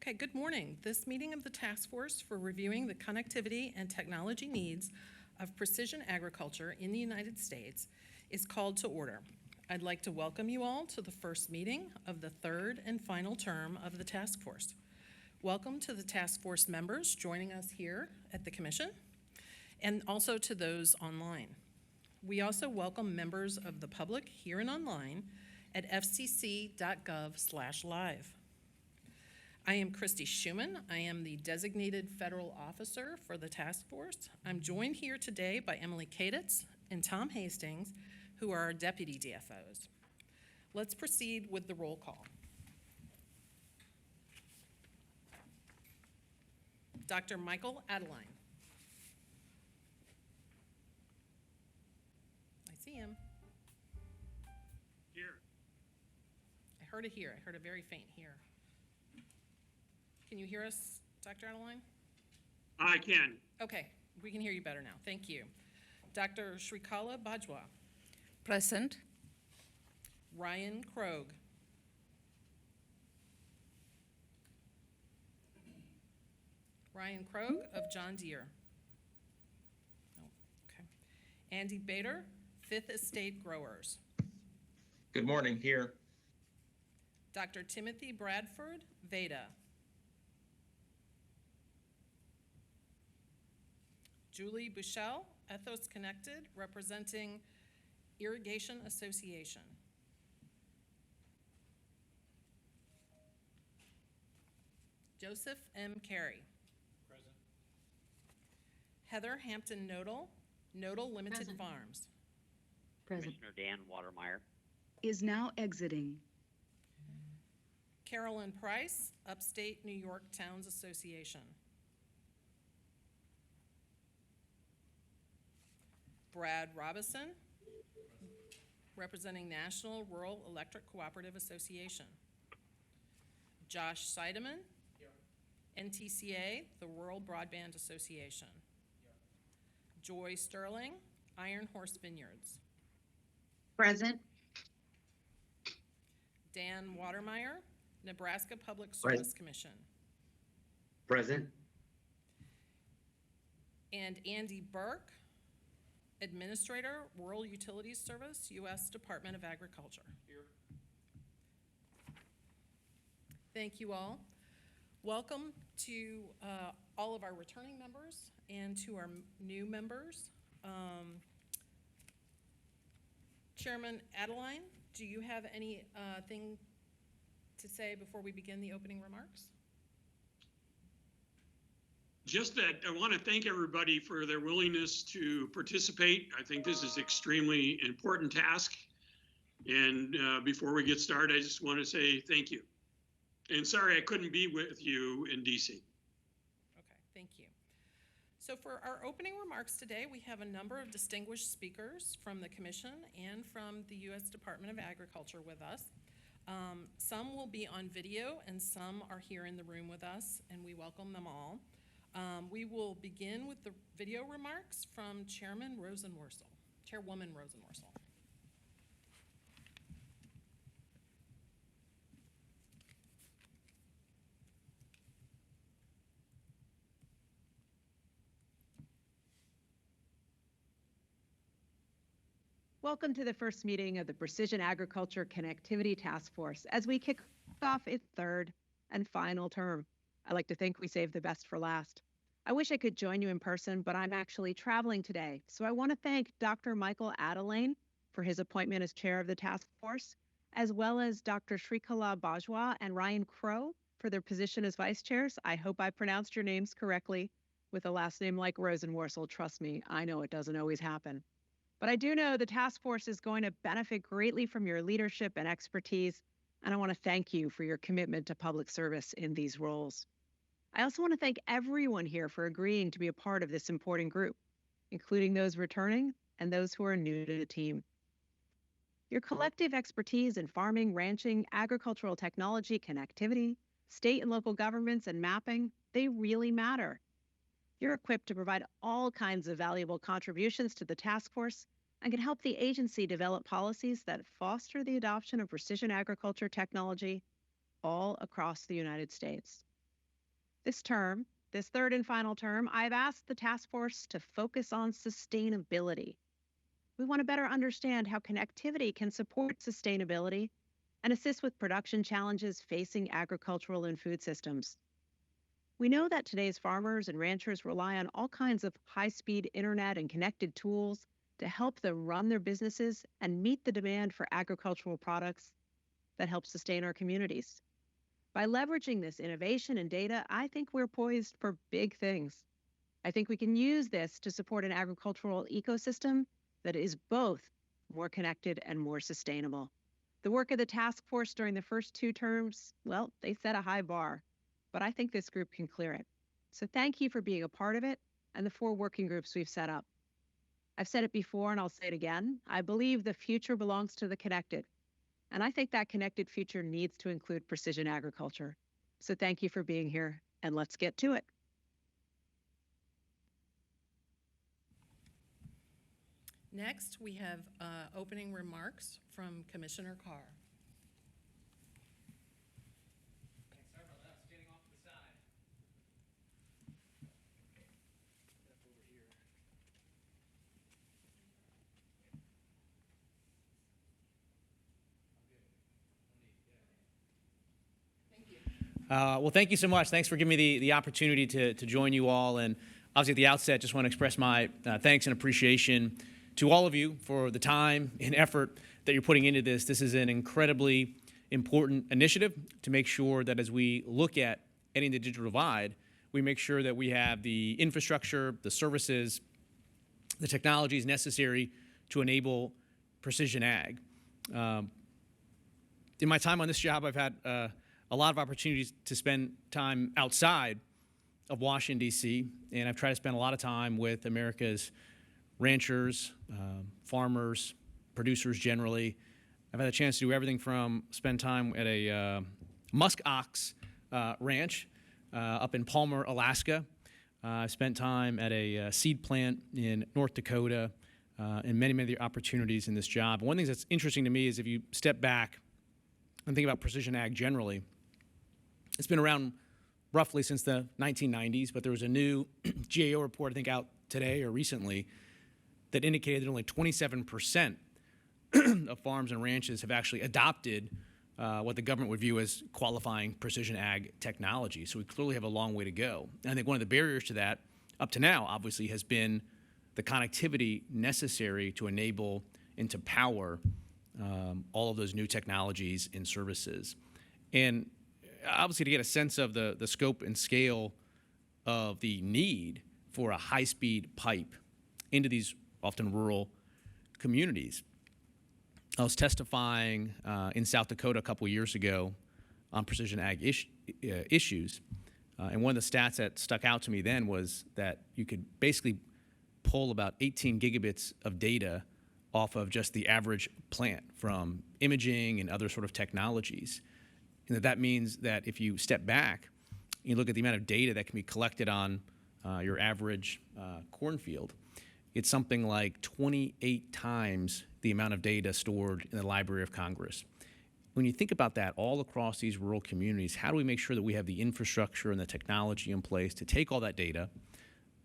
Okay, good morning. This meeting of the Task Force for Reviewing the Connectivity and Technology Needs of Precision Agriculture in the United States is called to order. I'd like to welcome you all to the first meeting of the third and final term of the Task Force. Welcome to the Task Force members joining us here at the Commission, and also to those online. We also welcome members of the public here and online at fcc.gov/live. I am Christy Schumann. I am the designated federal officer for the task force. I'm joined here today by Emily Kaditz and Tom Hastings, who are our deputy DFOs. Let's proceed with the roll call. Dr. Michael Adeline. I see him. Here. I heard a here. I heard a very faint here. Can you hear us, Dr. Adeline? I can. Okay, we can hear you better now. Thank you. Dr. Shrikala Bajwa. Present. Ryan Krogh. Ryan Krogh of John Deere. Oh, okay. Andy Bader, Fifth Estate Growers. Good morning, here. Dr. Timothy Bradford, Veda. Julie Bushell, Ethos Connected, representing Irrigation Association. Joseph M. Carey. Present. Heather Hampton Nodal, Nodal Limited Present. Farms. Present. Commissioner Dan Watermeyer. Is now exiting. Carolyn Price, Upstate New York Towns Association. Brad Robison, representing National Rural Electric Cooperative Association. Josh Seidemann, NTCA, the Rural Broadband Association. Joy Sterling, Iron Horse Vineyards. Present. Dan Watermeyer, Nebraska Public Service Commission. Present. And Andy Burke, Administrator, Rural Utilities Service, U.S. Department of Agriculture. Here. Thank you all. Welcome to all of our returning members and to our new members. Chairman Adeline, do you have anything to say before we begin the opening remarks? Just that I want to thank everybody for their willingness to participate. I think this is extremely important task. And before we get started, I just want to say thank you. And sorry I couldn't be with you in DC. Okay, thank you. So for our opening remarks today, we have a number of distinguished speakers from the Commission and from the U.S. Department of Agriculture with us. Some will be on video and some are here in the room with us, and we welcome them all. We will begin with the video remarks from Chairwoman Rosenworcel. Welcome to the first meeting of the Precision Agriculture Connectivity Task Force as we kick off its third and final term. I like to think we saved the best for last. I wish I could join you in person, but I'm actually traveling today. So I want to thank Dr. Michael Adeline for his appointment as chair of the task force, as well as Dr. Shrikala Bajwa and Ryan Krogh for their position as vice chairs. I hope I pronounced your names correctly. With a last name like Rosenworcel, trust me, I know it doesn't always happen. But I do know the task force is going to benefit greatly from your leadership and expertise, and I want to thank you for your commitment to public service in these roles. I also want to thank everyone here for agreeing to be a part of this important group, including those returning and those who are new to the team. Your collective expertise in farming, ranching, agricultural technology, connectivity, state and local governments, and mapping, they really matter. You're equipped to provide all kinds of valuable contributions to the task force and can help the agency develop policies that foster the adoption of precision agriculture technology all across the United States. This term, this third and final term, I've asked the task force to focus on sustainability. We want to better understand how connectivity can support sustainability and assist with production challenges facing agricultural and food systems. We know that today's farmers and ranchers rely on all kinds of high-speed internet and connected tools to help them run their businesses and meet the demand for agricultural products that help sustain our communities. By leveraging this innovation and data, I think we're poised for big things. I think we can use this to support an agricultural ecosystem that is both more connected and more sustainable. The work of the task force during the first 2 terms, well, they set a high bar, but I think this group can clear it. So thank you for being a part of it and the 4 working groups we've set up. I've said it before and I'll say it again. I believe the future belongs to the connected. And I think that connected future needs to include precision agriculture. So thank you for being here, and let's get to it. Next, we have opening remarks from Commissioner Carr. Sorry about that, standing off to the side. Step over here. Well, thank you so much. Thanks for giving me the opportunity to join you all. And obviously at the outset, just want to express my thanks and appreciation to all of you for the time and effort that you're putting into this. This is an incredibly important initiative to make sure that as we look at ending the digital divide, we make sure that we have the infrastructure, the services, the technologies necessary to enable precision ag. In my time on this job, I've had a lot of opportunities to spend time outside of Washington, D.C., and I've tried to spend a lot of time with America's ranchers, farmers, producers generally. I've had a chance to do everything from spend time at a musk ox ranch up in Palmer, Alaska. I've spent time at a seed plant in North Dakota, and many, many opportunities in this job. One thing that's interesting to me is if you step back and think about precision ag generally, it's been around roughly since the 1990s, but there was a new GAO report, I think, out today or recently that indicated that only 27% of farms and ranches have actually adopted what the government would view as qualifying precision ag technology. So we clearly have a long way to go. And I think one of the barriers to that, up to now, obviously, has been the connectivity necessary to enable and to power all of those new technologies and services. And obviously, to get a sense of the scope and scale of the need for a high-speed pipe into these often rural communities, I was testifying in South Dakota a couple years ago on precision ag issues, and one of the stats that stuck out to me then was that you could basically pull about 18 gigabits of data off of just the average plant from imaging and other sort of technologies. And that means that if you step back, you look at the amount of data that can be collected on your average cornfield, it's something like 28 times the amount of data stored in the Library of Congress. When you think about that all across these rural communities, how do we make sure that we have the infrastructure and the technology in place to take all that data,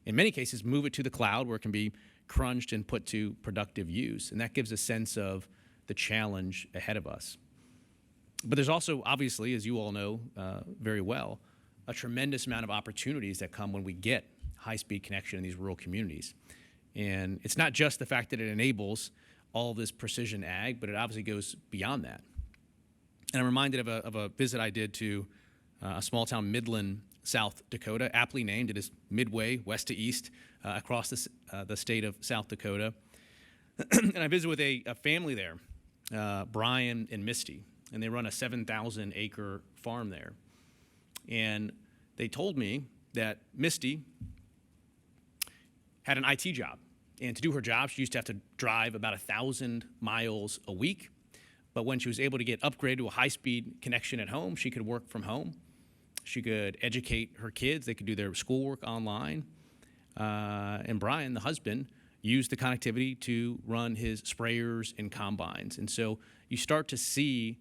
in many cases move it to the cloud where it can be crunched and put to productive use? And that gives a sense of the challenge ahead of us. But there's also, obviously, as you all know very well, a tremendous amount of opportunities that come when we get high-speed connection in these rural communities. And it's not just the fact that it enables all of this precision ag, but it obviously goes beyond that. And I'm reminded of a visit I did to a small town, Midland, South Dakota, aptly named. It is midway, west to east, across the state of South Dakota. And I visited with a family there, Brian and Misty, and they run a 7,000-acre farm there. And they told me that Misty had an IT job. And to do her job, she used to have to drive about 1,000 miles a week. But when she was able to get upgraded to a high-speed connection at home, she could work from home. She could educate her kids. They could do their schoolwork online. And Brian, the husband, used the connectivity to run his sprayers and combines. And so you start to see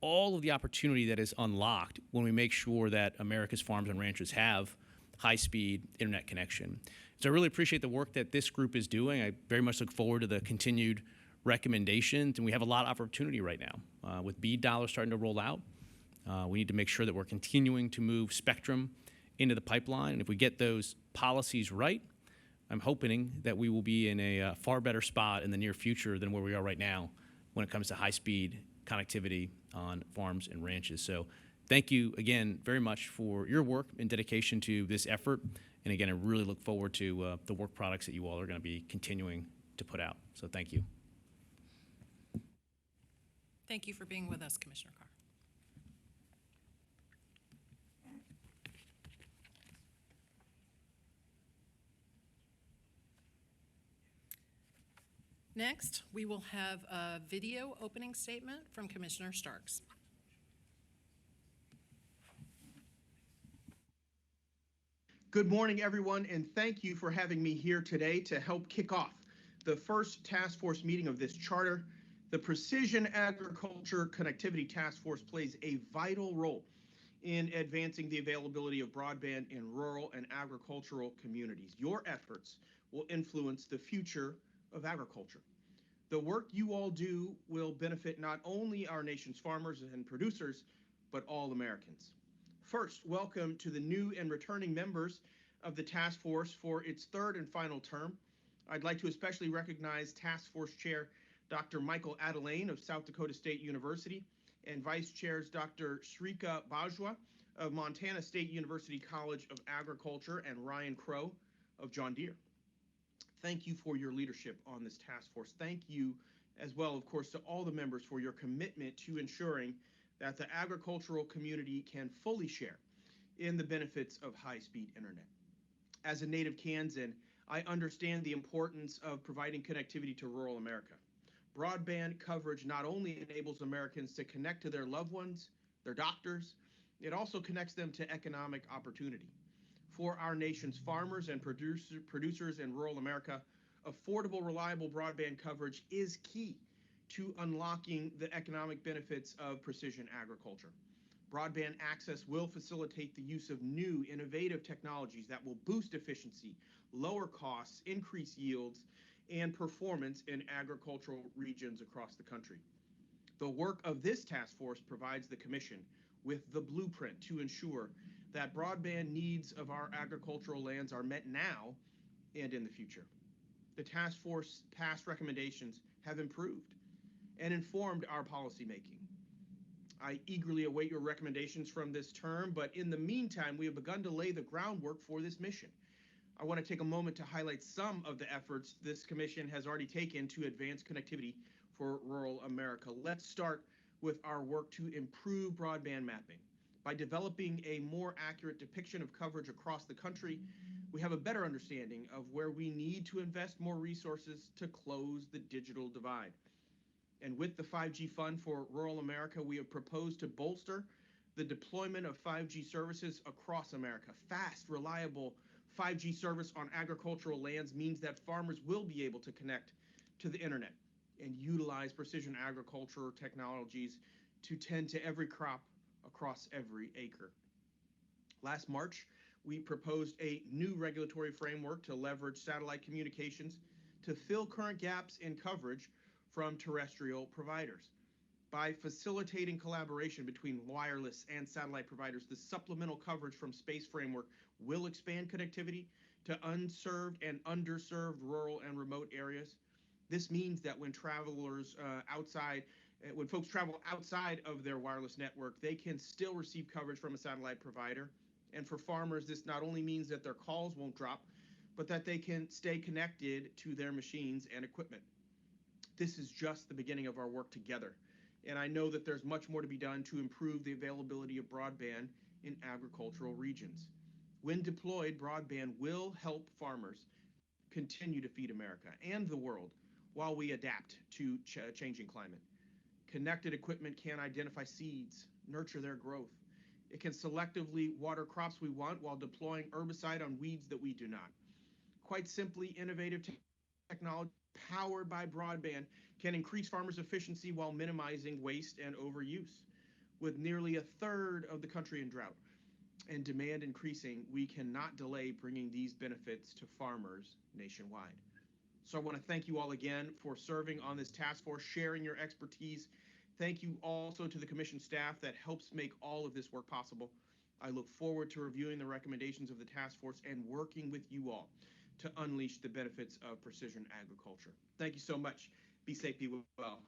all of the opportunity that is unlocked when we make sure that America's farms and ranchers have high-speed internet connection. So I really appreciate the work that this group is doing. I very much look forward to the continued recommendations, and we have a lot of opportunity right now. With BEAD dollars starting to roll out, we need to make sure that we're continuing to move spectrum into the pipeline, and if we get those policies right, I'm hoping that we will be in a far better spot in the near future than where we are right now when it comes to high-speed connectivity on farms and ranches. So thank you again very much for your work and dedication to this effort. And again, I really look forward to the work products that you all are going to be continuing to put out. So thank you. Thank you for being with us, Commissioner Carr. Next, we will have a video opening statement from Commissioner Starks. Good morning, everyone, and thank you for having me here today to help kick off the first task force meeting of this charter. The Precision Agriculture Connectivity Task Force plays a vital role in advancing the availability of broadband in rural and agricultural communities. Your efforts will influence the future of agriculture. The work you all do will benefit not only our nation's farmers and producers, but all Americans. First, welcome to the new and returning members of the task force for its third and final term. I'd like to especially recognize Task Force Chair Dr. Michael Adelane of South Dakota State University and Vice Chairs Dr. Shrika Bajwa of Montana State University College of Agriculture and Ryan Crow of John Deere. Thank you for your leadership on this task force. Thank you as well, of course, to all the members for your commitment to ensuring that the agricultural community can fully share in the benefits of high-speed internet. As a native Kansan, I understand the importance of providing connectivity to rural America. Broadband coverage not only enables Americans to connect to their loved ones, their doctors, it also connects them to economic opportunity. For our nation's farmers and producers in rural America, affordable, reliable broadband coverage is key to unlocking the economic benefits of precision agriculture. Broadband access will facilitate the use of new, innovative technologies that will boost efficiency, lower costs, increase yields, and performance in agricultural regions across the country. The work of this task force provides the Commission with the blueprint to ensure that broadband needs of our agricultural lands are met now and in the future. The task force past recommendations have improved and informed our policymaking. I eagerly await your recommendations from this term, but in the meantime, we have begun to lay the groundwork for this mission. I want to take a moment to highlight some of the efforts this Commission has already taken to advance connectivity for rural America. Let's start with our work to improve broadband mapping. By developing a more accurate depiction of coverage across the country, we have a better understanding of where we need to invest more resources to close the digital divide. And with the 5G Fund for Rural America, we have proposed to bolster the deployment of 5G services across America. Fast, reliable 5G service on agricultural lands means that farmers will be able to connect to the internet and utilize precision agriculture technologies to tend to every crop across every acre. Last March, we proposed a new regulatory framework to leverage satellite communications to fill current gaps in coverage from terrestrial providers. By facilitating collaboration between wireless and satellite providers, the supplemental coverage from space framework will expand connectivity to unserved and underserved rural and remote areas. This means that when when folks travel outside of their wireless network, they can still receive coverage from a satellite provider. And for farmers, this not only means that their calls won't drop, but that they can stay connected to their machines and equipment. This is just the beginning of our work together. And I know that there's much more to be done to improve the availability of broadband in agricultural regions. When deployed, broadband will help farmers continue to feed America and the world while we adapt to changing climate. Connected equipment can identify seeds, nurture their growth. It can selectively water crops we want while deploying herbicide on weeds that we do not. Quite simply, innovative technology powered by broadband can increase farmers' efficiency while minimizing waste and overuse. With nearly a third of the country in drought and demand increasing, we cannot delay bringing these benefits to farmers nationwide. So I want to thank you all again for serving on this task force, sharing your expertise. Thank you also to the commission staff that helps make all of this work possible. I look forward to reviewing the recommendations of the task force and working with you all to unleash the benefits of precision agriculture. Thank you so much. Be safe, be well.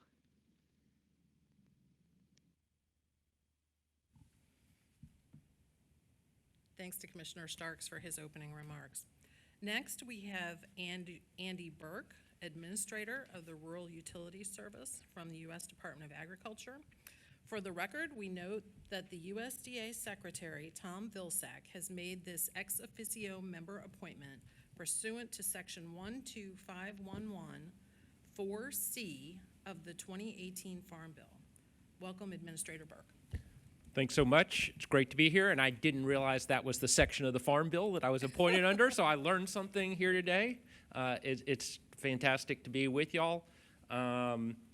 Thanks to Commissioner Starks for his opening remarks. Next, we have Andy Burke, Administrator of the Rural Utilities Service from the U.S. Department of Agriculture. For the record, we note that the USDA Secretary, Tom Vilsack, has made this ex officio member appointment pursuant to Section 12511 4C of the 2018 Farm Bill. Welcome, Administrator Burke. Thanks so much. It's great to be here, and I didn't realize that was the section of the Farm Bill that I was appointed under, so I learned something here today. It's fantastic to be with y'all.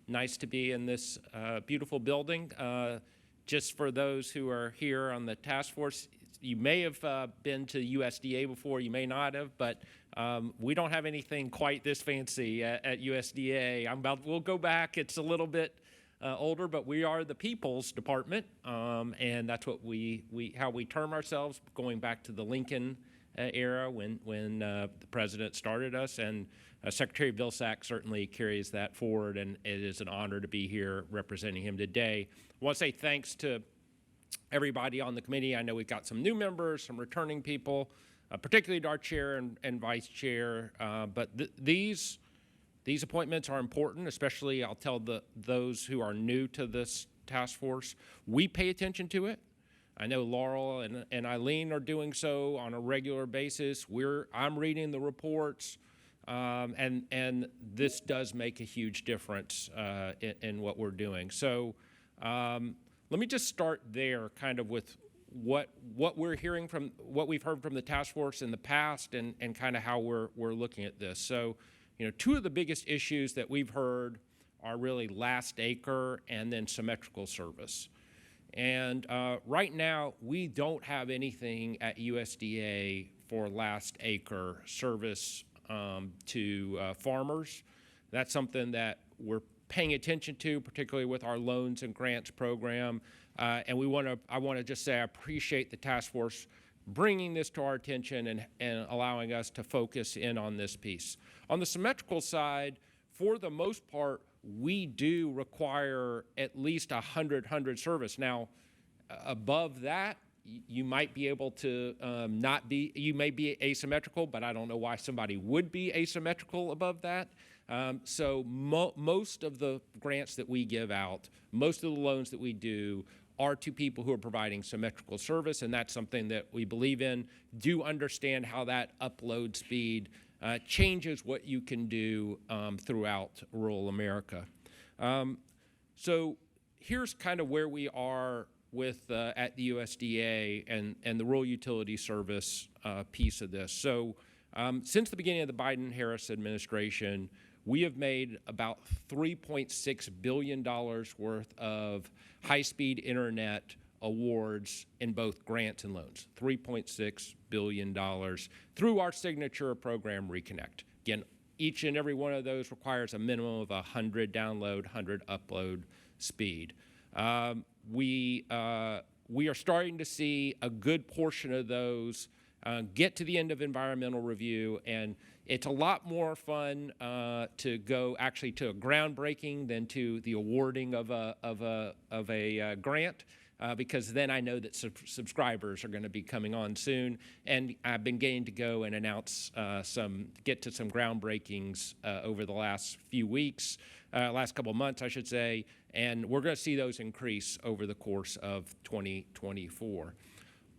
Nice to be in this beautiful building. Just for those who are here on the task force, you may have been to USDA before, you may not have, but we don't have anything quite this fancy at USDA. We'll go back. It's a little bit older, but we are the People's Department, and that's what how we term ourselves, going back to the Lincoln era when the president started us, and Secretary Vilsack certainly carries that forward, and it is an honor to be here representing him today. I want to say thanks to everybody on the committee. I know we've got some new members, some returning people, particularly to our chair and vice chair, but these appointments are important, especially I'll tell those who are new to this task force. We pay attention to it. I know Laurel and Eileen are doing so on a regular basis. I'm reading the reports, and this does make a huge difference in what we're doing. So let me just start there, kind of with what we're hearing from what we've heard from the task force in the past, and kind of how we're looking at this. So, two of the biggest issues that we've heard are really last acre and then symmetrical service. And right now, we don't have anything at USDA for last acre service to farmers. That's something that we're paying attention to, particularly with our loans and grants program. And I want to just say I appreciate the task force bringing this to our attention and allowing us to focus in on this piece. On the symmetrical side, for the most part, we do require at least 100 service. Now, above that, you might be able to you may be asymmetrical, but I don't know why somebody would be asymmetrical above that. So most of the grants that we give out, most of the loans that we do are to people who are providing symmetrical service, and that's something that we believe in. Do understand how that upload speed changes what you can do throughout rural America. So here's kind of where we are with at the USDA and the Rural Utility Service piece of this. So since the beginning of the Biden-Harris administration, we have made about $3.6 billion worth of high-speed internet awards in both grants and loans, $3.6 billion through our signature program, Reconnect. Again, each and every one of those requires a minimum of 100 download, 100 upload speed. We are starting to see a good portion of those get to the end of environmental review, and it's a lot more fun to go actually to a groundbreaking than to the awarding of a grant, because then I know that subscribers are going to be coming on soon, and I've been getting to go and announce get to some groundbreakings over the last few weeks, last couple of months, I should say, and we're going to see those increase over the course of 2024.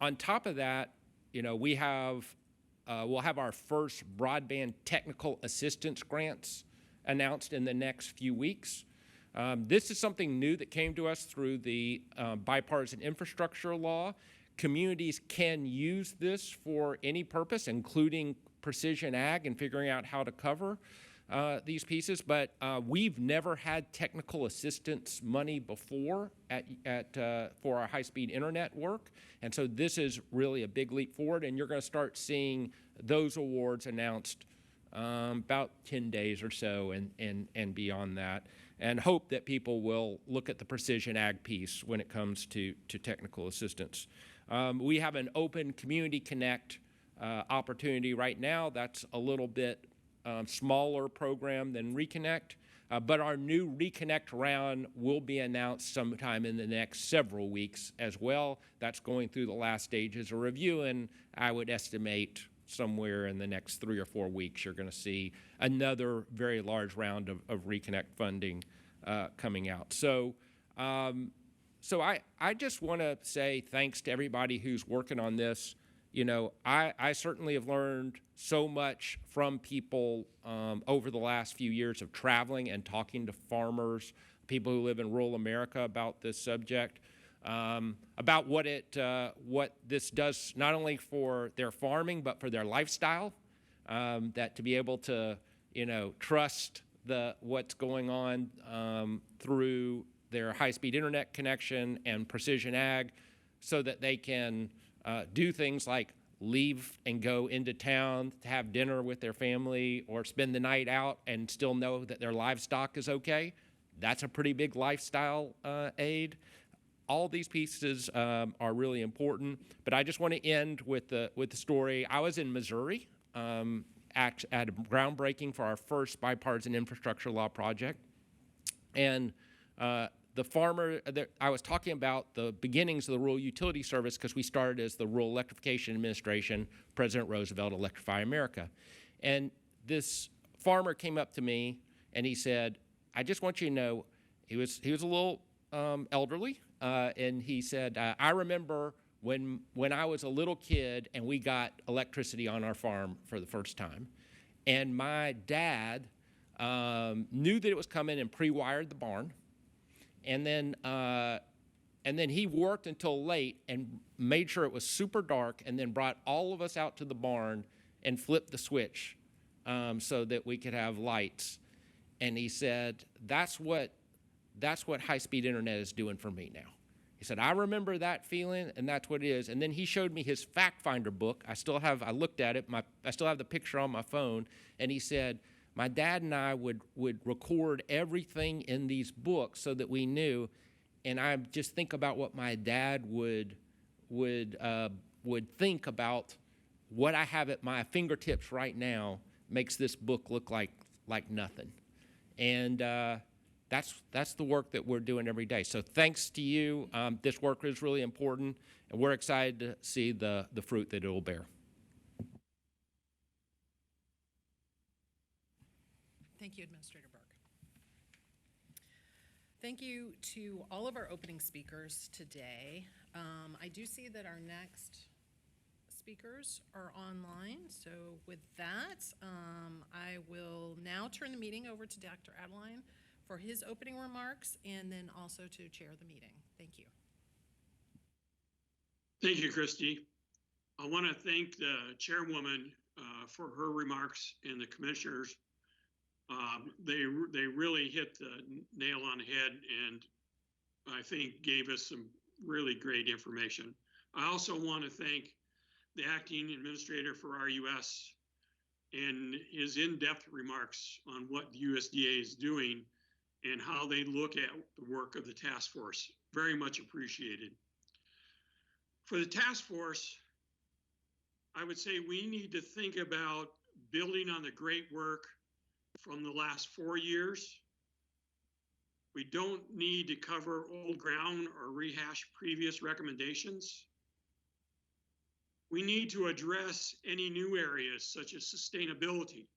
On top of that, we'll have our first broadband technical assistance grants announced in the next few weeks. This is something new that came to us through the bipartisan infrastructure law. Communities can use this for any purpose, including precision ag and figuring out how to cover. these pieces, but we've never had technical assistance money before for our high-speed internet work, and so this is really a big leap forward, and you're going to start seeing those awards announced about 10 days or so and beyond that, and hope that people will look at the precision ag piece when it comes to technical assistance. We have an open Community Connect opportunity right now. That's a little bit smaller program than Reconnect, but our new Reconnect round will be announced sometime in the next several weeks as well. That's going through the last stages of review, and I would estimate somewhere in the next 3 or 4 weeks you're going to see another very large round of Reconnect funding coming out. So I just want to say thanks to everybody who's working on this. You know, I certainly have learned so much from people over the last few years of traveling and talking to farmers, people who live in rural America about this subject, about what this does not only for their farming but for their lifestyle. That to be able to, you know, trust what's going on through their high-speed internet connection and precision ag, so that they can do things like leave and go into town to have dinner with their family or spend the night out and still know that their livestock is okay. That's a pretty big lifestyle aid. All these pieces are really important, but I just want to end with the story. I was in Missouri at a groundbreaking for our first bipartisan infrastructure law project, and the farmer, I was talking about the beginnings of the Rural Utility Service because we started as the Rural Electrification Administration, President Roosevelt, Electrify America. And this farmer came up to me and he said, I just want you to know, he was a little elderly, and he said, I remember when I was a little kid and we got electricity on our farm for the first time. And my dad knew that it was coming and pre-wired the barn. And then he worked until late and made sure it was super dark, and then brought all of us out to the barn and flipped the switch so that we could have lights. And he said, that's what high-speed internet is doing for me now. He said, I remember that feeling, and that's what it is. And then he showed me his fact finder book. I looked at it. I still have the picture on my phone. And he said, my dad and I would record everything in these books so that we knew, and I just think about what my dad would think about what I have at my fingertips right now makes this book look like nothing, and that's the work that we're doing every day. So thanks to you. This work is really important, and we're excited to see the fruit that it will bear. Thank you, Administrator Burke. Thank you to all of our opening speakers today. I do see that our next speakers are online. So with that, I will now turn the meeting over to Dr. Adeline for his opening remarks, and then also to chair the meeting. Thank you. Thank you, Christy. I want to thank the chairwoman for her remarks and the commissioners. They really hit the nail on the head, and I think gave us some really great information. I also want to thank the acting administrator for RUS and his in-depth remarks on what the USDA is doing and how they look at the work of the task force. Very much appreciated. For the task force, I would say we need to think about building on the great work from the last 4 years. We don't need to cover old ground or rehash previous recommendations. We need to address any new areas such as sustainability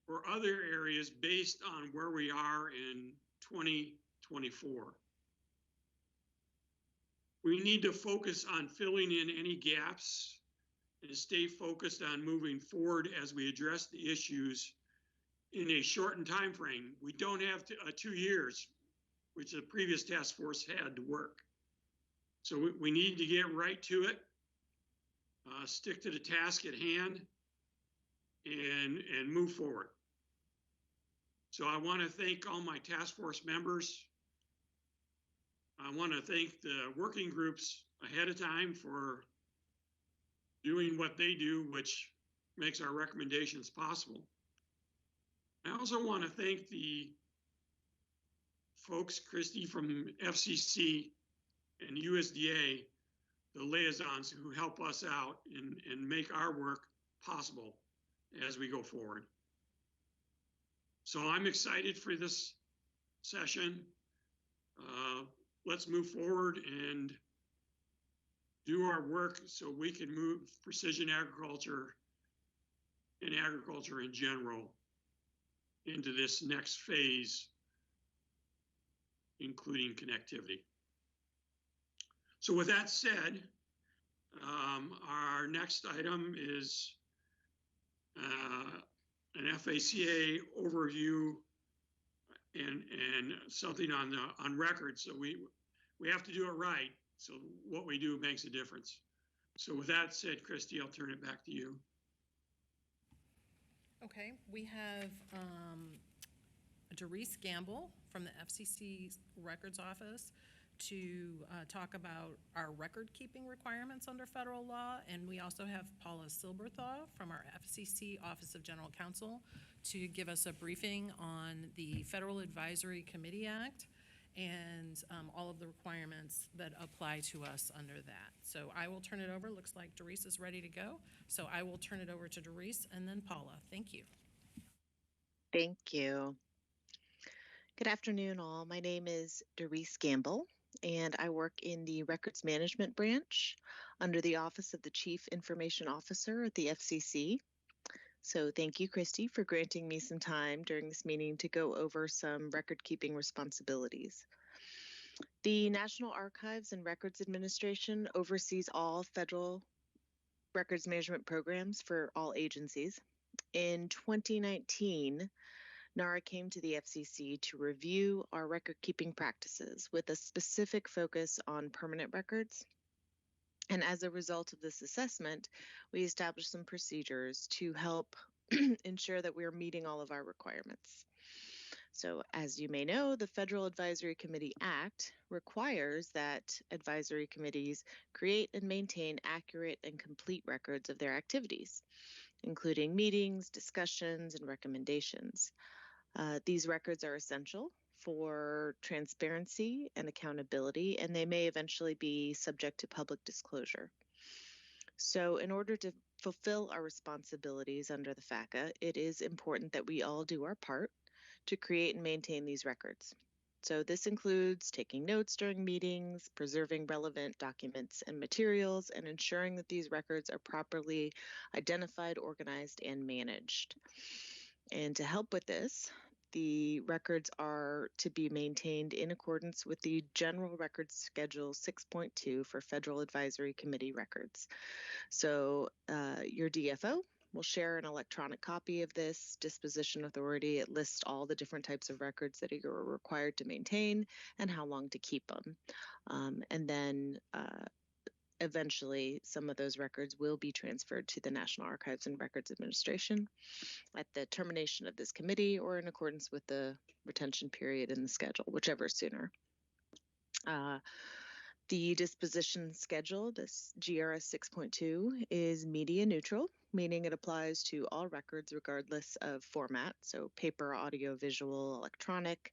or other areas based on where we are in 2024. We need to focus on filling in any gaps and stay focused on moving forward as we address the issues in a shortened time frame. We don't have 2 years, which the previous task force had to work. So we need to get right to it, stick to the task at hand, and move forward. So I want to thank all my task force members. I want to thank the working groups ahead of time for doing what they do, which makes our recommendations possible. I also want to thank the folks, Christy from FCC and USDA, the liaisons who help us out and make our work possible as we go forward. So I'm excited for this session. Let's move forward and do our work so we can move precision agriculture and agriculture in general into this next phase, including connectivity. So with that said, our next item is an FACA overview and something on record. So we have to do it right. So what we do makes a difference. So with that said, Christy, I'll turn it back to you. Okay, we have Doris Gamble from the FCC Records Office to talk about our record-keeping requirements under federal law, and we also have Paula Silberthaw from our FCC Office of General Counsel to give us a briefing on the Federal Advisory Committee Act and all of the requirements that apply to us under that. So I will turn it over. Looks like Doris is ready to go. So I will turn it over to Doris and then Paula. Thank you. Thank you. Good afternoon, all. My name is Doris Gamble, and I work in the Records Management Branch under the Office of the Chief Information Officer at the FCC. So thank you, Christy, for granting me some time during this meeting to go over some record-keeping responsibilities. The National Archives and Records Administration oversees all federal records management programs for all agencies. In 2019, NARA came to the FCC to review our record-keeping practices with a specific focus on permanent records. And as a result of this assessment, we established some procedures to help ensure that we are meeting all of our requirements. So as you may know, the Federal Advisory Committee Act requires that advisory committees create and maintain accurate and complete records of their activities, including meetings, discussions, and recommendations. These records are essential for transparency and accountability, and they may eventually be subject to public disclosure. So in order to fulfill our responsibilities under the FACA, it is important that we all do our part to create and maintain these records. So this includes taking notes during meetings, preserving relevant documents and materials, and ensuring that these records are properly identified, organized, and managed. And to help with this, the records are to be maintained in accordance with the General Records Schedule 6.2 for Federal Advisory Committee records. So your DFO will share an electronic copy of this disposition authority. It lists all the different types of records that you're required to maintain and how long to keep them. And then eventually, some of those records will be transferred to the National Archives and Records Administration at the termination of this committee or in accordance with the retention period in the schedule, whichever is sooner. The disposition schedule, this GRS 6.2, is media neutral, meaning it applies to all records regardless of format, so paper, audio, visual, electronic.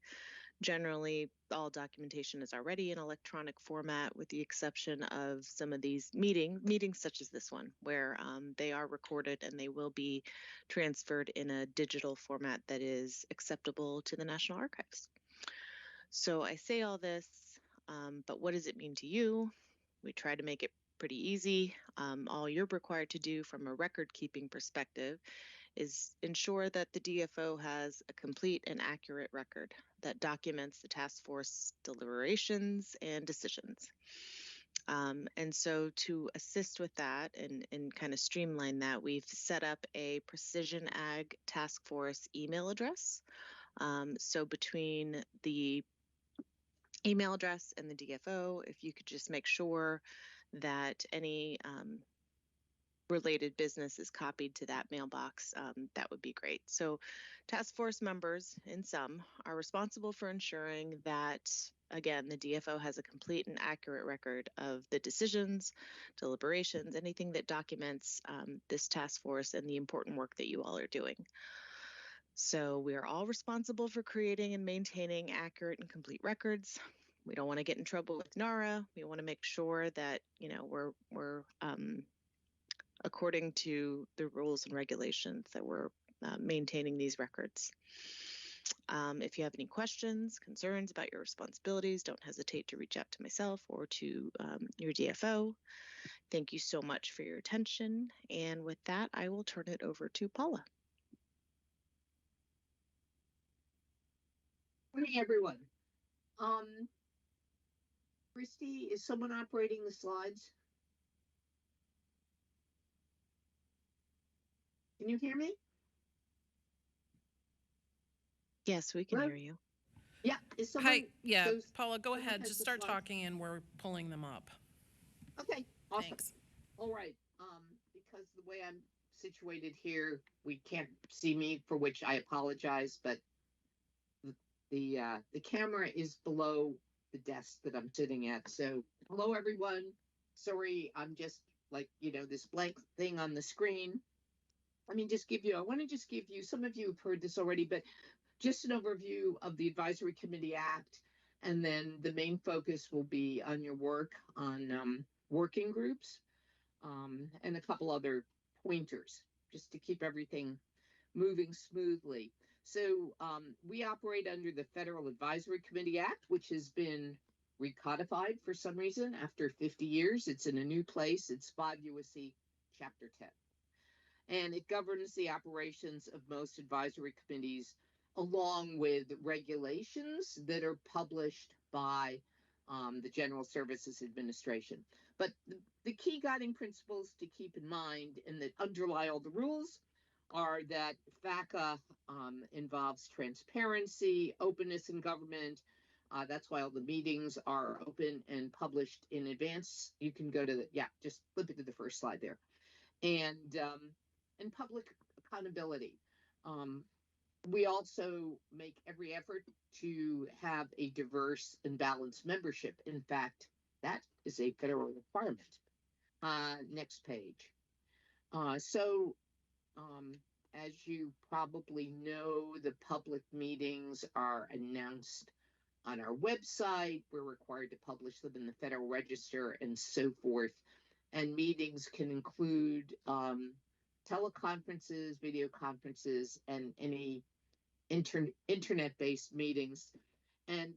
Generally, all documentation is already in electronic format with the exception of some of these meetings such as this one, where they are recorded and they will be transferred in a digital format that is acceptable to the National Archives. So I say all this, but what does it mean to you? We try to make it pretty easy. All you're required to do from a record-keeping perspective is ensure that the DFO has a complete and accurate record that documents the task force deliberations and decisions. And so to assist with that and kind of streamline that, we've set up a Precision Ag Task Force email address. So between the email address and the DFO, if you could just make sure that any related business is copied to that mailbox, that would be great. So task force members, in sum, are responsible for ensuring that, again, the DFO has a complete and accurate record of the decisions, deliberations, anything that documents this task force and the important work that you all are doing. So we are all responsible for creating and maintaining accurate and complete records. We don't want to get in trouble with NARA. We want to make sure that, you know, we're according to the rules and regulations that we're maintaining these records. If you have any questions, concerns about your responsibilities, don't hesitate to reach out to myself or to your DFO. Thank you so much for your attention. And with that, I will turn it over to Paula. Morning, everyone. Christy, is someone operating the slides? Can you hear me? Yes, we can Hello? hear you. Yeah, is someone? Hi, yeah, those- Paula, go someone ahead. has Just the start slides? talking and we're pulling them up. Okay, awesome. Thanks. All right. Because the way I'm situated here, we can't see me, for which I apologize, but the camera is below the desk that I'm sitting at. So hello, everyone. Sorry, I'm just like, this blank thing on the screen. I want to just give you, some of you have heard this already, but just an overview of the Advisory Committee Act. And then the main focus will be on your work on working groups and a couple other pointers just to keep everything moving smoothly. So we operate under the Federal Advisory Committee Act, which has been recodified for some reason after 50 years. It's in a new place. It's 5 U.S.C. Chapter 10. And it governs the operations of most advisory committees along with regulations that are published by the General Services Administration. But the key guiding principles to keep in mind and that underlie all the rules are that FACA involves transparency, openness in government. That's why all the meetings are open and published in advance. You can go to just flip it to the first slide there. And public accountability. We also make every effort to have a diverse and balanced membership. In fact, that is a federal requirement. Next page. As you probably know, the public meetings are announced on our website. We're required to publish them in the Federal Register and so forth. And meetings can include teleconferences, video conferences, and any internet-based meetings. And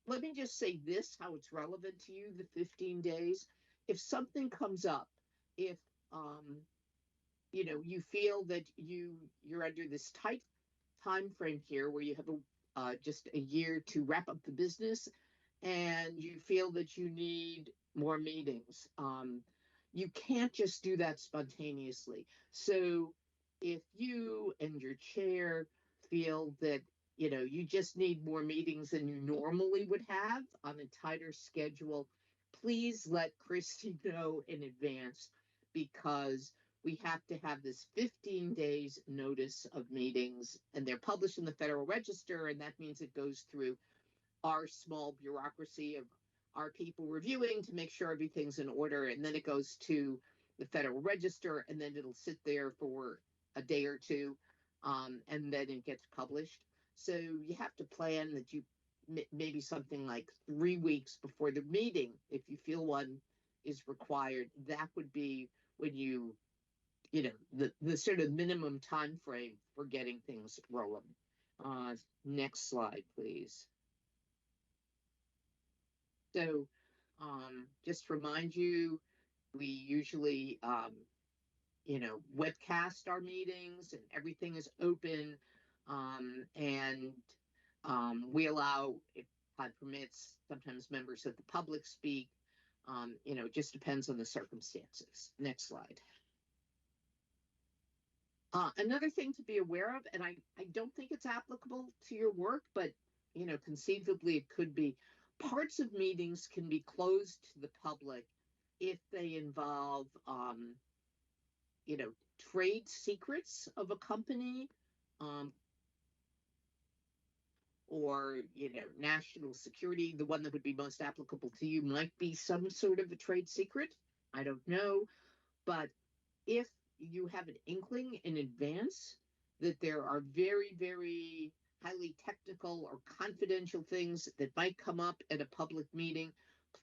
let me just say this, how it's relevant to you, the 15 days. If something comes up, if you feel that you're under this tight time frame here where you have just a year to wrap up the business and you feel that you need more meetings, you can't just do that spontaneously. So if you and your chair feel that you just need more meetings than you normally would have on a tighter schedule, please let Christy know in advance, because we have to have this 15 days notice of meetings, and they're published in the Federal Register, and that means it goes through our small bureaucracy of our people reviewing to make sure everything's in order, and then it goes to the Federal Register, and then it'll sit there for a day or two, and then it gets published. So you have to plan that you maybe something like 3 weeks before the meeting, if you feel one is required. That would be when the sort of minimum time frame for getting things rolling. Next slide, please. So just to remind you, we usually webcast our meetings, and everything is open, and we allow, if time permits, sometimes members of the public speak. It just depends on the circumstances. Next slide. Another thing to be aware of, and I don't think it's applicable to your work, but conceivably it could be, parts of meetings can be closed to the public if they involve trade secrets of a company, um, or, national security. The one that would be most applicable to you might be some sort of a trade secret. I don't know. But if you have an inkling in advance that there are very, very highly technical or confidential things that might come up at a public meeting,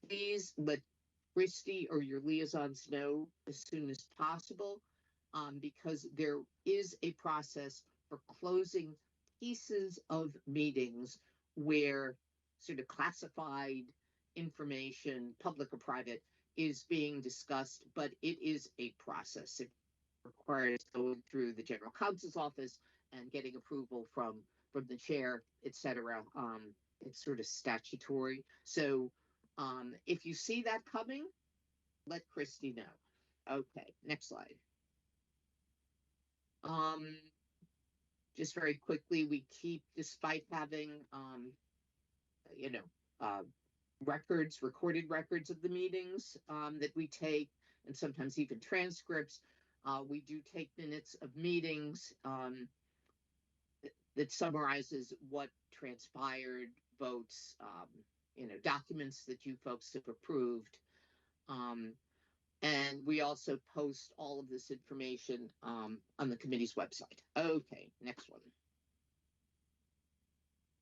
please let Christy or your liaisons know as soon as possible, because there is a process for closing pieces of meetings where sort of classified information, public or private, is being discussed, but it is a process. It requires going through the general counsel's office and getting approval from the chair, etc. It's sort of statutory. So if you see that coming, let Christy know. Okay, next slide. Just very quickly, we keep, despite having uh, recorded records of the meetings that we take, and sometimes even transcripts. We do take minutes of meetings that summarizes what transpired, votes, documents that you folks have approved. And we also post all of this information on the committee's website. Okay, next one.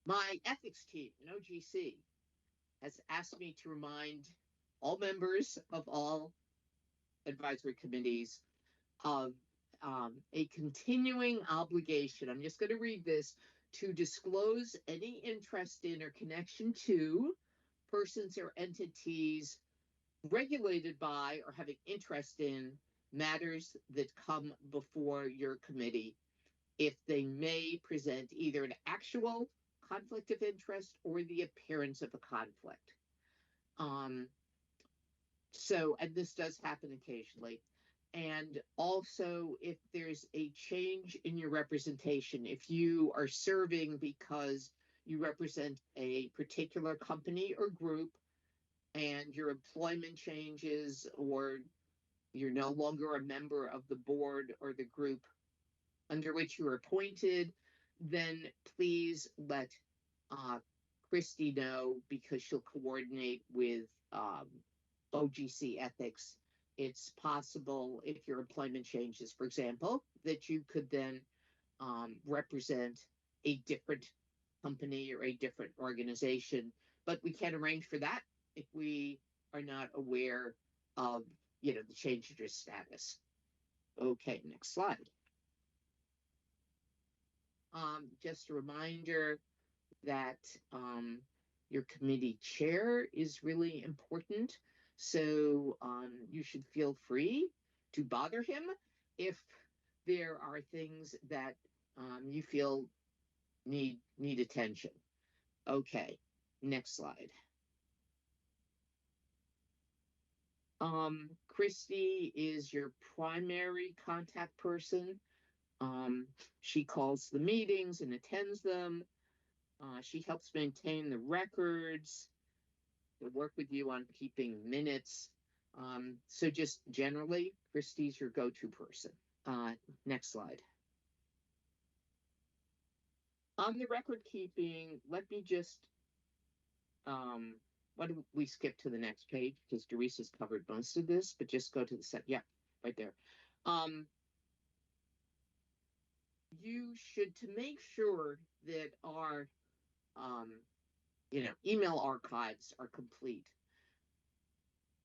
My ethics team in OGC has asked me to remind all members of all advisory committees of a continuing obligation. I'm just going to read this: to disclose any interest in or connection to persons or entities regulated by or having interest in matters that come before your committee if they may present either an actual conflict of interest or the appearance of a conflict. And this does happen occasionally. And also, if there's a change in your representation, if you are serving because you represent a particular company or group and your employment changes, or you're no longer a member of the board or the group under which you were appointed, then please let Christy know, because she'll coordinate with OGC ethics. It's possible, if your employment changes, for example, that you could then represent a different company or a different organization, but we can't arrange for that if we are not aware of, the change in your status. Okay, next slide. Just a reminder that your committee chair is really important. So you should feel free to bother him if there are things that you feel need attention. Okay, next slide. Christy is your primary contact person. She calls the meetings and attends them. She helps maintain the records, to work with you on keeping minutes. So just generally, Christy's your go-to person. Next slide. On the record keeping, let me just, why don't we skip to the next page, because Doris has covered most of this, but just go to the set. Yeah, right there. You should, to make sure that our email archives are complete,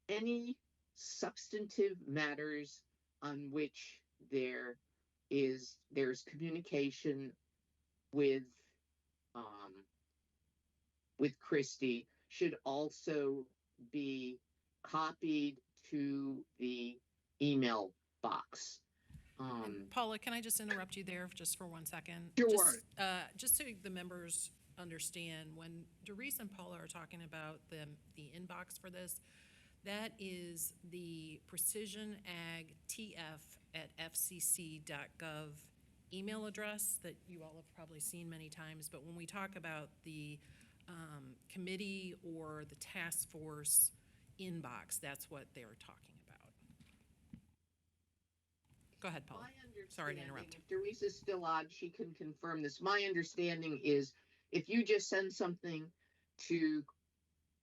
any substantive matters on which there's communication with Christy should also be copied to the email box. Paula, can I just interrupt you there just for 1 second? Sure. Just so the members understand, when Doris and Paula are talking about the inbox for this, that is the precisionagtf@fcc.gov email address that you all have probably seen many times. But when we talk about the committee or the task force inbox, that's what they're talking about. Go ahead, Paula. My Sorry to understanding, interrupt. if Teresa's still on, she can confirm this. My understanding is if you just send something to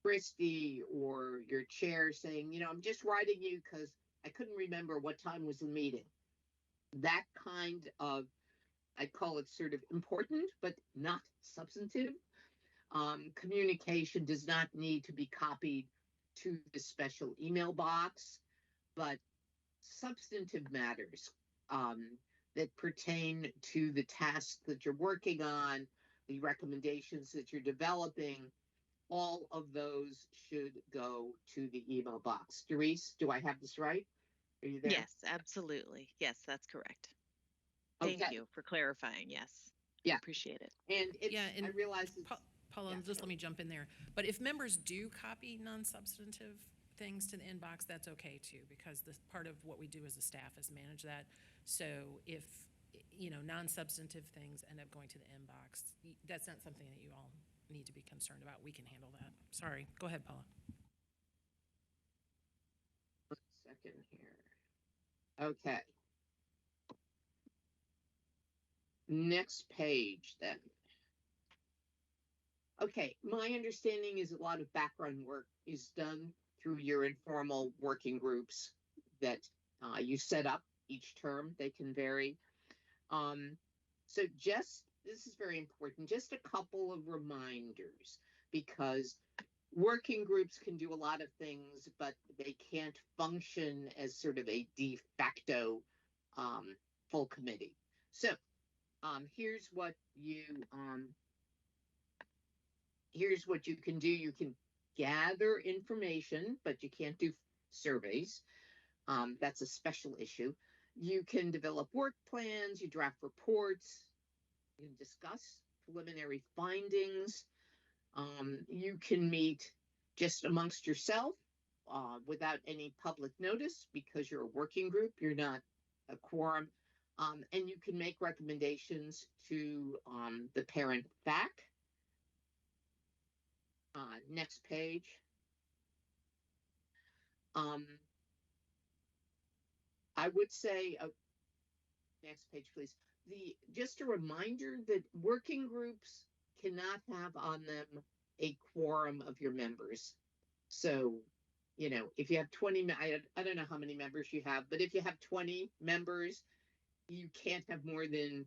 Christy or your chair saying, I'm just writing you because I couldn't remember what time was the meeting. That kind of, I call it sort of important, but not substantive. Communication does not need to be copied to the special email box, but substantive matters that pertain to the tasks that you're working on, the recommendations that you're developing, all of those should go to the email box. Doris, do I have this right? Are you there? Yes, absolutely. Yes, that's correct. Thank Okay. you for clarifying. Yes. Yeah. Appreciate it. And it's, Yeah, and I realize it's, Paula, yeah, just sure. let me jump in there. But if members do copy non-substantive things to the inbox, that's okay too, because this part of what we do as a staff is manage that. So if, non-substantive things end up going to the inbox, that's not something that you all need to be concerned about. We can handle that. Sorry. Go ahead, Paula. 1 second here. Okay. Next page then. Okay, my understanding is a lot of background work is done through your informal working groups that you set up each term. They can vary. So this is very important, just a couple of reminders, because working groups can do a lot of things, but they can't function as sort of a de facto full committee. So here's what you can do. You can gather information, but you can't do surveys. That's a special issue. You can develop work plans, you draft reports, you can discuss preliminary findings. You can meet just amongst yourself without any public notice because you're a working group, you're not a quorum. And you can make recommendations to the parent FAC. Next page. I would say, next page, please. Just a reminder that working groups cannot have on them a quorum of your members. So, if you have 20, I don't know how many members you have, but if you have 20 members, you can't have more than,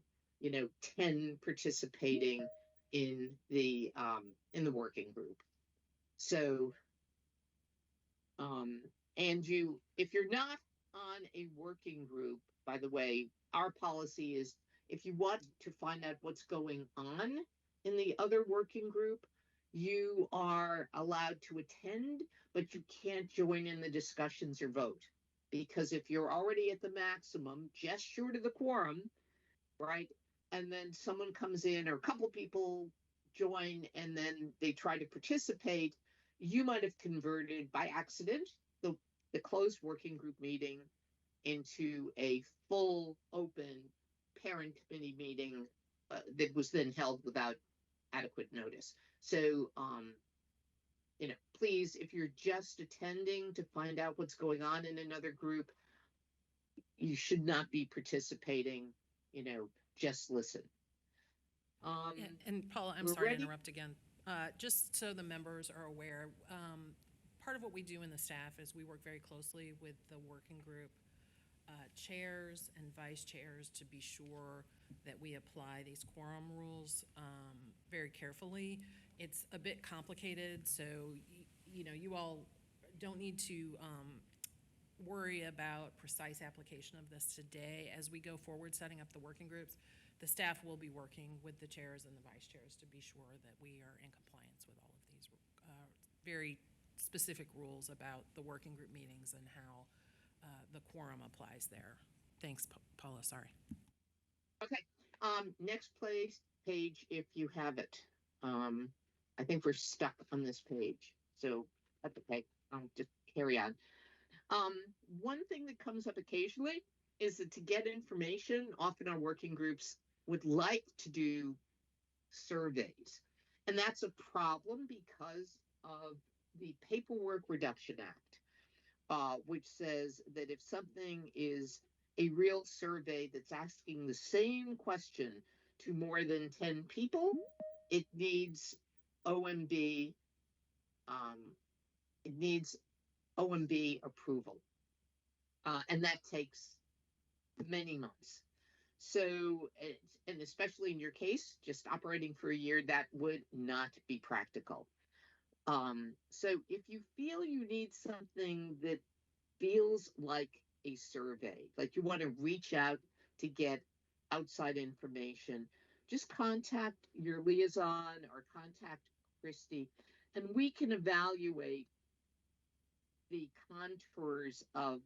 10 participating in the working group. So, and if you're not on a working group, by the way, our policy is if you want to find out what's going on in the other working group, you are allowed to attend, but you can't join in the discussions or vote. Because if you're already at the maximum, just short of the quorum, right? And then someone comes in or a couple people join and then they try to participate, you might have converted by accident the closed working group meeting into a full open parent committee meeting that was then held without adequate notice. So, please, if you're just attending to find out what's going on in another group, you should not be participating, just listen. And Paula, I'm sorry to interrupt again. Just so the members are aware, part of what we do in the staff is we work very closely with the working group chairs and vice chairs to be sure that we apply these quorum rules very carefully. It's a bit complicated, so you all don't need to worry about precise application of this today. As we go forward setting up the working groups, the staff will be working with the chairs and the vice chairs to be sure that we are in compliance with all of these very specific rules about the working group meetings and how the quorum applies there. Thanks, Paula, sorry. Okay, next page, if you have it. I think we're stuck on this page, so that's okay. Just carry on. One thing that comes up occasionally is that to get information, often our working groups would like to do surveys. And that's a problem because of the Paperwork Reduction Act, which says that if something is a real survey that's asking the same question to more than 10 people, it needs OMB, um, it needs OMB approval. And that takes many months. So, and especially in your case, just operating for a year, that would not be practical. So if you feel you need something that feels like a survey, like you want to reach out to get outside information, just contact your liaison or contact Christy, and we can evaluate the contours of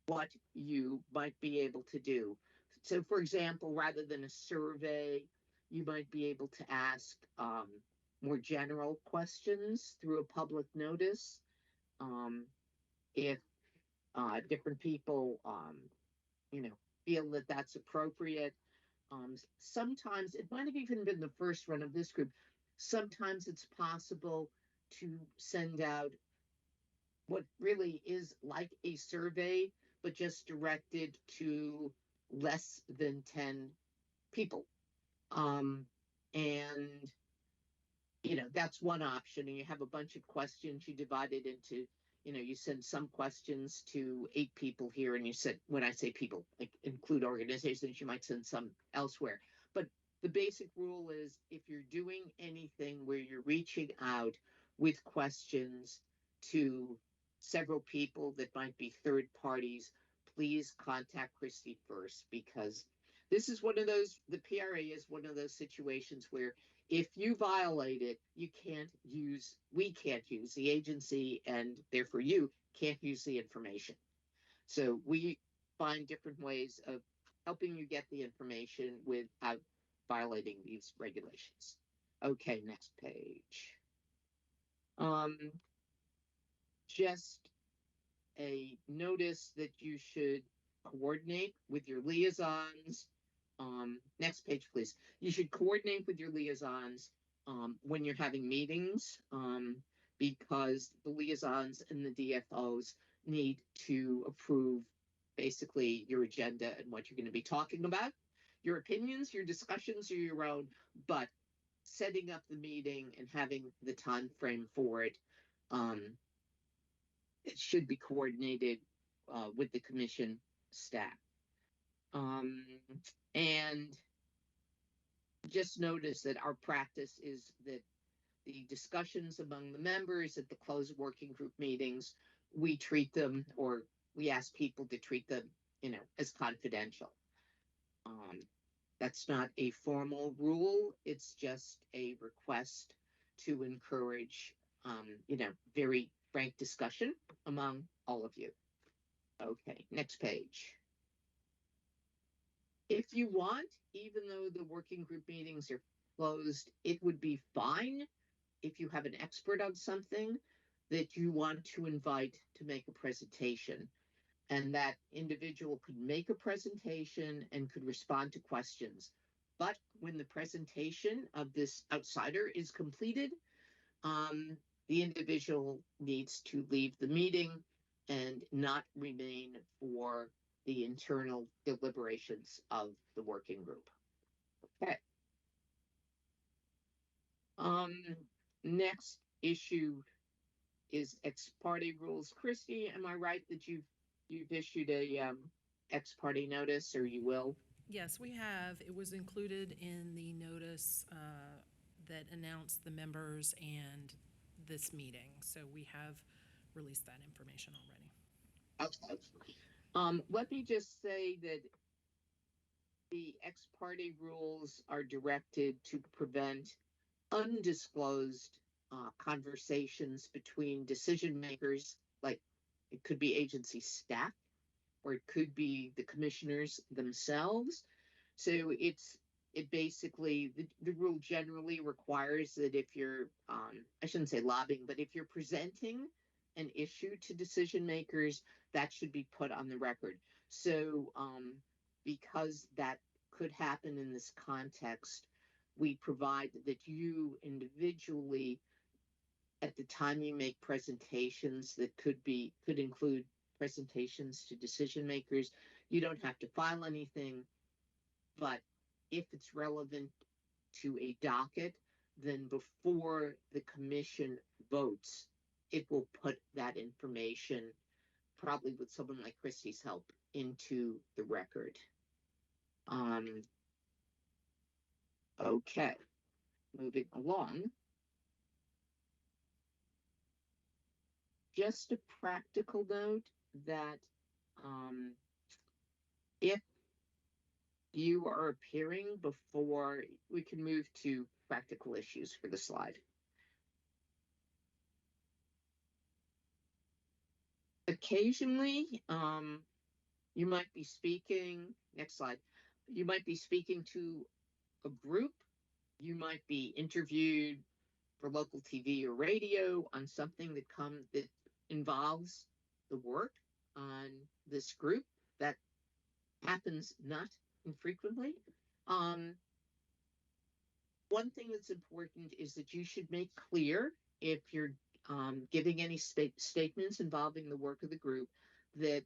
what you might be able to do. So, for example, rather than a survey, you might be able to ask more general questions through a public notice. If different people, feel that that's appropriate. Sometimes it might have even been the first run of this group. Sometimes it's possible to send out what really is like a survey, but just directed to less than 10 people. And that's one option. And you have a bunch of questions, you divide it into, you send some questions to 8 people here, and you said, when I say people, like include organizations, you might send some elsewhere. But the basic rule is if you're doing anything where you're reaching out with questions to several people that might be third parties, please contact Christy first, because this is one of those, the PRA is one of those situations where if you violate it, we can't use the agency, and therefore you can't use the information. So we find different ways of helping you get the information without violating these regulations. Okay, next page. Just a notice that you should coordinate with your liaisons. Next page, please. You should coordinate with your liaisons when you're having meetings, because the liaisons and the DFOs need to approve basically your agenda and what you're going to be talking about. Your opinions, your discussions are your own, but setting up the meeting and having the time frame for it, it should be coordinated with the commission staff. And just notice that our practice is that the discussions among the members at the closed working group meetings, we treat them, or we ask people to treat them, as confidential. That's not a formal rule. It's just a request to encourage, very frank discussion among all of you. Okay, next page. If you want, even though the working group meetings are closed, it would be fine if you have an expert on something that you want to invite to make a presentation. And that individual could make a presentation and could respond to questions. But when the presentation of this outsider is completed, the individual needs to leave the meeting and not remain for the internal deliberations of the working group. Okay. Next issue is ex parte rules. Christy, am I right that you've issued a ex parte notice, or you will? Yes, we have. It was included in the notice that announced the members and this meeting. So we have released that information already. Okay. Let me just say that the ex parte rules are directed to prevent undisclosed conversations between decision makers, like it could be agency staff, or it could be the commissioners themselves. So it basically, the rule generally requires that if you're, I shouldn't say lobbying, but if you're presenting an issue to decision makers, that should be put on the record. So because that could happen in this context, we provide that you individually, at the time you make presentations that could include presentations to decision makers, You don't have to file anything, but if it's relevant to a docket, then before the commission votes, it will put that information, probably with someone like Christie's help, into the record. Okay, moving along. Just a practical note that if you are appearing before, we can move to practical issues for the slide. Occasionally, you might be speaking, next slide, you might be speaking to a group, you might be interviewed for local TV or radio on something that involves the work on this group. That happens not infrequently. One thing that's important is that you should make clear, if you're giving any statements involving the work of the group, that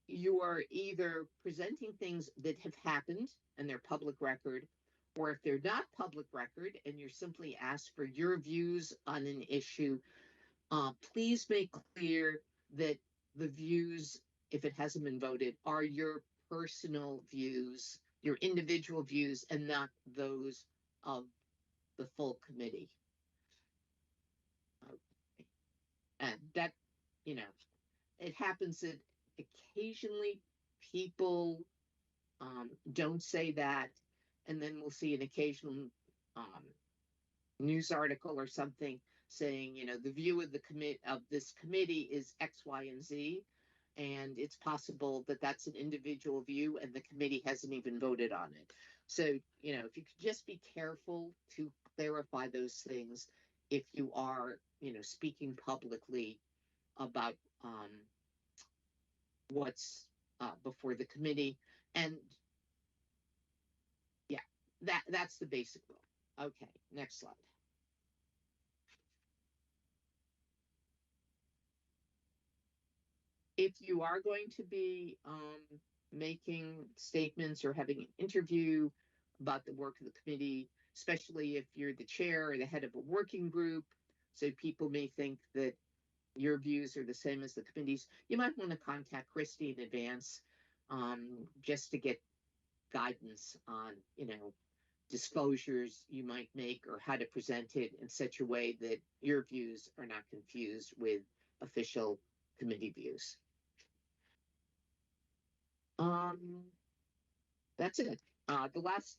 you are either presenting things that have happened and they're public record, or if they're not public record and you're simply asked for your views on an issue, please make clear that the views, if it hasn't been voted, are your personal views, your individual views, and not those of the full committee. Okay. And that, it happens that occasionally people don't say that, and then we'll see an occasional news article or something saying, the view of this committee is X, Y, and Z, and it's possible that that's an individual view and the committee hasn't even voted on it. So, if you could just be careful to clarify those things if you are, speaking publicly about what's before the committee. And yeah, that's the basic rule. Okay, next slide. If you are going to be making statements or having an interview about the work of the committee, especially if you're the chair or the head of a working group, so people may think that your views are the same as the committee's, you might want to contact Christy in advance just to get guidance on, disclosures you might make or how to present it in such a way that your views are not confused with official committee views. That's it. The last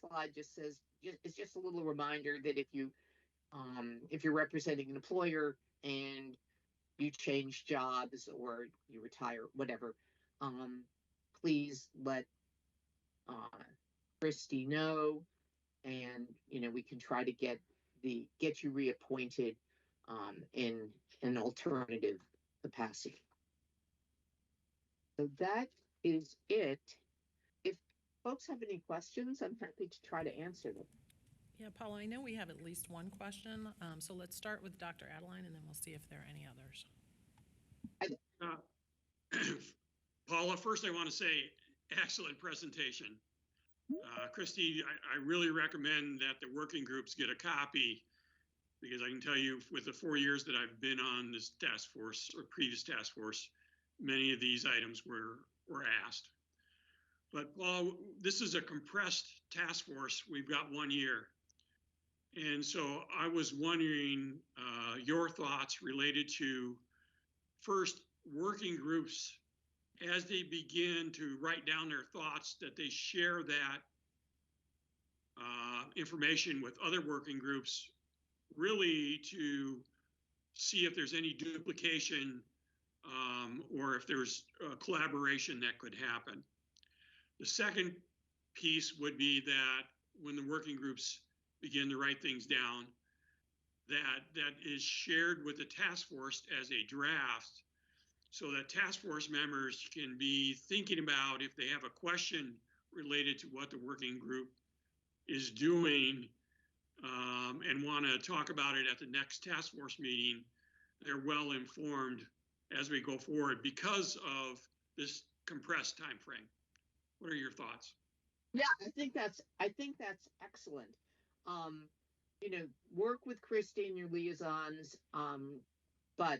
slide just says, it's just a little reminder that if you're representing an employer and you change jobs or you retire, whatever, please let Christy know, and we can try to get you reappointed in an alternative capacity. So that is it. If folks have any questions, I'm happy to try to answer them. Yeah, Paula, I know we have at least one question, so let's start with Dr. Adeline, and then we'll see if there are any others. Paula, first I want to say excellent presentation. Christy, I really recommend that the working groups get a copy, because I can tell you with the 4 years that I've been on this task force or previous task force, many of these items were asked. But Paul, this is a compressed task force. We've got 1 year. And so I was wondering your thoughts related to, first, working groups, as they begin to write down their thoughts, that they share that information with other working groups, really to see if there's any duplication or if there's collaboration that could happen. The second piece would be that when the working groups begin to write things down, that is shared with the task force as a draft, so that task force members can be thinking about, if they have a question related to what the working group is doing and want to talk about it at the next task force meeting, they're well informed as we go forward, because of this compressed time frame. What are your thoughts? Yeah, I think that's excellent. Um, work with Christy and your liaisons. But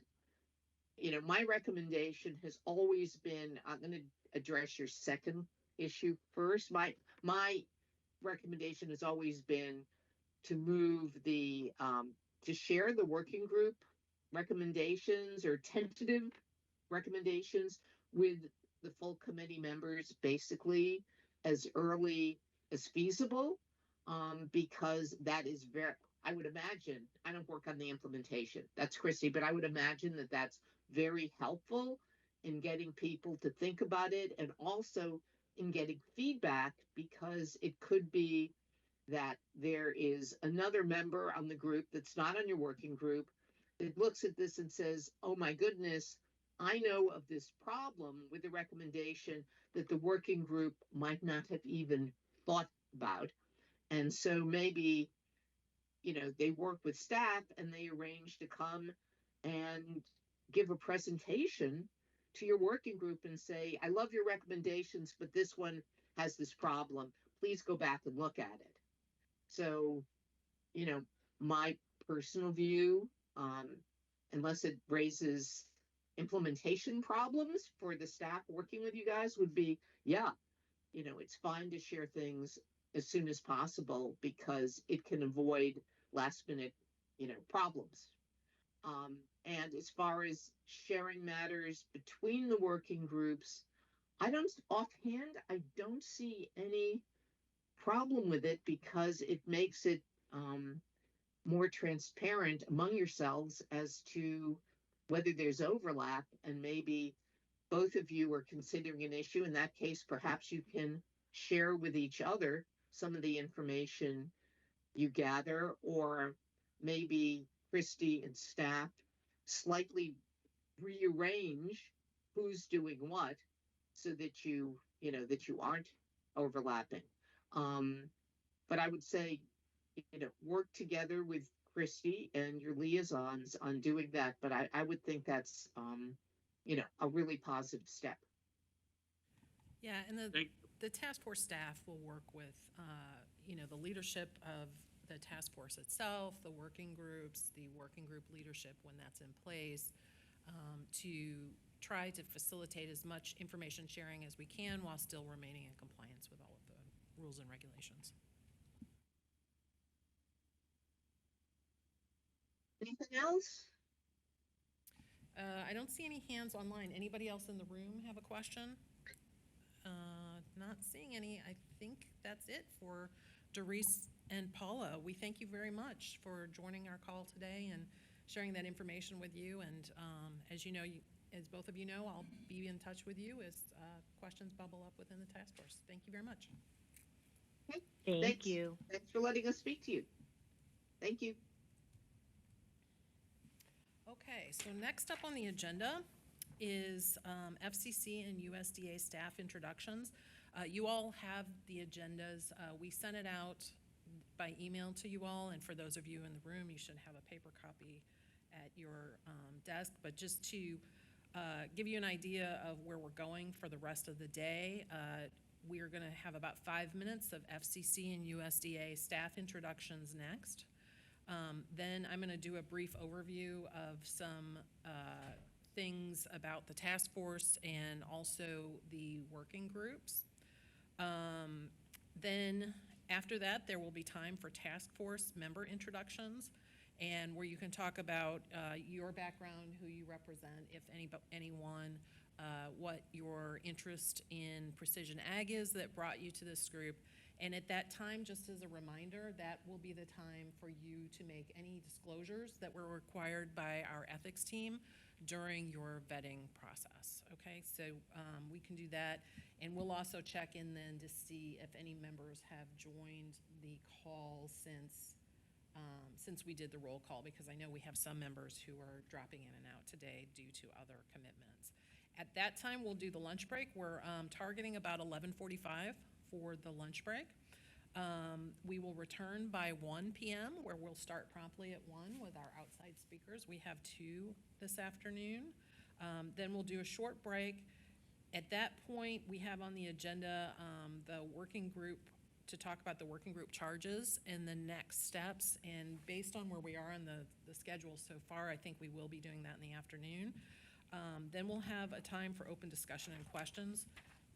my recommendation has always been, I'm going to address your second issue first. My recommendation has always been to move to share the working group recommendations or tentative recommendations with the full committee members basically as early as feasible, because that is I would imagine, I don't work on the implementation, that's Christy, but I would imagine that that's very helpful in getting people to think about it and also in getting feedback, because it could be that there is another member on the group that's not on your working group that looks at this and says, oh my goodness, I know of this problem with the recommendation that the working group might not have even thought about. And so maybe, they work with staff and they arrange to come and give a presentation to your working group and say, I love your recommendations, but this one has this problem. Please go back and look at it. So, my personal view, unless it raises implementation problems for the staff working with you guys, would be, yeah, it's fine to share things as soon as possible because it can avoid last minute, problems. And as far as sharing matters between the working groups, I don't see any problem with it because it makes it more transparent among yourselves as to whether there's overlap, and maybe both of you are considering an issue. In that case, perhaps you can share with each other some of the information you gather, or maybe Christy and staff slightly rearrange who's doing what so that that you aren't overlapping. But I would say, work together with Christy and your liaisons on doing that. But I would think that's, a really positive step. Yeah, and Thank- the task force staff will work with, the leadership of the task force itself, the working groups, the working group leadership when that's in place, to try to facilitate as much information sharing as we can while still remaining in compliance with all of the rules and regulations. Anything else? I don't see any hands online. Anybody else in the room have a question? Not seeing any. I think that's it for Doris and Paula. We thank you very much for joining our call today and sharing that information with you. And as you know, as both of you know, I'll be in touch with you as questions bubble up within the task force. Thank you very much. Okay. Thank you. Thanks for letting us speak to you. Thank you. Okay, so next up on the agenda is FCC and USDA staff introductions. You all have the agendas. We sent it out by email to you all, and for those of you in the room, you should have a paper copy at your desk. But just to give you an idea of where we're going for the rest of the day, we are going to have about 5 minutes of FCC and USDA staff introductions next. Then I'm going to do a brief overview of some things about the task force and also the working groups. Then after that, there will be time for task force member introductions, and where you can talk about your background, who you represent, if anyone, what your interest in precision ag is that brought you to this group. And at that time, just as a reminder, that will be the time for you to make any disclosures that were required by our ethics team during your vetting process, okay? So we can do that, and we'll also check in then to see if any members have joined the call since we did the roll call, because I know we have some members who are dropping in and out today due to other commitments. At that time, we'll do the lunch break. We're targeting about 11:45 for the lunch break. We will return by 1 p.m., where we'll start promptly at 1 with our outside speakers. We have 2 this afternoon. Then we'll do a short break, At that point, we have on the agenda the working group, to talk about the working group charges and the next steps. And based on where we are on the schedule so far, I think we will be doing that in the afternoon. Then we'll have a time for open discussion and questions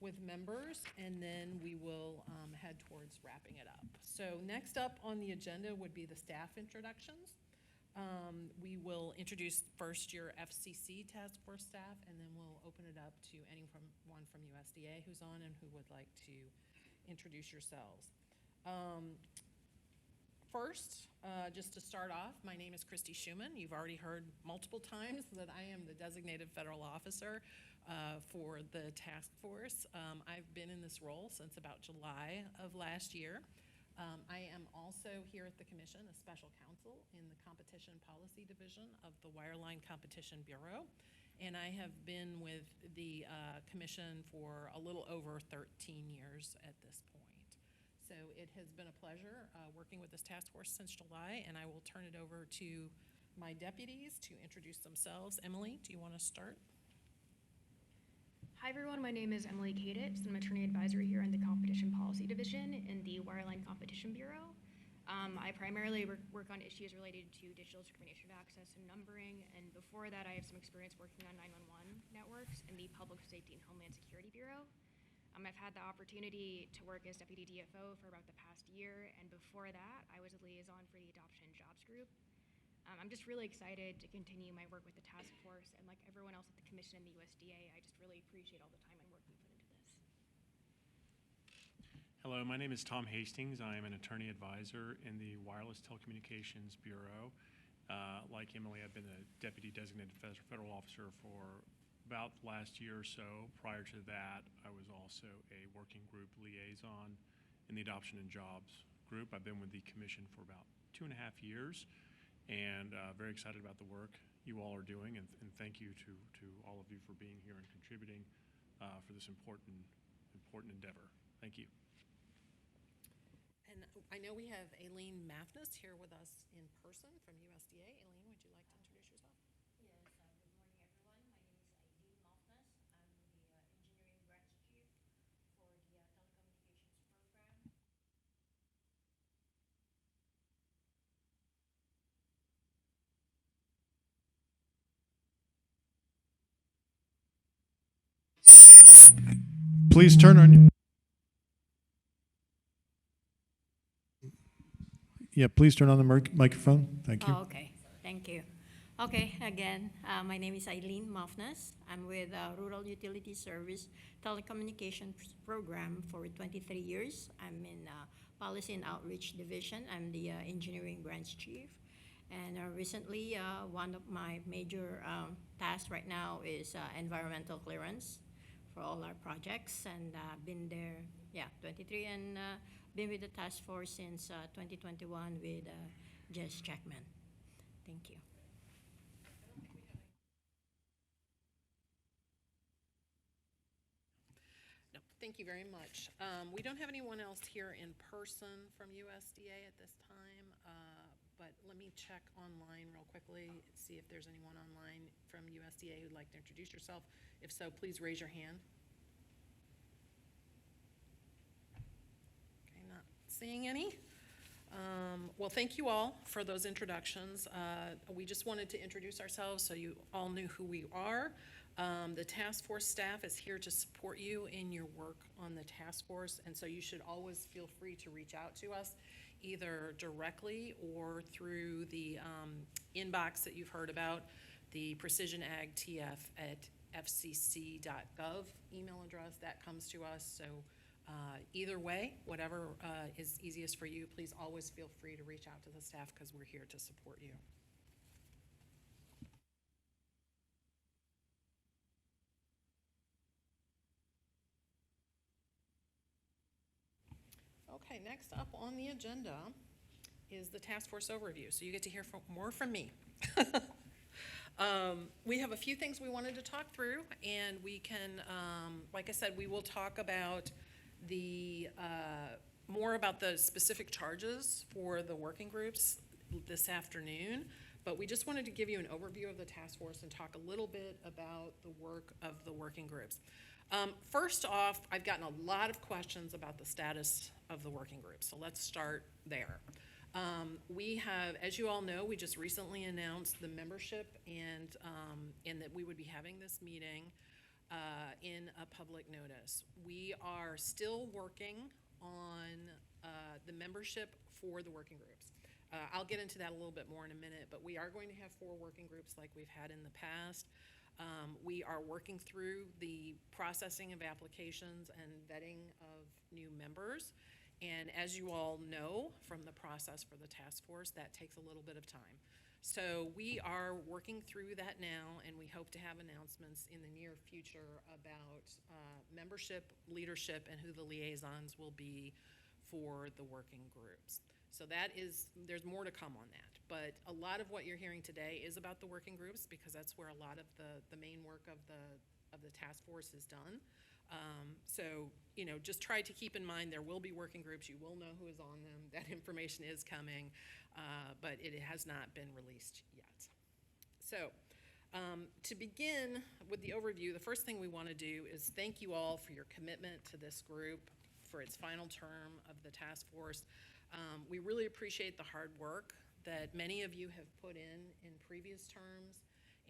with members, and then we will head towards wrapping it up. So next up on the agenda would be the staff introductions. We will introduce first your FCC task force staff, and then we'll open it up to anyone from USDA who's on and who would like to introduce yourselves. First, just to start off, my name is Christy Schumann. You've already heard multiple times that I am the designated federal officer for the task force. I've been in this role since about July of last year. I am also here at the Commission a special counsel in the Competition Policy Division of the Wireline Competition Bureau, and I have been with the Commission for a little over 13 years at this point. So it has been a pleasure working with this task force since July, and I will turn it over to my deputies to introduce themselves. Emily, do you want to start? Hi everyone, my name is Emily Kaditz. I'm an attorney advisor here in the Competition Policy Division in the Wireline Competition Bureau. I primarily work on issues related to digital discrimination of access and numbering, and before that I have some experience working on 911 networks in the Public Safety and Homeland Security Bureau. I've had the opportunity to work as Deputy DFO for about the past year, and before that I was a liaison for the Adoption and Jobs Group. I'm just really excited to continue my work with the task force, and like everyone else at the Commission and the USDA, I just really appreciate all the time and work we put into this. Hello, my name is Tom Hastings. I am an attorney advisor in the Wireless Telecommunications Bureau. Like Emily, I've been a deputy designated federal officer for about the last year or so. Prior to that, I was also a working group liaison in the Adoption and Jobs group. I've been with the Commission for about 2.5 years, and very excited about the work you all are doing, and thank you to all of you for being here and contributing for this important endeavor. Thank you. And I know we have Aileen Mathnis here with us in person from USDA. Aileen, would you like to introduce yourself? Yes, good morning everyone. My name is Aileen Maltnas. I'm the engineering branch chief for the telecommunications program. Please turn on. Yeah, please turn on the microphone. Thank you. Oh, okay, thank you. Okay, again, my name is Aileen Maltnas. I'm with Rural Utility Service Telecommunications Program for 23 years. I'm in Policy and Outreach Division. I'm the engineering branch chief. And recently, one of my major tasks right now is environmental clearance for all our projects. And I've been there, 23, and been with the task force since 2021 with Jess Jackman. Thank you. No, thank you very much. We don't have anyone else here in person from USDA at this time, but let me check online real quickly, see if there's anyone online from USDA who'd like to introduce yourself. If so, please raise your hand. Okay, not seeing any. Well, thank you all for those introductions. We just wanted to introduce ourselves so you all knew who we are. The task force staff is here to support you in your work on the task force, and so you should always feel free to reach out to us either directly or through the inbox that you've heard about, the precisionagtf@fcc.gov email address that comes to us. So either way, whatever is easiest for you, please always feel free to reach out to the staff because we're here to support you. Okay, next up on the agenda is the task force overview. So you get to hear more from me. We have a few things we wanted to talk through, and we can, like I said, we will talk about the more about the specific charges for the working groups this afternoon. But we just wanted to give you an overview of the task force and talk a little bit about the work of the working groups. First off, I've gotten a lot of questions about the status of the working group, so let's start there. We have, as you all know, we just recently announced the membership and that we would be having this meeting in a public notice. We are still working on the membership for the working groups. I'll get into that a little bit more in a minute, but we are going to have 4 working groups like we've had in the past. We are working through the processing of applications and vetting of new members. And as you all know from the process for the task force, that takes a little bit of time. So we are working through that now, and we hope to have announcements in the near future about membership, leadership, and who the liaisons will be for the working groups. So that is, there's more to come on that. But a lot of what you're hearing today is about the working groups because that's where a lot of the main work of the task force is done. So, you know, just try to keep in mind there will be working groups. You will know who is on them. That information is coming, but it has not been released yet. So to begin with the overview, the first thing we want to do is thank you all for your commitment to this group for its final term of the task force. We really appreciate the hard work that many of you have put in previous terms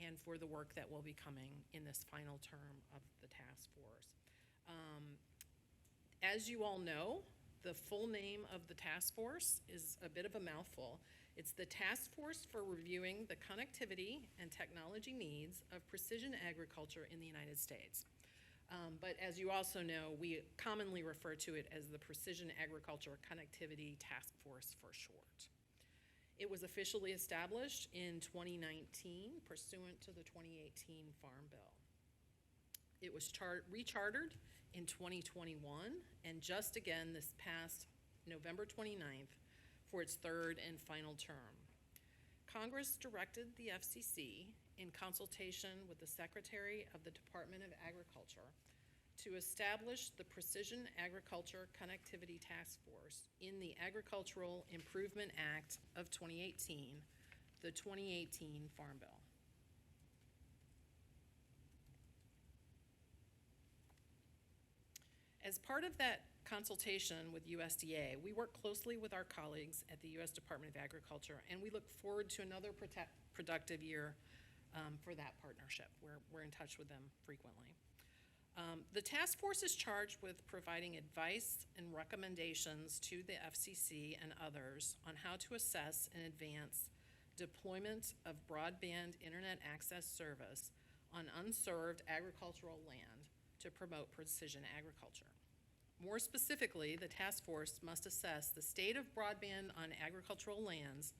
and for the work that will be coming in this final term of the task force. As you all know, the full name of the task force is a bit of a mouthful. It's the Task Force for Reviewing the Connectivity and Technology Needs of Precision Agriculture in the United States. But as you also know, we commonly refer to it as the Precision Agriculture Connectivity Task Force for short. It was officially established in 2019 pursuant to the 2018 Farm Bill. It was rechartered in 2021 and just again this past November 29th for its 3rd and final term. Congress directed the FCC in consultation with the Secretary of the Department of Agriculture to establish the Precision Agriculture Connectivity Task Force in the Agricultural Improvement Act of 2018, the 2018 Farm Bill. As part of that consultation with USDA, we work closely with our colleagues at the U.S. Department of Agriculture, and we look forward to another productive year for that partnership. We're in touch with them frequently. The task force is charged with providing advice and recommendations to the FCC and others on how to assess and advance deployment of broadband internet access service on unserved agricultural land to promote precision agriculture. More specifically, the task force must assess the state of broadband on agricultural lands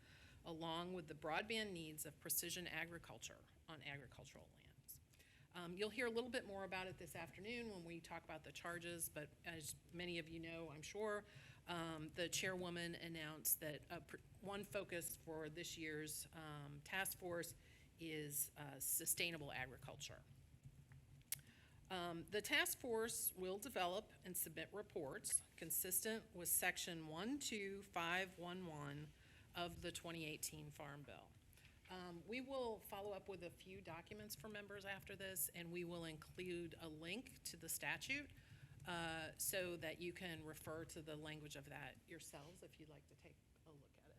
along with the broadband needs of precision agriculture on agricultural lands. You'll hear a little bit more about it this afternoon when we talk about the charges, but as many of you know, I'm sure, the chairwoman announced that one focus for this year's task force is sustainable agriculture. The task force will develop and submit reports consistent with Section 12511 of the 2018 Farm Bill. We will follow up with a few documents for members after this, and we will include a link to the statute so that you can refer to the language of that yourselves if you'd like to take a look at it.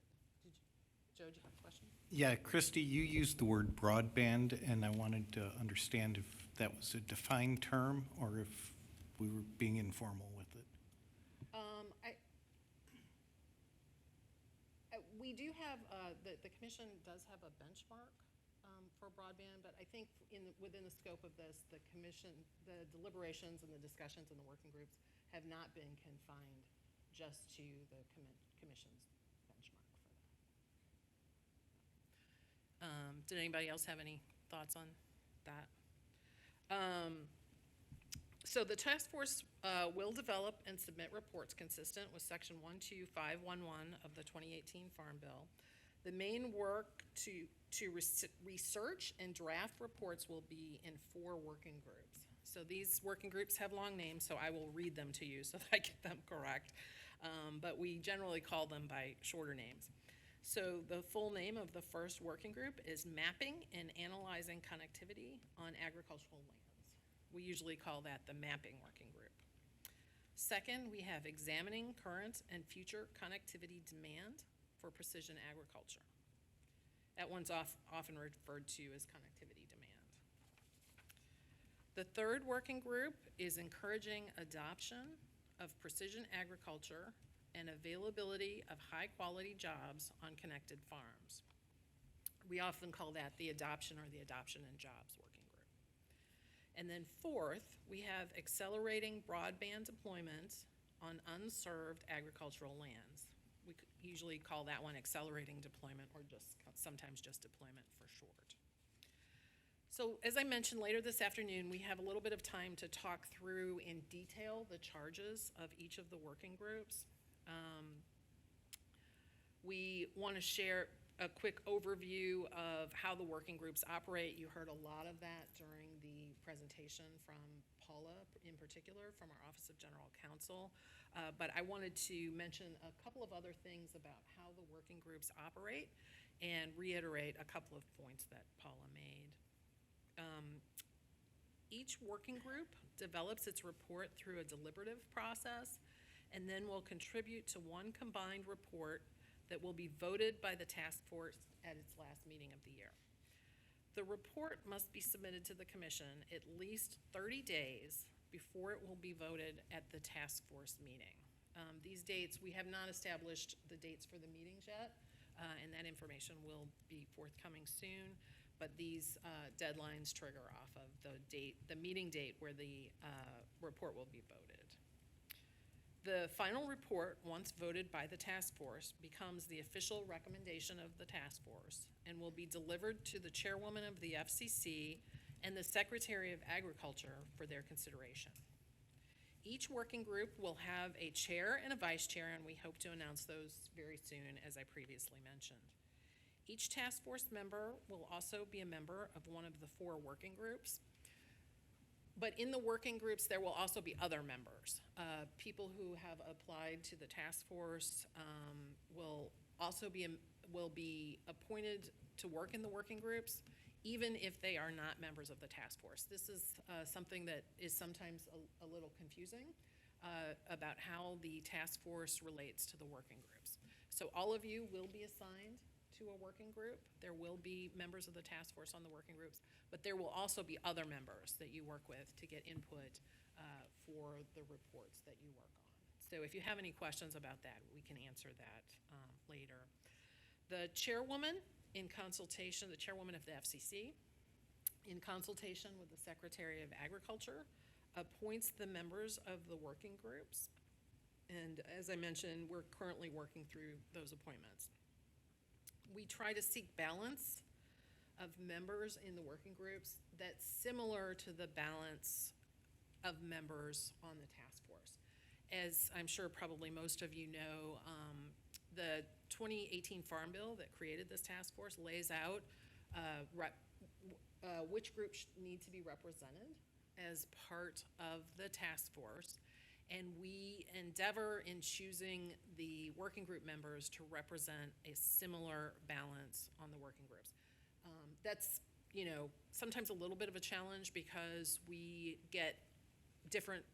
Joe, do you have a question? Yeah, Christy, you used the word broadband, and I wanted to understand if that was a defined term or if we were being informal with it. We do have, the commission does have a benchmark for broadband, but I think within the scope of this, the commission, the deliberations and the discussions in the working groups have not been confined just to the commission's benchmark for that. Did anybody else have any thoughts on that? So the task force will develop and submit reports consistent with Section 12511 of the 2018 Farm Bill. The main work to research and draft reports will be in 4 working groups. So these working groups have long names, so I will read them to you so that I get them correct. But we generally call them by shorter names. So the full name of the first working group is Mapping and Analyzing Connectivity on Agricultural Lands. We usually call that the Mapping Working Group. Second, we have Examining Current and Future Connectivity Demand for Precision Agriculture. That one's often referred to as connectivity demand. The third working group is Encouraging Adoption of Precision Agriculture and Availability of High-Quality Jobs on Connected Farms. We often call that the Adoption or the Adoption and Jobs Working Group. And then fourth, we have Accelerating Broadband Deployment on Unserved Agricultural Lands. We usually call that one Accelerating Deployment, or just sometimes just deployment for short. So as I mentioned, later this afternoon, we have a little bit of time to talk through in detail the charges of each of the working groups. We want to share a quick overview of how the working groups operate. You heard a lot of that during the presentation from Paula, in particular, from our Office of General Counsel. But I wanted to mention a couple of other things about how the working groups operate and reiterate a couple of points that Paula made. Each working group develops its report through a deliberative process and then will contribute to one combined report that will be voted by the task force at its last meeting of the year. The report must be submitted to the commission at least 30 days before it will be voted at the task force meeting. These dates, we have not established the dates for the meetings yet, and that information will be forthcoming soon, but these deadlines trigger off of the meeting date where the report will be voted. The final report, once voted by the task force, becomes the official recommendation of the task force and will be delivered to the chairwoman of the FCC and the Secretary of Agriculture for their consideration. Each working group will have a chair and a vice chair, and we hope to announce those very soon, as I previously mentioned. Each task force member will also be a member of one of the 4 working groups. But in the working groups, there will also be other members. People who have applied to the task force will also be appointed to work in the working groups, even if they are not members of the task force. This is something that is sometimes a little confusing about how the task force relates to the working groups. So all of you will be assigned to a working group. There will be members of the task force on the working groups, but there will also be other members that you work with to get input for the reports that you work on. So if you have any questions about that, we can answer that later. The chairwoman, in consultation, the chairwoman of the FCC, in consultation with the Secretary of Agriculture, appoints the members of the working groups. And as I mentioned, we're currently working through those appointments. We try to seek balance of members in the working groups that's similar to the balance of members on the task force. As I'm sure probably most of you know, the 2018 Farm Bill that created this task force lays out which groups need to be represented as part of the task force. And we endeavor in choosing the working group members to represent a similar balance on the working groups. That's, sometimes a little bit of a challenge because we get different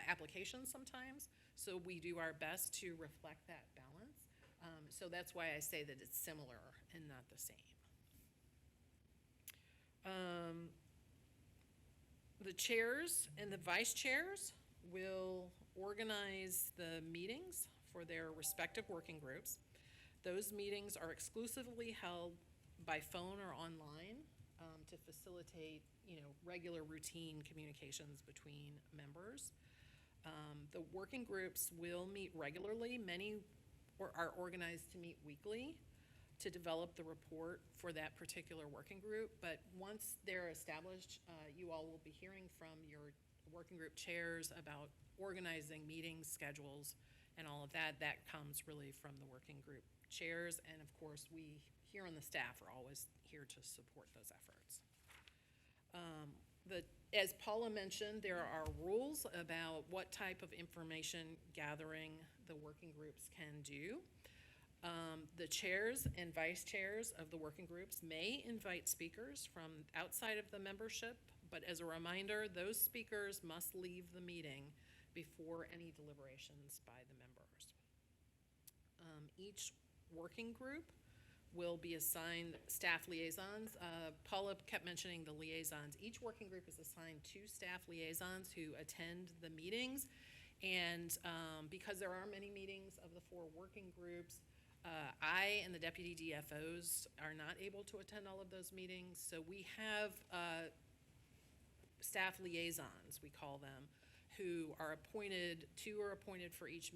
applications sometimes. So we do our best to reflect that balance. So that's why I say that it's similar and not the same. The chairs and the vice chairs will organize the meetings for their respective working groups. Those meetings are exclusively held by phone or online to facilitate, regular routine communications between members. The working groups will meet regularly. Many are organized to meet weekly to develop the report for that particular working group. But once they're established, you all will be hearing from your working group chairs about organizing meetings, schedules, and all of that. That comes really from the working group chairs. And of course, we here on the staff are always here to support those efforts. As Paula mentioned, there are rules about what type of information gathering the working groups can do. The chairs and vice chairs of the working groups may invite speakers from outside of the membership, but as a reminder, those speakers must leave the meeting before any deliberations by the members. Each working group will be assigned staff liaisons. Paula kept mentioning the liaisons. Each working group is assigned 2 staff liaisons who attend the meetings. And because there are many meetings of the 4 working groups, I and the deputy DFOs are not able to attend all of those meetings. So we have staff liaisons, we call them, who are appointed. 2 are appointed for each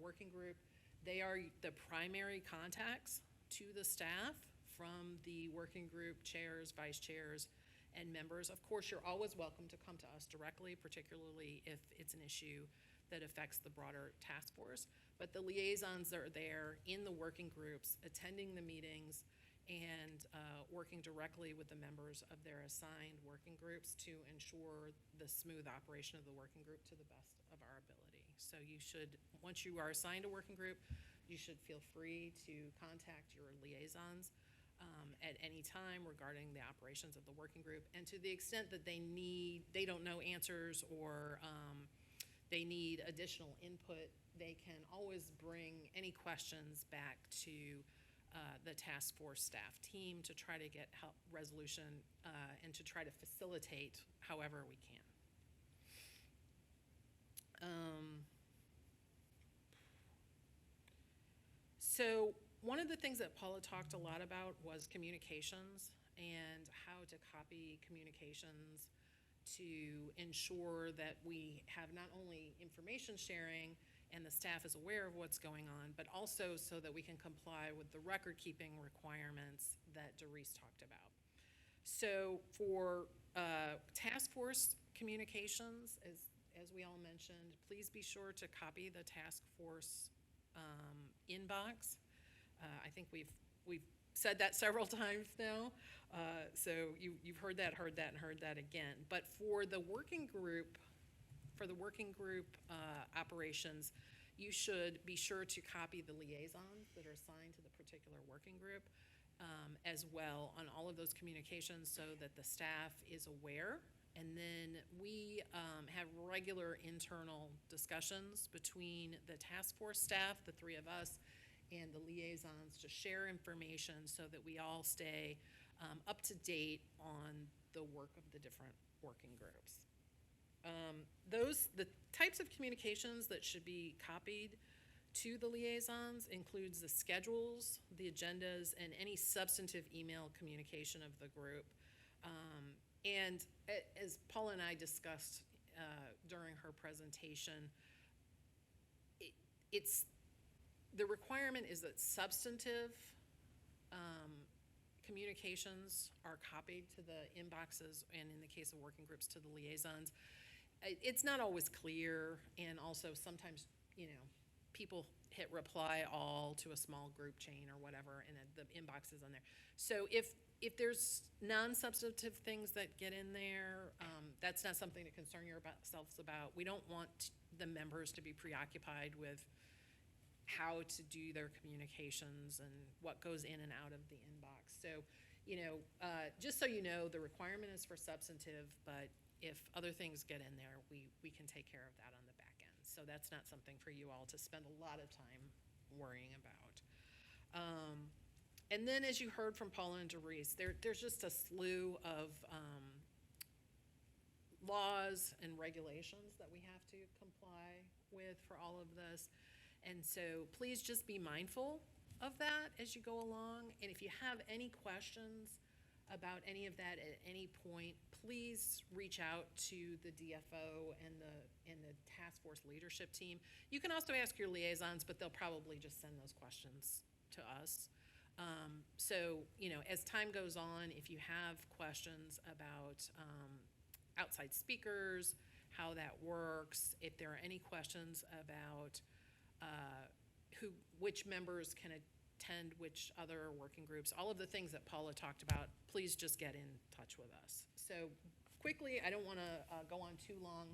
working group. They are the primary contacts to the staff from the working group chairs, vice chairs, and members. Of course, you're always welcome to come to us directly, particularly if it's an issue that affects the broader task force. But the liaisons are there in the working groups, attending the meetings, and working directly with the members of their assigned working groups to ensure the smooth operation of the working group to the best of our ability. So you should, once you are assigned a working group, you should feel free to contact your liaisons at any time regarding the operations of the working group. And to the extent that they don't know answers or they need additional input, they can always bring any questions back to the task force staff team to try to get help resolution and to try to facilitate however we can. So one of the things that Paula talked a lot about was communications and how to copy communications to ensure that we have not only information sharing and the staff is aware of what's going on, but also so that we can comply with the record-keeping requirements that Doris talked about. So for task force communications, as we all mentioned, please be sure to copy the task force inbox. I think we've said that several times now, so you've heard that again. But for the working group operations, you should be sure to copy the liaisons that are assigned to the particular working group as well on all of those communications so that the staff is aware. And then we have regular internal discussions between the task force staff, the 3 of us, and the liaisons to share information so that we all stay up to date on the work of the different working groups. The types of communications that should be copied to the liaisons includes the schedules, the agendas, and any substantive email communication of the group. And as Paula and I discussed during her presentation, the requirement is that substantive communications are copied to the inboxes, and in the case of working groups, to the liaisons. It's not always clear, and also sometimes, people hit reply all to a small group chain or whatever, and the inbox is on there. So if there's non-substantive things that get in there, that's not something to concern yourselves about. We don't want the members to be preoccupied with how to do their communications and what goes in and out of the inbox. So, just so you know, the requirement is for substantive, but if other things get in there, we can take care of that on the back end. So that's not something for you all to spend a lot of time worrying about. And then, as you heard from Paula and Doris, there's just a slew of laws and regulations that we have to comply with for all of this. And so please just be mindful of that as you go along. And if you have any questions about any of that at any point, please reach out to the DFO and the task force leadership team. You can also ask your liaisons, but they'll probably just send those questions to us. So, as time goes on, if you have questions about outside speakers, how that works, if there are any questions about which members can attend which other working groups, all of the things that Paula talked about, please just get in touch with us. So quickly, I don't want to go on too long.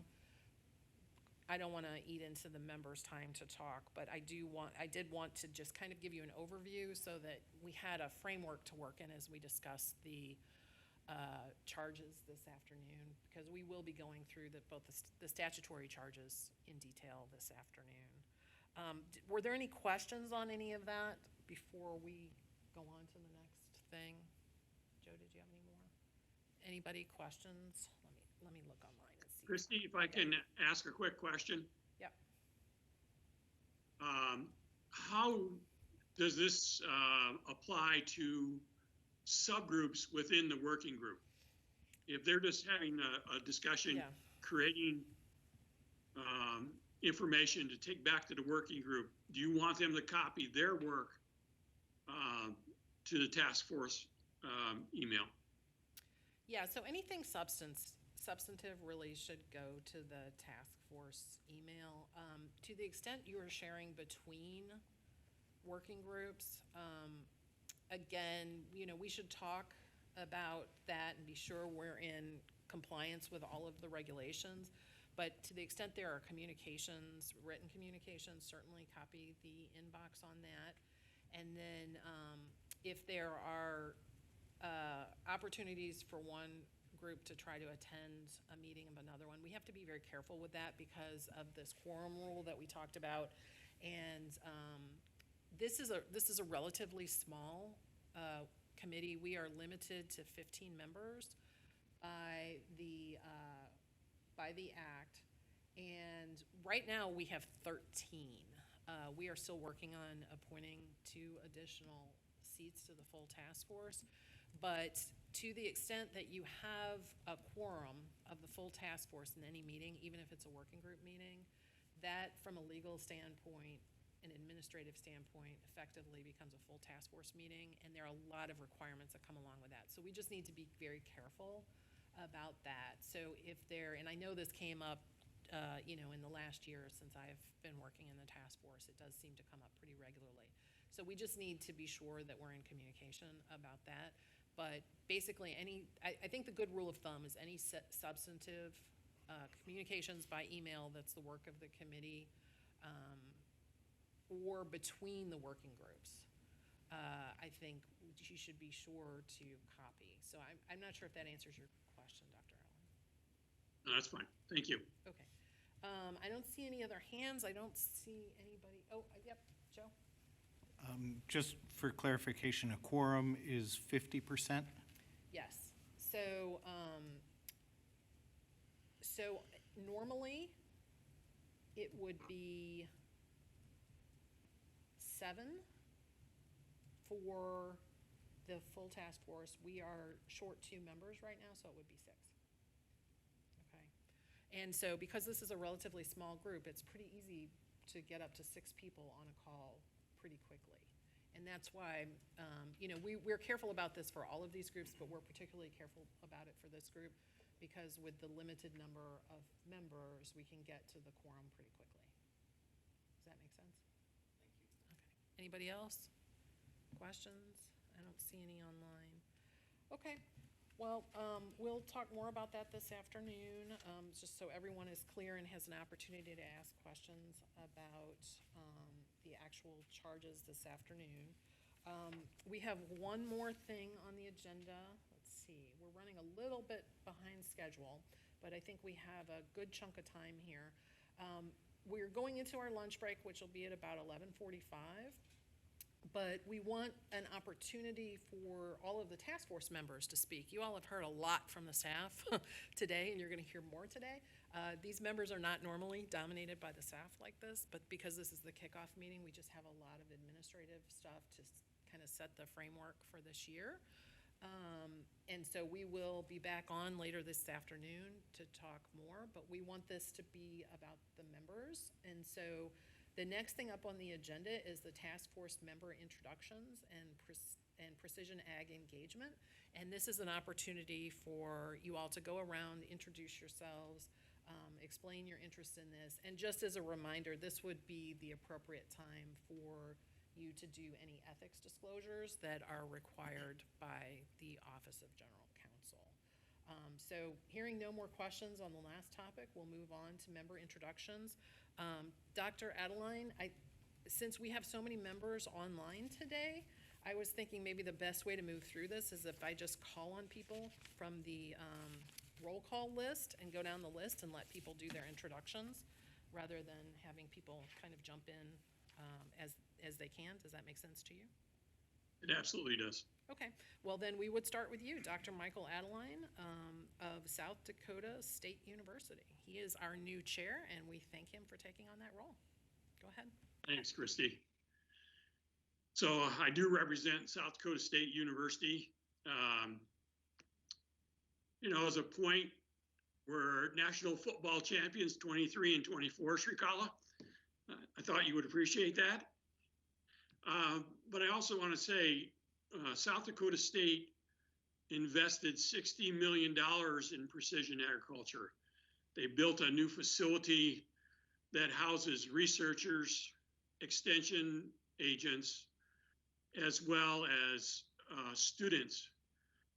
I don't want to eat into the members' time to talk, but I did want to just kind of give you an overview so that we had a framework to work in as we discuss the charges this afternoon, because we will be going through both the statutory charges in detail this afternoon. Were there any questions on any of that before we go on to the next thing? Joe, did you have any more? Anybody questions? Let me look online and see. Christy, if I can ask a quick question. Yep. How does this apply to subgroups within the working group? If they're just having a discussion, Yeah. creating information to take back to the working group, do you want them to copy their work to the task force email? Yeah, so anything substantive really should go to the task force email. To the extent you are sharing between working groups, again, we should talk about that and be sure we're in compliance with all of the regulations. But to the extent there are communications, written communications, certainly copy the inbox on that. And then if there are opportunities for one group to try to attend a meeting of another one, we have to be very careful with that because of this quorum rule that we talked about. And this is a relatively small committee. We are limited to 15 members by the act, and right now we have 13. We are still working on appointing 2 additional seats to the full task force, but to the extent that you have a quorum of the full task force in any meeting, even if it's a working group meeting, that from a legal standpoint, an administrative standpoint, effectively becomes a full task force meeting, and there are a lot of requirements that come along with that. So we just need to be very careful about that. So if there, and I know this came up, in the last year since I've been working in the task force, it does seem to come up pretty regularly. So we just need to be sure that we're in communication about that. But basically, I think the good rule of thumb is any substantive communications by email that's the work of the committee, or between the working groups, I think you should be sure to copy. So I'm not sure if that answers your question, Dr. Allen. No, that's fine. Thank you. Okay. I don't see any other hands. I don't see anybody. Oh, yep, Joe? Just for clarification, a quorum is 50%? Yes. So normally it would be 7 for the full task force. We are short 2 members right now, so it would be 6. Okay. And so because this is a relatively small group, it's pretty easy to get up to 6 people on a call pretty quickly. And that's why, we're careful about this for all of these groups, but we're particularly careful about it for this group because with the limited number of members, we can get to the quorum pretty quickly. Does that make sense? Thank you. Okay. Anybody else? Questions? I don't see any online. Okay. Well, we'll talk more about that this afternoon, just so everyone is clear and has an opportunity to ask questions about the actual charges this afternoon. We have one more thing on the agenda. Let's see, we're running a little bit behind schedule, but I think we have a good chunk of time here. We're going into our lunch break, which will be at about 11:45. But we want an opportunity for all of the task force members to speak. You all have heard a lot from the staff today, and you're going to hear more today. These members are not normally dominated by the staff like this, but because this is the kickoff meeting, we just have a lot of administrative stuff to kind of set the framework for this year. And so we will be back on later this afternoon to talk more, but we want this to be about the members. And so the next thing up on the agenda is the task force member introductions and precision ag engagement. And this is an opportunity for you all to go around, introduce yourselves, explain your interest in this. And just as a reminder, this would be the appropriate time for you to do any ethics disclosures that are required by the Office of General Counsel. So hearing no more questions on the last topic, we'll move on to member introductions. Dr. Adeline, since we have so many members online today, I was thinking maybe the best way to move through this is if I just call on people from the roll call list and go down the list and let people do their introductions, rather than having people kind of jump in as they can. Does that make sense to you? It absolutely does. Okay, well then we would start with you, Dr. Michael Adeline of South Dakota State University. He is our new chair, and we thank him for taking on that role. Go ahead. Thanks, Christy. So I do represent South Dakota State University. You know, as a point, we're national football champions 23 and 24, Srikala. I thought you would appreciate that. But I also want to say South Dakota State invested $60 million in precision agriculture. They built a new facility that houses researchers, extension agents, as well as students.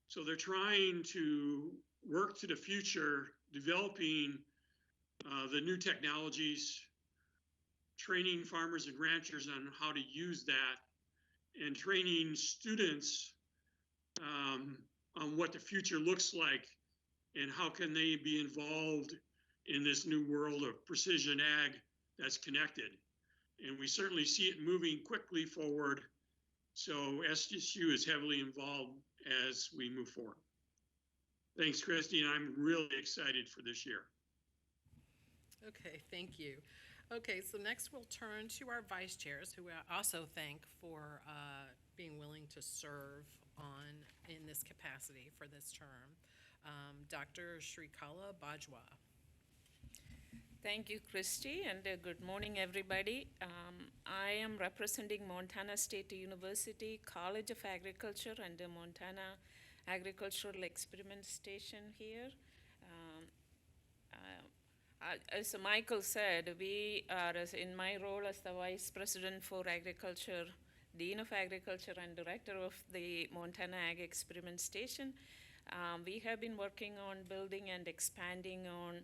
So they're trying to work to the future, developing the new technologies, training farmers and ranchers on how to use that, and training students on what the future looks like and how can they be involved in this new world of precision ag that's connected. And we certainly see it moving quickly forward. So SDSU is heavily involved as we move forward. Thanks, Christy, and I'm really excited for this year. Okay, thank you. Okay, so next we'll turn to our vice chairs, who I also thank for being willing to serve in this capacity for this term. Dr. Srikala Bajwa. Thank you, Christy, and good morning, everybody. I am representing Montana State University College of Agriculture and the Montana Agricultural Experiment Station here. As Michael said, we are, in my role as the Vice President for Agriculture, Dean of Agriculture and Director of the Montana Ag Experiment Station, we have been working on building and expanding on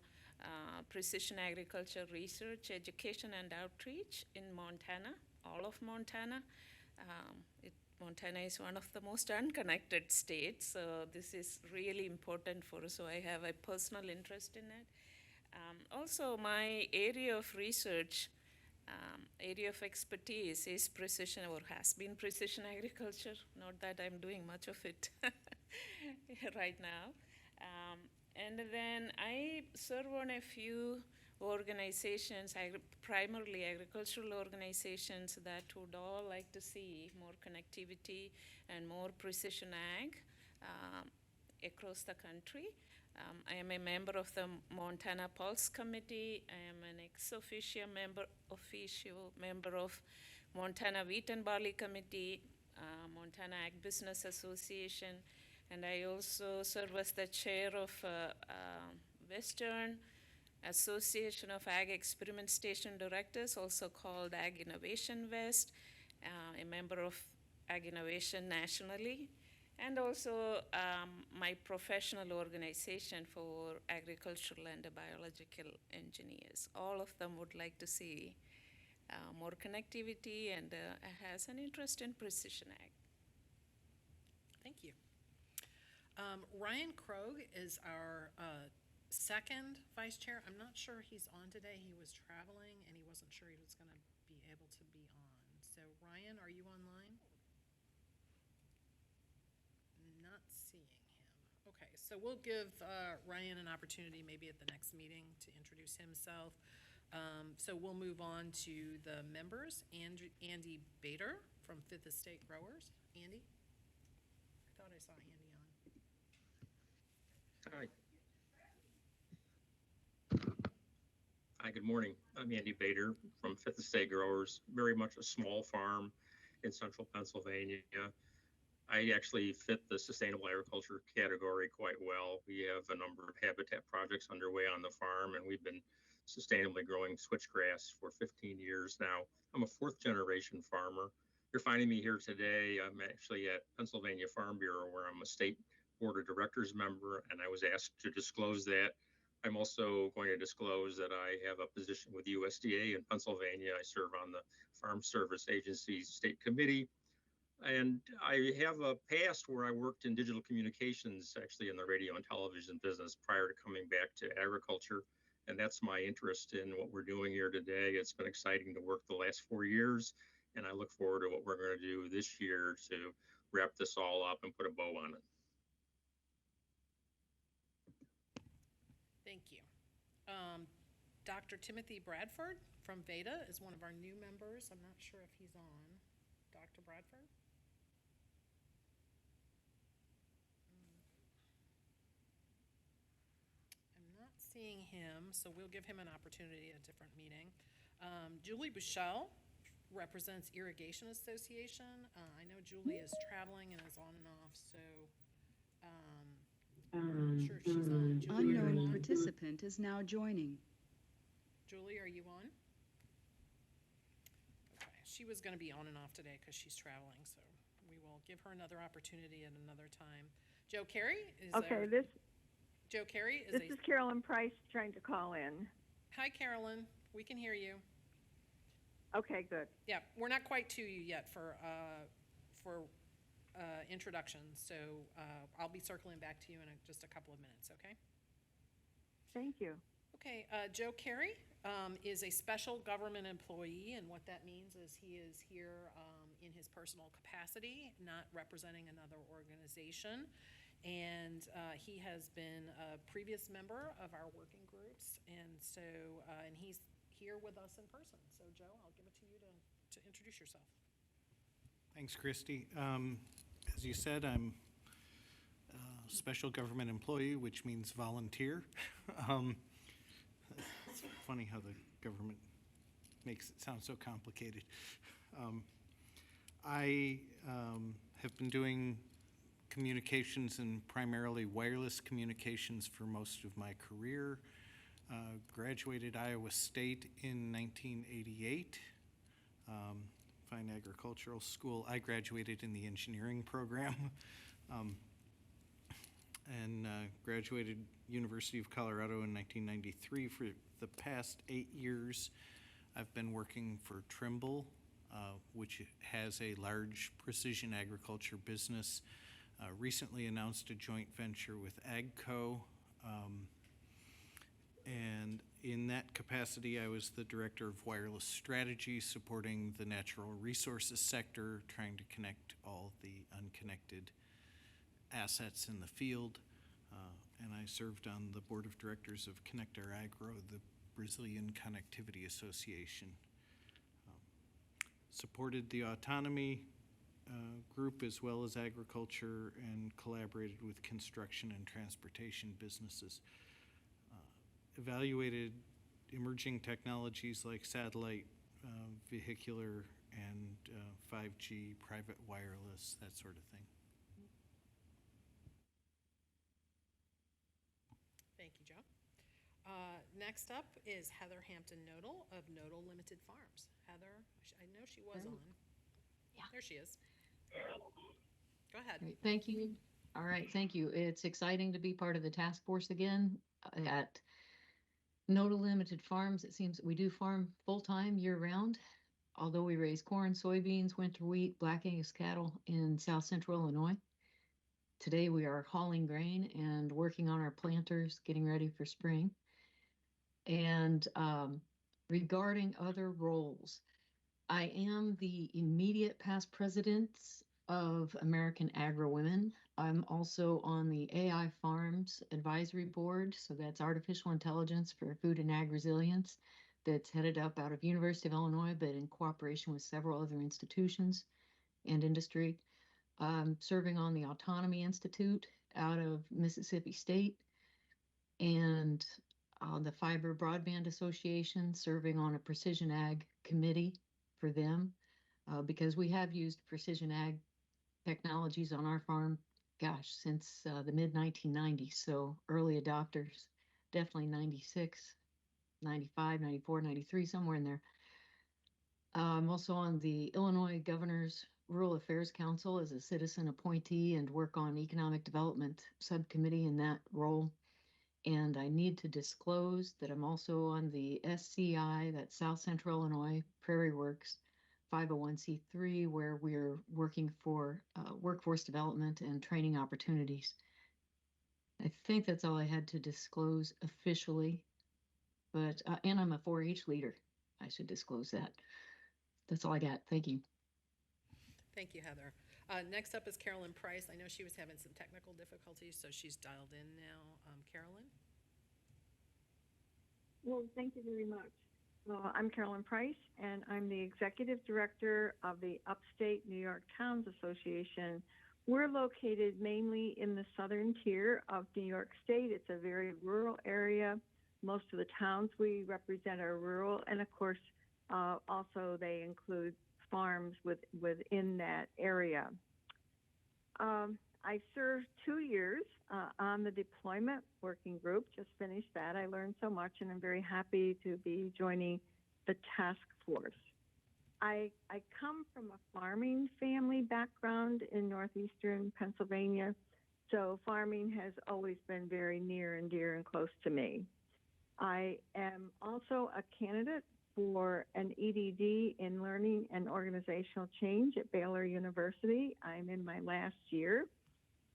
precision agriculture research, education, and outreach in Montana, all of Montana. Montana is one of the most unconnected states, so this is really important for us, so I have a personal interest in it. Also, my area of research, area of expertise is precision, or has been precision agriculture, not that I'm doing much of it right now. And then I serve on a few organizations, primarily agricultural organizations, that would all like to see more connectivity and more precision ag across the country. I am a member of the Montana Pulse Committee. I am an ex officio member of Montana Wheat and Barley Committee, Montana Ag Business Association, and I also serve as the chair of Western Association of Ag Experiment Station Directors, also called Ag Innovation West, a member of Ag Innovation nationally, and also my professional organization for agricultural and biological engineers. All of them would like to see more connectivity and has an interest in precision ag. Thank you. Ryan Krogh is our second vice chair. I'm not sure he's on today. He was traveling and he wasn't sure he was going to be able to be on. So Ryan, are you online? Not seeing him. Okay, so we'll give Ryan an opportunity maybe at the next meeting to introduce himself. So we'll move on to the members. Andy Bader from Fifth Estate Growers. Andy? I thought I saw Andy on. Hi. Hi, good morning. I'm Andy Bader from Fifth Estate Growers, very much a small farm in central Pennsylvania. I actually fit the sustainable agriculture category quite well. We have a number of habitat projects underway on the farm, and we've been sustainably growing switchgrass for 15 years now. I'm a fourth generation farmer. You're finding me here today. I'm actually at Pennsylvania Farm Bureau, where I'm a state board of directors member, and I was asked to disclose that. I'm also going to disclose that I have a position with USDA in Pennsylvania. I serve on the Farm Service Agency State Committee. And I have a past where I worked in digital communications, actually in the radio and television business prior to coming back to agriculture. And that's my interest in what we're doing here today. It's been exciting to work the last 4 years, and I look forward to what we're going to do this year to wrap this all up and put a bow on it. Thank you. Dr. Timothy Bradford from VEDA is one of our new members. I'm not sure if he's on. Dr. Bradford? I'm not seeing him, so we'll give him an opportunity at a different meeting. Julie Bushell represents Irrigation Association. I know Julie is traveling and is on and off, so I'm not sure if she's on. Julie, are you Unknown on? participant is now joining. Julie, are you on? Okay, she was going to be on and off today because she's traveling, so we will give her another opportunity at another time. Joe Carey is Okay, Joe Carey is this is Carolyn Price trying to call in. Hi, Carolyn. We can hear you. Okay, good. Yeah, we're not quite to you yet for introductions, so I'll be circling back to you in just a couple of minutes, okay? Thank you. Okay, Joe Carey is a special government employee, and what that means is he is here in his personal capacity, not representing another organization. And he has been a previous member of our working groups, and so and he's here with us in person. So, Joe, I'll give it to you to introduce yourself. Thanks, Christy. As you said, I'm a special government employee, which means volunteer. It's funny how the government makes it sound so complicated. I have been doing communications and primarily wireless communications for most of my career. Graduated Iowa State in 1988, fine agricultural school. I graduated in the engineering program, and graduated University of Colorado in 1993. For the past 8 years, I've been working for Trimble, which has a large precision agriculture business. Recently announced a joint venture with AGCO, and in that capacity, I was the director of wireless strategy, supporting the natural resources sector, trying to connect all the unconnected assets in the field. And I served on the board of directors of Conectar Agro, the Brazilian Connectivity Association. Supported the autonomy group as well as agriculture, and collaborated with construction and transportation businesses. Evaluated emerging technologies like satellite, vehicular, and 5G, private wireless, that sort of thing. Thank you, Joe. Next up is Heather Hampton-Nodal of Nodal Limited Farms. Heather, I know she was on. Yeah. There she is. Go ahead. Great. Thank you. All right, thank you. It's exciting to be part of the task force again at Nodal Limited Farms. It seems that we do farm full-time year-round, although we raise corn, soybeans, winter wheat, Black Angus cattle in South Central Illinois. Today we are hauling grain and working on our planters, getting ready for spring. And regarding other roles, I am the immediate past president of American Agro Women. I'm also on the AI Farms Advisory Board, so that's artificial intelligence for food and ag resilience, that's headed up out of University of Illinois, but in cooperation with several other institutions and industry. Serving on the Autonomy Institute out of Mississippi State, and the Fiber Broadband Association, serving on a precision ag committee for them, because we have used precision ag technologies on our farm, gosh, since the mid-1990s. So early adopters, definitely 96, 95, 94, 93, somewhere in there. I'm also on the Illinois Governor's Rural Affairs Council as a citizen appointee and work on Economic Development Subcommittee in that role. And I need to disclose that I'm also on the SCI, that's South Central Illinois Prairie Works 501c3, where we're working for workforce development and training opportunities. I think that's all I had to disclose officially, but and I'm a 4-H leader. I should disclose that. That's all I got. Thank you. Thank you, Heather. Next up is Carolyn Price. I know she was having some technical difficulties, so she's dialed in now. Carolyn? Well, thank you very much. I'm Carolyn Price, and I'm the Executive Director of the Upstate New York Towns Association. We're located mainly in the southern tier of New York State. It's a very rural area. Most of the towns we represent are rural, and of course, also they include farms within that area. I served 2 years on the deployment working group, just finished that. I learned so much, and I'm very happy to be joining the task force. I come from a farming family background in northeastern Pennsylvania, so farming has always been very near and dear and close to me. I am also a candidate for an EDD in Learning and Organizational Change at Baylor University. I'm in my last year,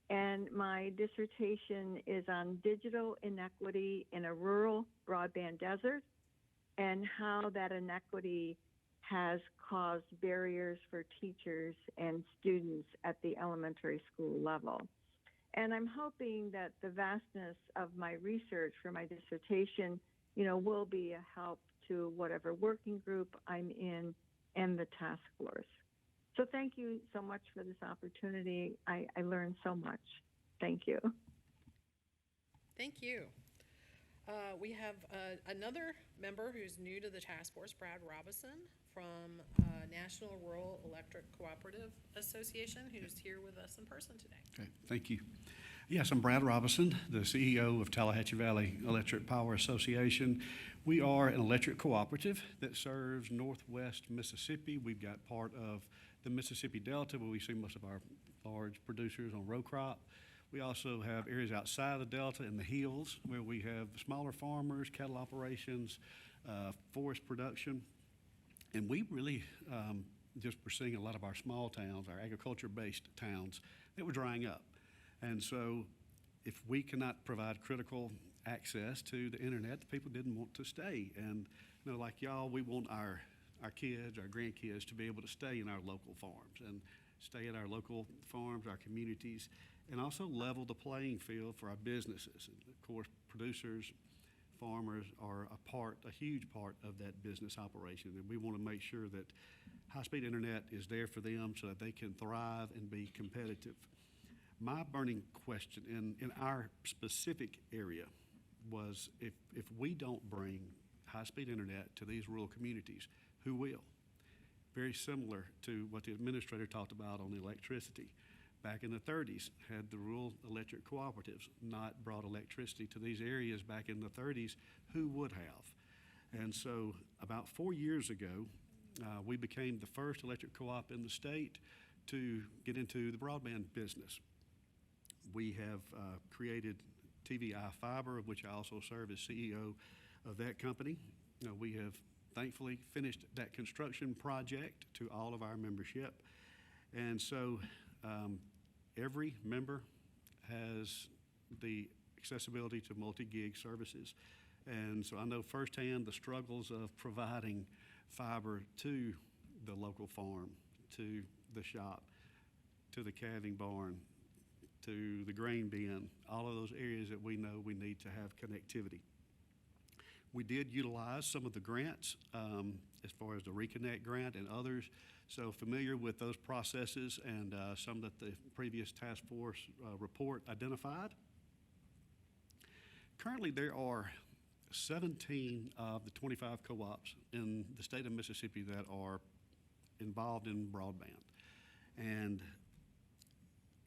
and my dissertation is on digital inequity in a rural broadband desert and how that inequity has caused barriers for teachers and students at the elementary school level. And I'm hoping that the vastness of my research for my dissertation, will be a help to whatever working group I'm in and the task force. So thank you so much for this opportunity. I learned so much. Thank you. Thank you. We have another member who's new to the task force, Brad Robison from National Rural Electric Cooperative Association, who's here with us in person today. Okay, thank you. Yes, I'm Brad Robison, the CEO of Tallahatchie Valley Electric Power Association. We are an electric cooperative that serves Northwest Mississippi. We've got part of the Mississippi Delta, where we see most of our large producers on row crop. We also have areas outside the Delta in the hills where we have smaller farmers, cattle operations, forest production. And we really just were seeing a lot of our small towns, our agriculture-based towns, that were drying up. And so if we cannot provide critical access to the internet, the people didn't want to stay. And like y'all, we want our kids, our grandkids to be able to stay in our local farms and stay in our local farms, our communities, and also level the playing field for our businesses. And of course, producers, farmers are a huge part of that business operation, and we want to make sure that high-speed internet is there for them so that they can thrive and be competitive. My burning question in our specific area was if we don't bring high-speed internet to these rural communities, who will? Very similar to what the administrator talked about on the electricity. Back in the 30s, had the rural electric cooperatives not brought electricity to these areas back in the 30s, who would have? And so about 4 years ago, we became the first electric co-op in the state to get into the broadband business. We have created TVI Fiber, of which I also serve as CEO of that company. We have thankfully finished that construction project to all of our membership. And so every member has the accessibility to multi-gig services. And so I know firsthand the struggles of providing fiber to the local farm, to the shop, to the calving barn, to the grain bin, all of those areas that we know we need to have connectivity. We did utilize some of the grants as far as the Reconnect grant and others, so familiar with those processes and some that the previous task force report identified. Currently, there are 17 of the 25 co-ops in the state of Mississippi that are involved in broadband. And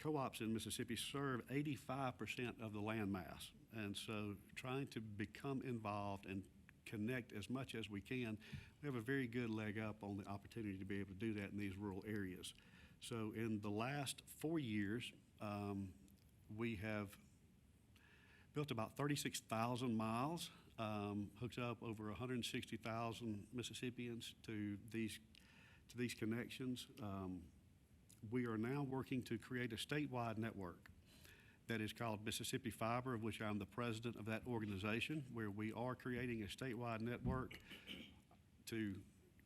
co-ops in Mississippi serve 85% of the land mass. And so trying to become involved and connect as much as we can, we have a very good leg up on the opportunity to be able to do that in these rural areas. So in the last 4 years, we have built about 36,000 miles, hooked up over 160,000 Mississippians to these connections. We are now working to create a statewide network that is called Mississippi Fiber, of which I'm the president of that organization, where we are creating a statewide network to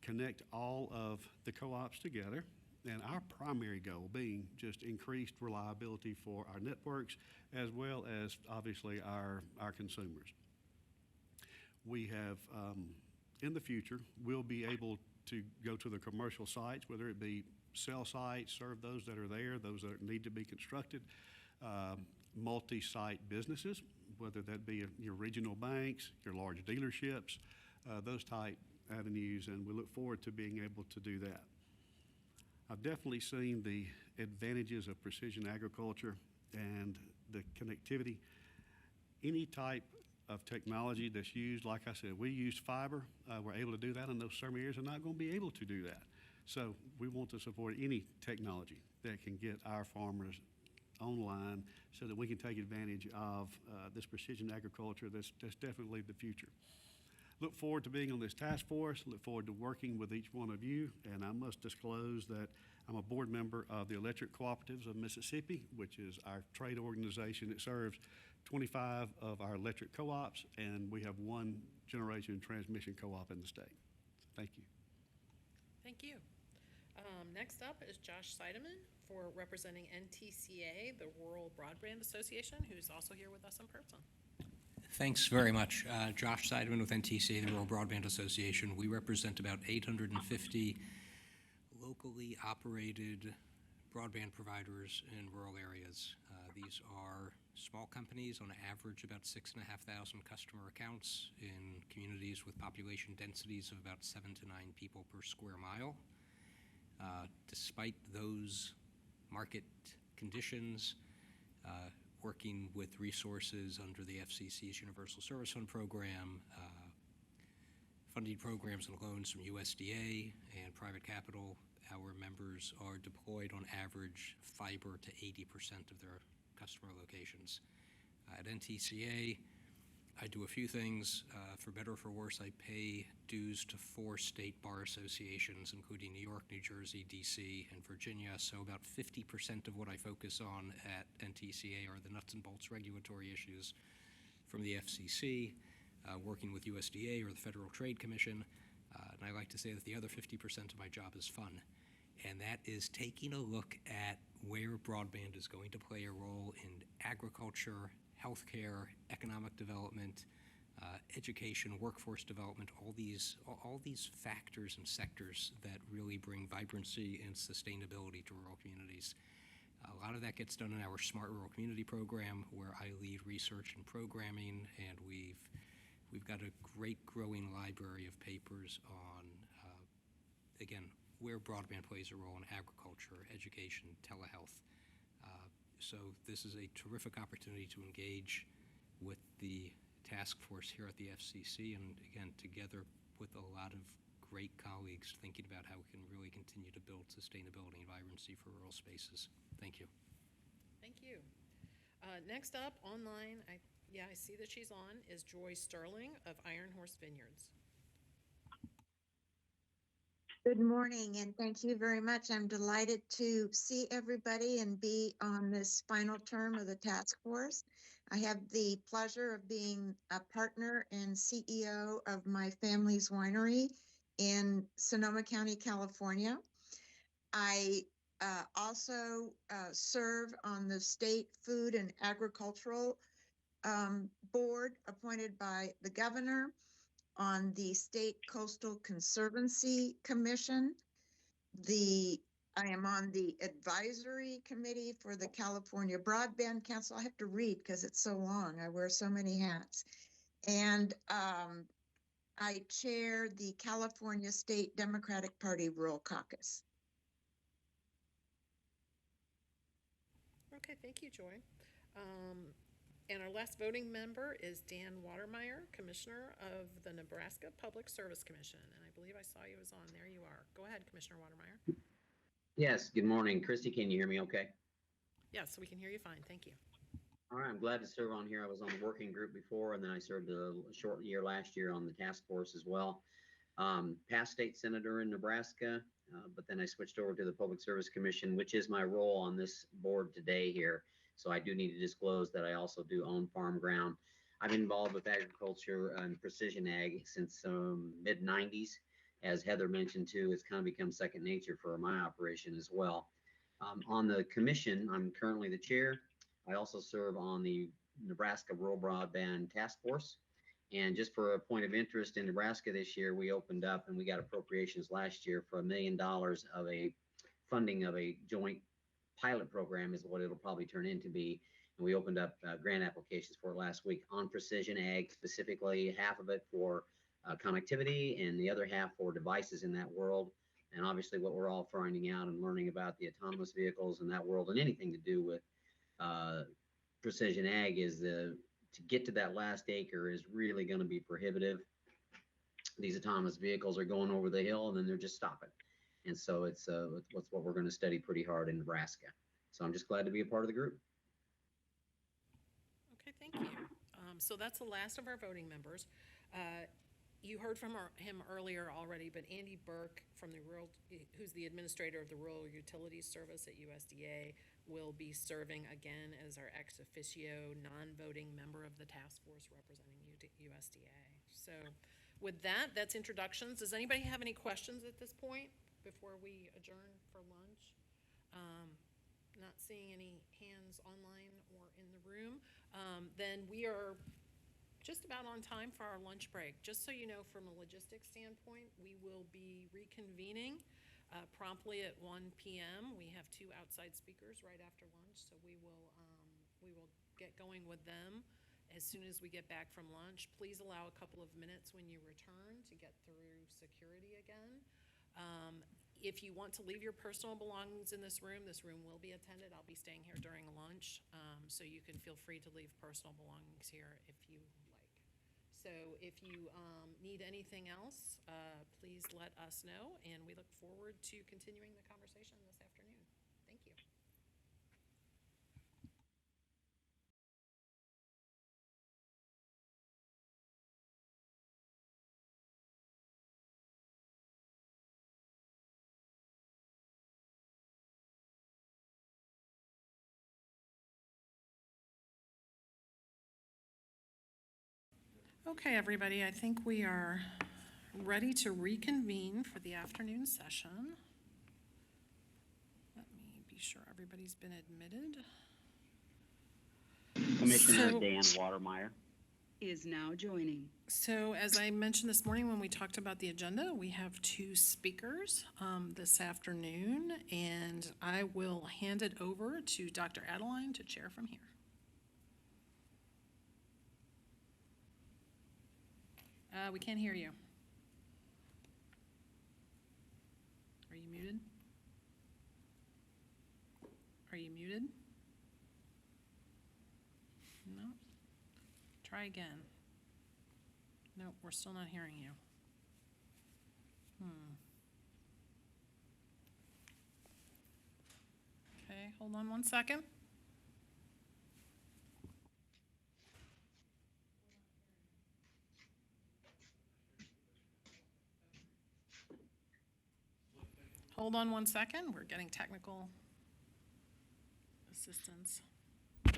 connect all of the co-ops together. And our primary goal being just increased reliability for our networks, as well as obviously our consumers. We have, in the future, we'll be able to go to the commercial sites, whether it be cell sites, serve those that are there, those that need to be constructed, multi-site businesses, whether that be your regional banks, your large dealerships, those type avenues, and we look forward to being able to do that. I've definitely seen the advantages of precision agriculture and the connectivity. Any type of technology that's used, like I said, we use fiber. We're able to do that, and those some areas are not going to be able to do that. So we want to support any technology that can get our farmers online so that we can take advantage of this precision agriculture that's definitely the future. Look forward to being on this task force, look forward to working with each one of you, and I must disclose that I'm a board member of the Electric Cooperatives of Mississippi, which is our trade organization that serves 25 of our electric co-ops, and we have one generation transmission co-op in the state. Thank you. Thank you. Next up is Josh Seidemann for representing NTCA, the Rural Broadband Association, who's also here with us in person. Thanks very much. Josh Seidemann with NTCA, the Rural Broadband Association. We represent about 850 locally operated broadband providers in rural areas. These are small companies, on average about 6,500 customer accounts in communities with population densities of about 7 to 9 people per square mile. Despite those market conditions, working with resources under the FCC's Universal Service Fund program, funding programs and loans from USDA and private capital, our members are deployed on average fiber to 80% of their customer locations. At NTCA, I do a few things. For better or for worse, I pay dues to 4 state bar associations, including New York, New Jersey, DC, and Virginia. So about 50% of what I focus on at NTCA are the nuts and bolts regulatory issues from the FCC, working with USDA or the Federal Trade Commission. And I like to say that the other 50% of my job is fun. And that is taking a look at where broadband is going to play a role in agriculture, healthcare, economic development, education, workforce development, all these factors and sectors that really bring vibrancy and sustainability to rural communities. A lot of that gets done in our Smart Rural Community program, where I lead research and programming, and we've got a great growing library of papers on, again, where broadband plays a role in agriculture, education, telehealth. So this is a terrific opportunity to engage with the task force here at the FCC, and again, together with a lot of great colleagues thinking about how we can really continue to build sustainability and vibrancy for rural spaces. Thank you. Thank you. Next up, online, I see that she's on, is Joy Sterling of Iron Horse Vineyards. Good morning, and thank you very much. I'm delighted to see everybody and be on this final term of the task force. I have the pleasure of being a partner and CEO of my family's winery in Sonoma County, California. I also serve on the State Food and Agricultural Board appointed by the governor, on the State Coastal Conservancy Commission. I am on the advisory committee for the California Broadband Council. I have to read because it's so long. I wear so many hats. And I chair the California State Democratic Party Rural Caucus. Okay, thank you, Joy. And our last voting member is Dan Watermeyer, Commissioner of the Nebraska Public Service Commission. And I believe I saw you was on. There you are. Go ahead, Commissioner Watermeyer. Yes, good morning. Christy, can you hear me okay? Yes, we can hear you fine. Thank you. All right, I'm glad to serve on here. I was on the working group before, and then I served a short year last year on the task force as well. Past state senator in Nebraska, but then I switched over to the Public Service Commission, which is my role on this board today here. So I do need to disclose that I also do own farm ground. I've been involved with agriculture and precision ag since mid 90s. As Heather mentioned too, it's kind of become second nature for my operation as well. On the commission, I'm currently the chair. I also serve on the Nebraska Rural Broadband Task Force. And just for a point of interest, in Nebraska this year, we opened up and we got appropriations last year for $1 million of a funding of a joint pilot program is what it'll probably turn into be. And we opened up grant applications for it last week on precision ag, specifically half of it for connectivity and the other half for devices in that world. And obviously what we're all finding out and learning about the autonomous vehicles in that world and anything to do with precision ag is to get to that last acre is really going to be prohibitive. These autonomous vehicles are going over the hill and then they're just stopping. And so it's what we're going to study pretty hard in Nebraska. So I'm just glad to be a part of the group. Okay, thank you. So that's the last of our voting members. You heard from him earlier already, but Andy Burke from the who's the administrator of the Rural Utilities Service at USDA, will be serving again as our ex officio non-voting member of the task force representing USDA. So with that, that's introductions. Does anybody have any questions at this point before we adjourn for lunch? Not seeing any hands online or in the room. Then we are just about on time for our lunch break. Just so you know, from a logistics standpoint, we will be reconvening promptly at 1 p.m. We have 2 outside speakers right after lunch, so we will get going with them as soon as we get back from lunch. Please allow a couple of minutes when you return to get through security again. If you want to leave your personal belongings in this room will be attended. I'll be staying here during lunch, so you can feel free to leave personal belongings here if you like. So if you need anything else, please let us know, and we look forward to continuing the conversation this afternoon. Thank you. Okay, everybody, I think we are ready to reconvene for the afternoon session. Let me be sure everybody's been admitted. Commissioner Dan Watermeyer is now joining. So as I mentioned this morning when we talked about the agenda, we have 2 speakers this afternoon, and I will hand it over to Dr. Adeline to chair from here. We can't hear you. Are you muted? Are you muted? No. Try again. No, we're still not hearing you. Okay, hold on one second. Hold on one second. We're getting technical assistance. Go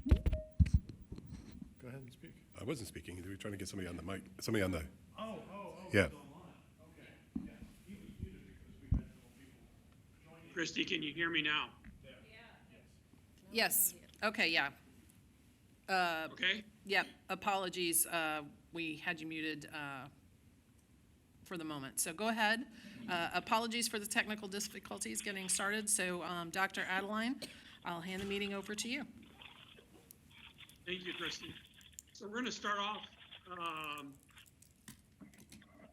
ahead and speak. I wasn't speaking. We were trying to get somebody on the mic. Somebody on the. Oh. Yeah. Okay. Yeah. He was muted because we had several people joining. Christy, can you hear me now? Yes. Okay, yeah. Okay. Yep, apologies. We had you muted for the moment. So go ahead. Apologies for the technical difficulties getting started. So Dr. Adeline, I'll hand the meeting over to you. Thank you, Christy. So we're going to start off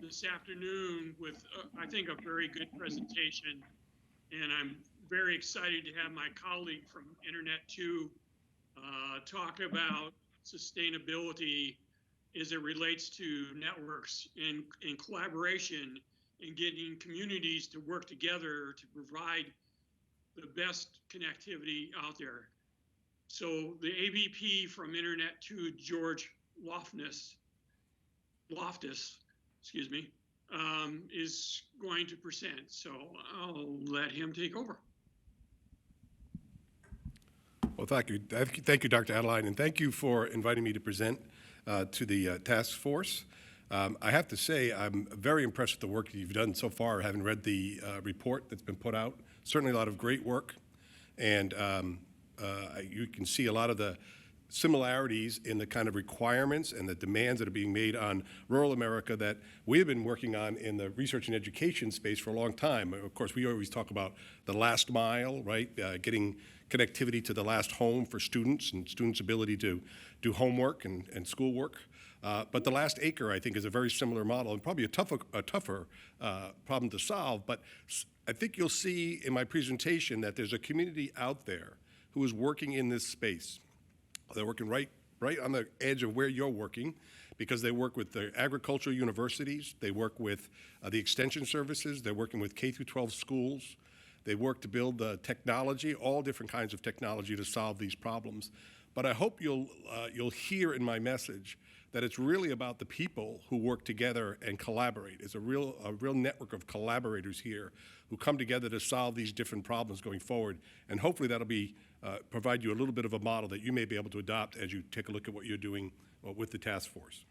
this afternoon with, I think, a very good presentation. And I'm very excited to have my colleague from Internet 2 talk about sustainability as it relates to networks and collaboration and getting communities to work together to provide the best connectivity out there. So the AVP from Internet to George Loftus, excuse me, is going to present. So I'll let him take over. Well, thank you. Thank you, Dr. Adeline, and thank you for inviting me to present to the task force. I have to say, I'm very impressed with the work that you've done so far, having read the report that's been put out. Certainly a lot of great work, and you can see a lot of the similarities in the kind of requirements and the demands that are being made on rural America that we have been working on in the research and education space for a long time. Of course, we always talk about the last mile, right? Getting connectivity to the last home for students and students' ability to do homework and schoolwork. But the last acre, I think, is a very similar model and probably a tougher problem to solve. But I think you'll see in my presentation that there's a community out there who is working in this space. They're working right on the edge of where you're working because they work with the agricultural universities, they work with the extension services, they're working with K through 12 schools, they work to build the technology, all different kinds of technology to solve these problems. But I hope you'll hear in my message that it's really about the people who work together and collaborate. It's a real network of collaborators here who come together to solve these different problems going forward. And hopefully that'll be provide you a little bit of a model that you may be able to adopt as you take a look at what you're doing with the task force.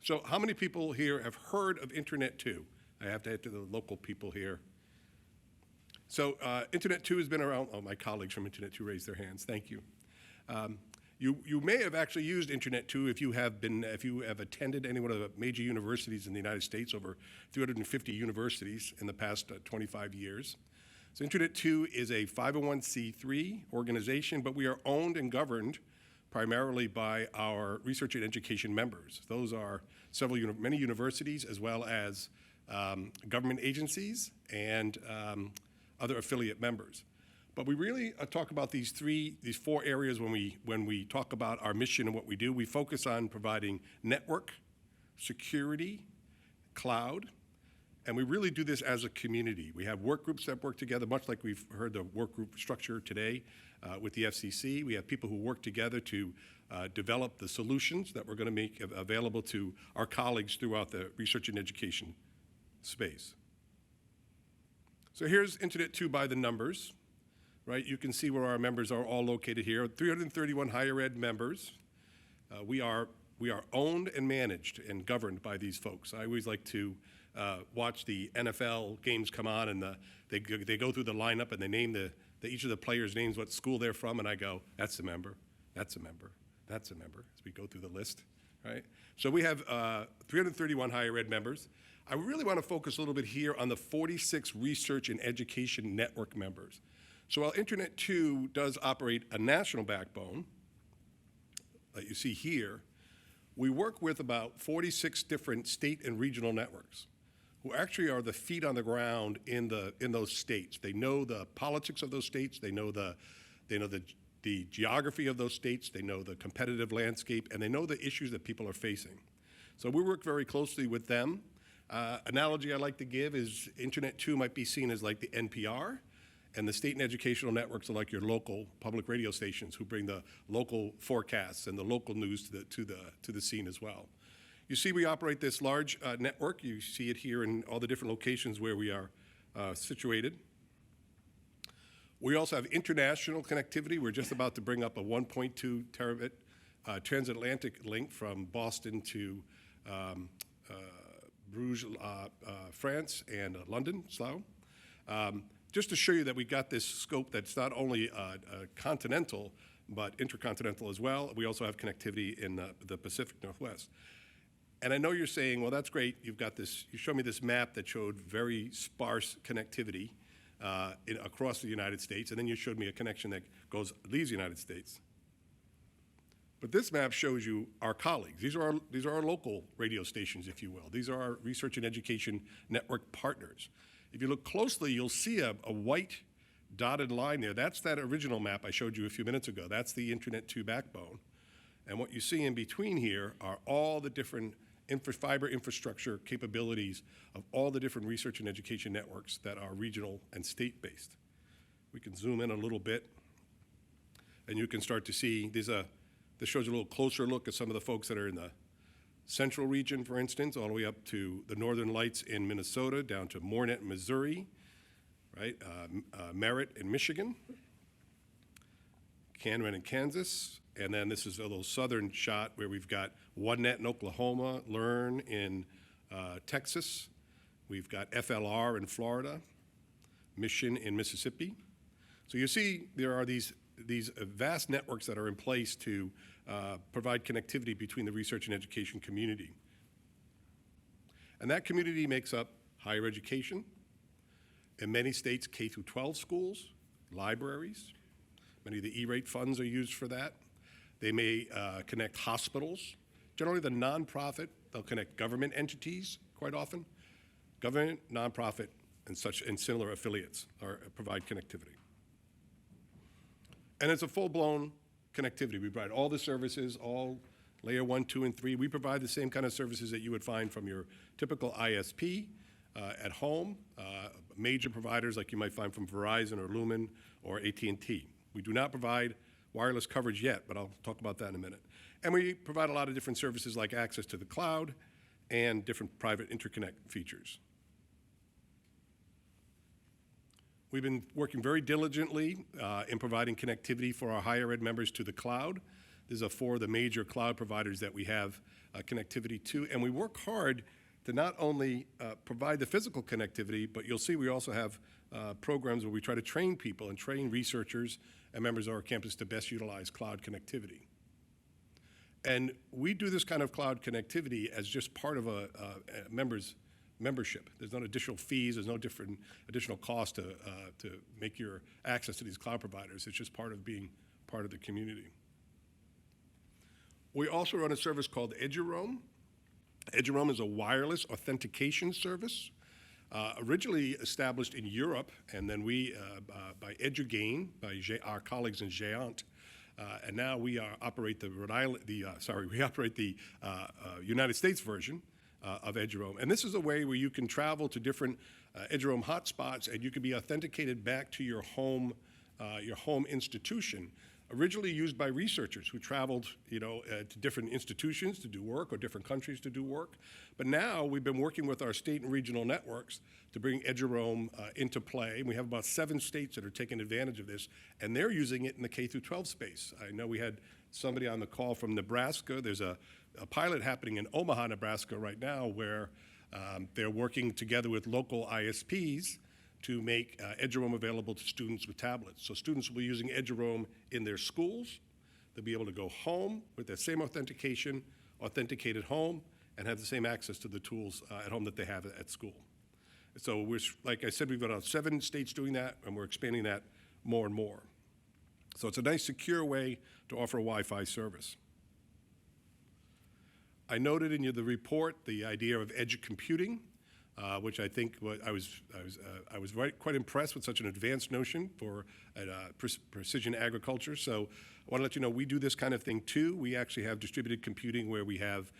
So how many people here have heard of Internet 2? I have to head to the local people here. So Internet 2 has been around. Oh, my colleagues from Internet 2 raised their hands. Thank you. You may have actually used Internet 2 if you have attended any one of the major universities in the United States, over 350 universities in the past 25 years. So Internet 2 is a 501c3 organization, but we are owned and governed primarily by our research and education members. Those are many universities as well as government agencies and other affiliate members. But we really talk about these four areas when we talk about our mission and what we do. We focus on providing network, security, cloud, and we really do this as a community. We have work groups that work together, much like we've heard the work group structure today with the FCC. We have people who work together to develop the solutions that we're going to make available to our colleagues throughout the research and education space. So here's Internet 2 by the numbers. Right, you can see where our members are all located here. 331 higher ed members. We are owned and managed and governed by these folks. I always like to watch the NFL games come on, and they go through the lineup and they name each of the players names what school they're from, and I go, that's a member, that's a member, that's a member, as we go through the list, right? So we have 331 higher ed members. I really want to focus a little bit here on the 46 research and education network members. So while Internet 2 does operate a national backbone, that you see here, we work with about 46 different state and regional networks who actually are the feet on the ground in those states. They know the politics of those states, they know the geography of those states, they know the competitive landscape, and they know the issues that people are facing. So we work very closely with them. Analogy I like to give is Internet 2 might be seen as like the NPR, and the state and educational networks are like your local public radio stations who bring the local forecasts and the local news to the scene as well. You see we operate this large network. You see it here in all the different locations where we are situated. We also have international connectivity. We're just about to bring up a 1.2 terabit transatlantic link from Boston to Bruges, France, and London, Slough. Just to show you that we got this scope that's not only continental, but intercontinental as well. We also have connectivity in the Pacific Northwest. And I know you're saying, well, that's great. You've got this, you showed me this map that showed very sparse connectivity across the United States, and then you showed me a connection that leaves the United States. But this map shows you our colleagues. These are our local radio stations, if you will. These are our research and education network partners. If you look closely, you'll see a white dotted line there. That's that original map I showed you a few minutes ago. That's the Internet 2 backbone. And what you see in between here are all the different fiber infrastructure capabilities of all the different research and education networks that are regional and state-based. We can zoom in a little bit, and you can start to see, this shows a little closer look at some of the folks that are in the central region, for instance, all the way up to the Northern Lights in Minnesota, down to Moornet, Missouri, right? Merritt in Michigan, Canron in Kansas, and then this is a little southern shot where we've got OneNet in Oklahoma, Learn in Texas, we've got FLR in Florida, Mission in Mississippi. So you see there are these vast networks that are in place to provide connectivity between the research and education community. And that community makes up higher education, in many states K through 12 schools, libraries. Many of the E-rate funds are used for that. They may connect hospitals. Generally the nonprofit, they'll connect government entities quite often. Government, nonprofit, and similar affiliates provide connectivity. And it's a full-blown connectivity. We provide all the services, all layer 1, 2, and 3. We provide the same kind of services that you would find from your typical ISP at home, major providers like you might find from Verizon or Lumen or AT&T. We do not provide wireless coverage yet, but I'll talk about that in a minute. And we provide a lot of different services like access to the cloud and different private interconnect features. We've been working very diligently in providing connectivity for our higher ed members to the cloud. These are 4 of the major cloud providers that we have connectivity to, and we work hard to not only provide the physical connectivity, but you'll see we also have programs where we try to train people and train researchers and members of our campus to best utilize cloud connectivity. And we do this kind of cloud connectivity as just part of a membership. There's no additional fees, there's no different additional cost to make your access to these cloud providers. It's just part of being part of the community. We also run a service called EduRoam. EduRoam is a wireless authentication service, originally established in Europe, and then we, by EduGain, by our colleagues in Géant, and now we operate the United States version of EduRoam. And this is a way where you can travel to different EduRoam hotspots, and you can be authenticated back to your home institution. Originally used by researchers who traveled, to different institutions to do work or different countries to do work. But now we've been working with our state and regional networks to bring EduRoam into play. We have about 7 states that are taking advantage of this, and they're using it in the K through 12 space. I know we had somebody on the call from Nebraska. There's a pilot happening in Omaha, Nebraska right now where they're working together with local ISPs to make EduRoam available to students with tablets. So students will be using EduRoam in their schools. They'll be able to go home with that same authentication, authenticate at home, and have the same access to the tools at home that they have at school. So like I said, we've got 7 states doing that, and we're expanding that more and more. So it's a nice, secure way to offer a Wi-Fi service. I noted in the report the idea of edge computing, which I think I was quite impressed with such an advanced notion for precision agriculture. So I want to let you know we do this kind of thing too. We actually have distributed computing where we have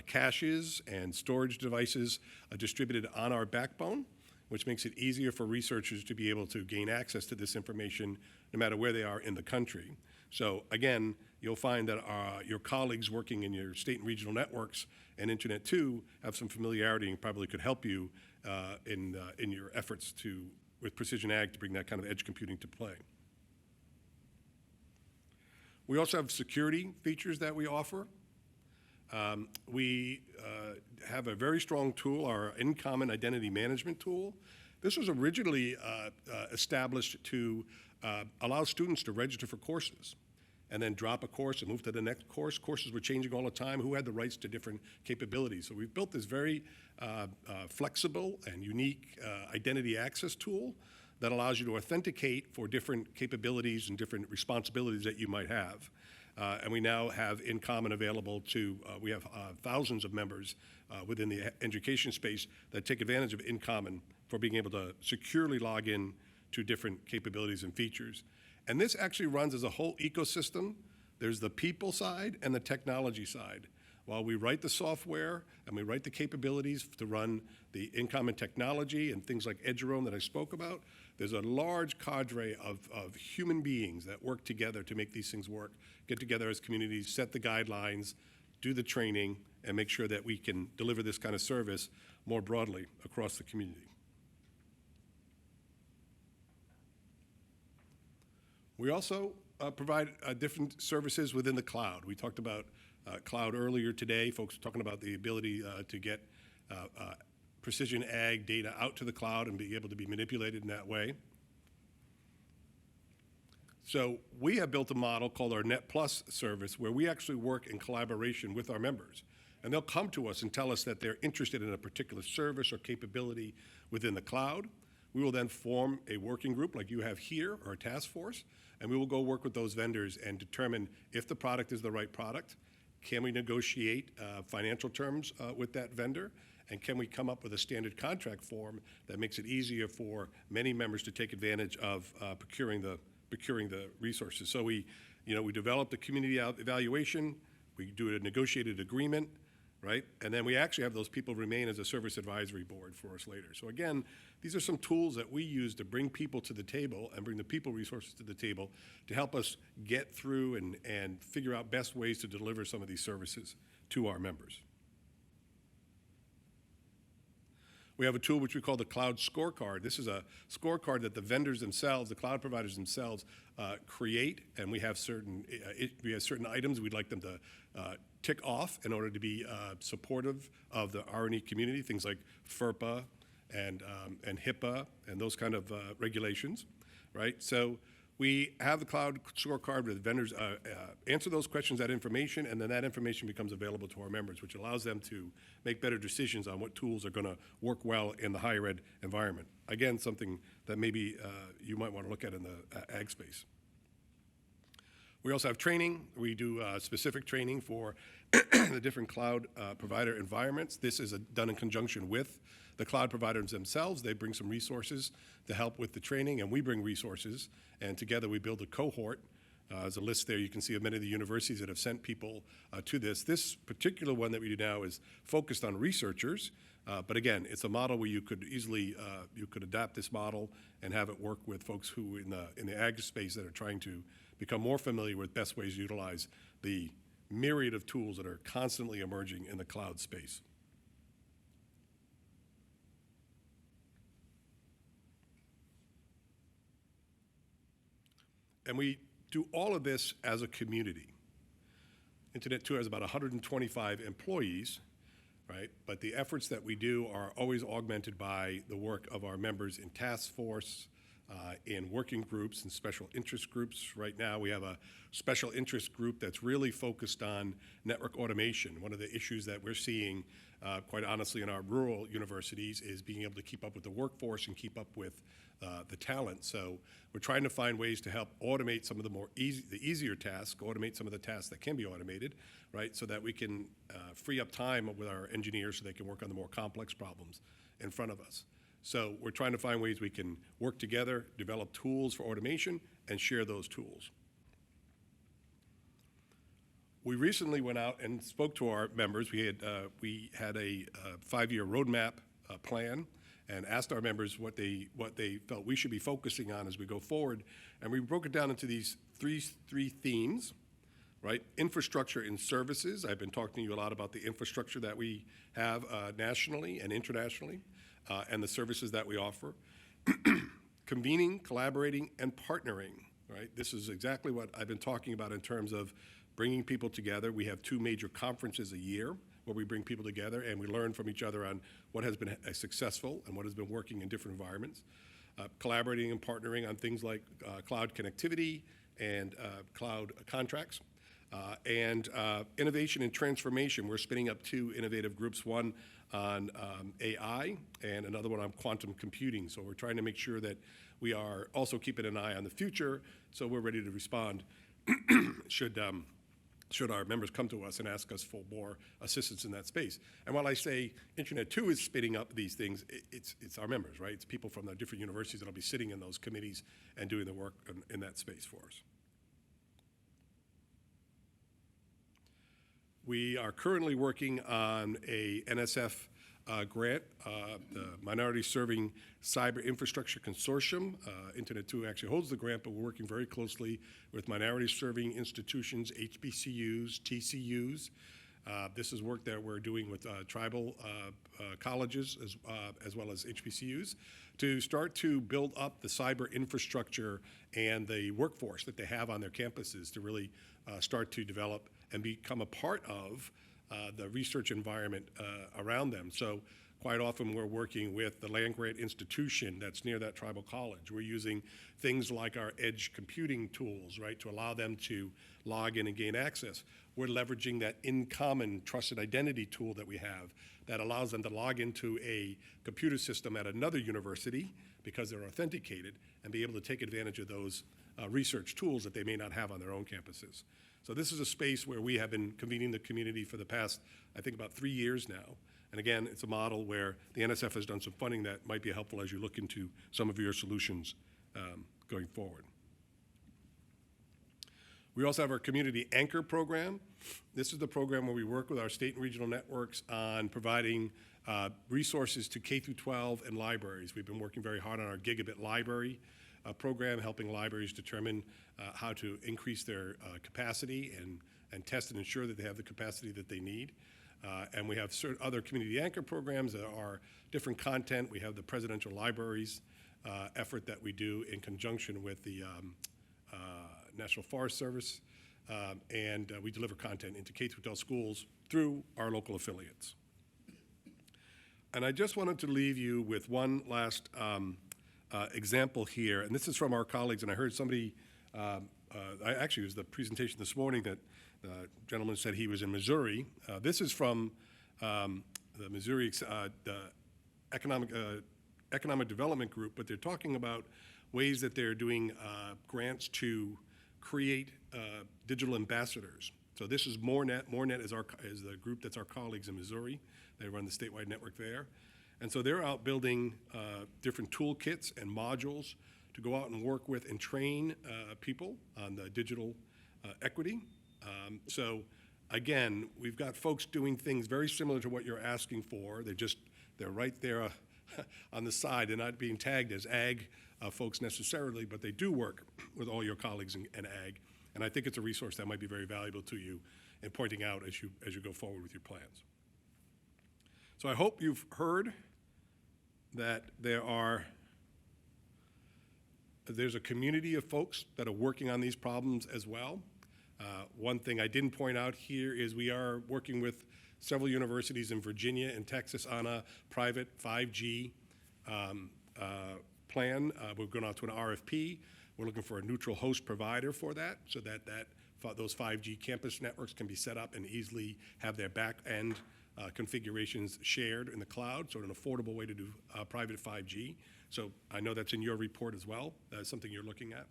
caches and storage devices distributed on our backbone, which makes it easier for researchers to be able to gain access to this information no matter where they are in the country. So again, you'll find that your colleagues working in your state and regional networks and Internet 2 have some familiarity and probably could help you in your efforts with Precision Ag to bring that kind of edge computing to play. We also have security features that we offer. We have a very strong tool, our In-Common Identity Management tool. This was originally established to allow students to register for courses and then drop a course and move to the next course. Courses were changing all the time. Who had the rights to different capabilities? So we've built this very flexible and unique identity access tool that allows you to authenticate for different capabilities and different responsibilities that you might have. And we now have In-Common available to, we have thousands of members within the education space that take advantage of In-Common for being able to securely log in to different capabilities and features. And this actually runs as a whole ecosystem. There's the people side and the technology side. while we write the software and we write the capabilities to run the in-common technology and things like Edgerome that I spoke about, there's a large cadre of human beings that work together to make these things work, get together as communities, set the guidelines, do the training, and make sure that we can deliver this kind of service more broadly across the community. We also provide different services within the cloud. We talked about cloud earlier today. Folks were talking about the ability to get precision ag data out to the cloud and be able to be manipulated in that way. So we have built a model called our Net Plus service where we actually work in collaboration with our members. And they'll come to us and tell us that they're interested in a particular service or capability within the cloud. We will then form a working group like you have here, or a task force, and we will go work with those vendors and determine if the product is the right product. Can we negotiate financial terms with that vendor? And can we come up with a standard contract form that makes it easier for many members to take advantage of procuring the resources? So we develop the community evaluation, we do a negotiated agreement, right? And then we actually have those people remain as a service advisory board for us later. So again, these are some tools that we use to bring people to the table and bring the people resources to the table to help us get through and figure out best ways to deliver some of these services to our members. We have a tool which we call the Cloud Scorecard. This is a scorecard that the vendors themselves, the cloud providers themselves, create, and we have certain items we'd like them to tick off in order to be supportive of the R&E community, things like FERPA and HIPAA and those kind of regulations, right? So we have the Cloud Scorecard where the vendors answer those questions, that information, and then that information becomes available to our members, which allows them to make better decisions on what tools are going to work well in the higher ed environment. Again, something that maybe you might want to look at in the ag space. We also have training. We do specific training for the different cloud provider environments. This is done in conjunction with the cloud providers themselves. They bring some resources to help with the training, and we bring resources, and together we build a cohort. There's a list there you can see of many of the universities that have sent people to this. This particular one that we do now is focused on researchers, but again, it's a model where you could easily adapt this model and have it work with folks who in the ag space that are trying to become more familiar with best ways to utilize the myriad of tools that are constantly emerging in the cloud space. And we do all of this as a community. Internet 2 has about 125 employees, right? But the efforts that we do are always augmented by the work of our members in task force, in working groups and special interest groups. Right now, we have a special interest group that's really focused on network automation. One of the issues that we're seeing, quite honestly, in our rural universities is being able to keep up with the workforce and keep up with the talent. So we're trying to find ways to help automate some of the easier tasks, automate some of the tasks that can be automated, right? So that we can free up time with our engineers so they can work on the more complex problems in front of us. So we're trying to find ways we can work together, develop tools for automation, and share those tools. We recently went out and spoke to our members. We had a 5-year roadmap plan and asked our members what they felt we should be focusing on as we go forward. And we broke it down into these three themes, right? Infrastructure and services. I've been talking to you a lot about the infrastructure that we have nationally and internationally. And the services that we offer. Convening, collaborating, and partnering, right? This is exactly what I've been talking about in terms of bringing people together. We have 2 major conferences a year where we bring people together and we learn from each other on what has been successful and what has been working in different environments. Collaborating and partnering on things like cloud connectivity and cloud contracts. And innovation and transformation. We're spinning up 2 innovative groups, one on AI and another one on quantum computing. So we're trying to make sure that we are also keeping an eye on the future so we're ready to respond should our members come to us and ask us for more assistance in that space. And while I say Internet 2 is spinning up these things, it's our members, right? It's people from the different universities that will be sitting in those committees and doing the work in that space for us. We are currently working on a NSF grant, the Minority Serving Cyberinfrastructure Consortium. Internet 2 actually holds the grant, but we're working very closely with minority serving institutions, HBCUs, TCUs. This is work that we're doing with tribal colleges as well as HBCUs to start to build up the cyber infrastructure and the workforce that they have on their campuses to really start to develop and become a part of the research environment around them. So quite often we're working with the land-grant institution that's near that tribal college. We're using things like our edge computing tools, right, to allow them to log in and gain access. We're leveraging that in-common trusted identity tool that we have that allows them to log into a computer system at another university because they're authenticated and be able to take advantage of those research tools that they may not have on their own campuses. So this is a space where we have been convening the community for the past, I think, about 3 years now. And again, it's a model where the NSF has done some funding that might be helpful as you look into some of your solutions going forward. We also have our Community Anchor program. This is the program where we work with our state and regional networks on providing resources to K through 12 and libraries. We've been working very hard on our Gigabit Library program, helping libraries determine how to increase their capacity and test and ensure that they have the capacity that they need. And we have certain other community anchor programs that are different content. We have the Presidential Libraries effort that we do in conjunction with the National Forest Service, and we deliver content into K through 12 schools through our local affiliates. And I just wanted to leave you with one last example here, and this is from our colleagues, and I heard somebody, actually it was the presentation this morning that the gentleman said he was in Missouri. This is from the Missouri Economic Development Group, but they're talking about ways that they're doing grants to create digital ambassadors. So this is MoreNet. MoreNet is the group that's our colleagues in Missouri. They run the statewide network there. And so they're out building different toolkits and modules to go out and work with and train people on the digital equity. So again, we've got folks doing things very similar to what you're asking for. They're right there on the side. They're not being tagged as ag folks necessarily, but they do work with all your colleagues in ag. And I think it's a resource that might be very valuable to you in pointing out as you go forward with your plans. So I hope you've heard that there's a community of folks that are working on these problems as well. One thing I didn't point out here is we are working with several universities in Virginia and Texas on a private 5G plan. We're going out to an RFP. We're looking for a neutral host provider for that so that those 5G campus networks can be set up and easily have their back-end configurations shared in the cloud, so an affordable way to do private 5G. So I know that's in your report as well. That's something you're looking at.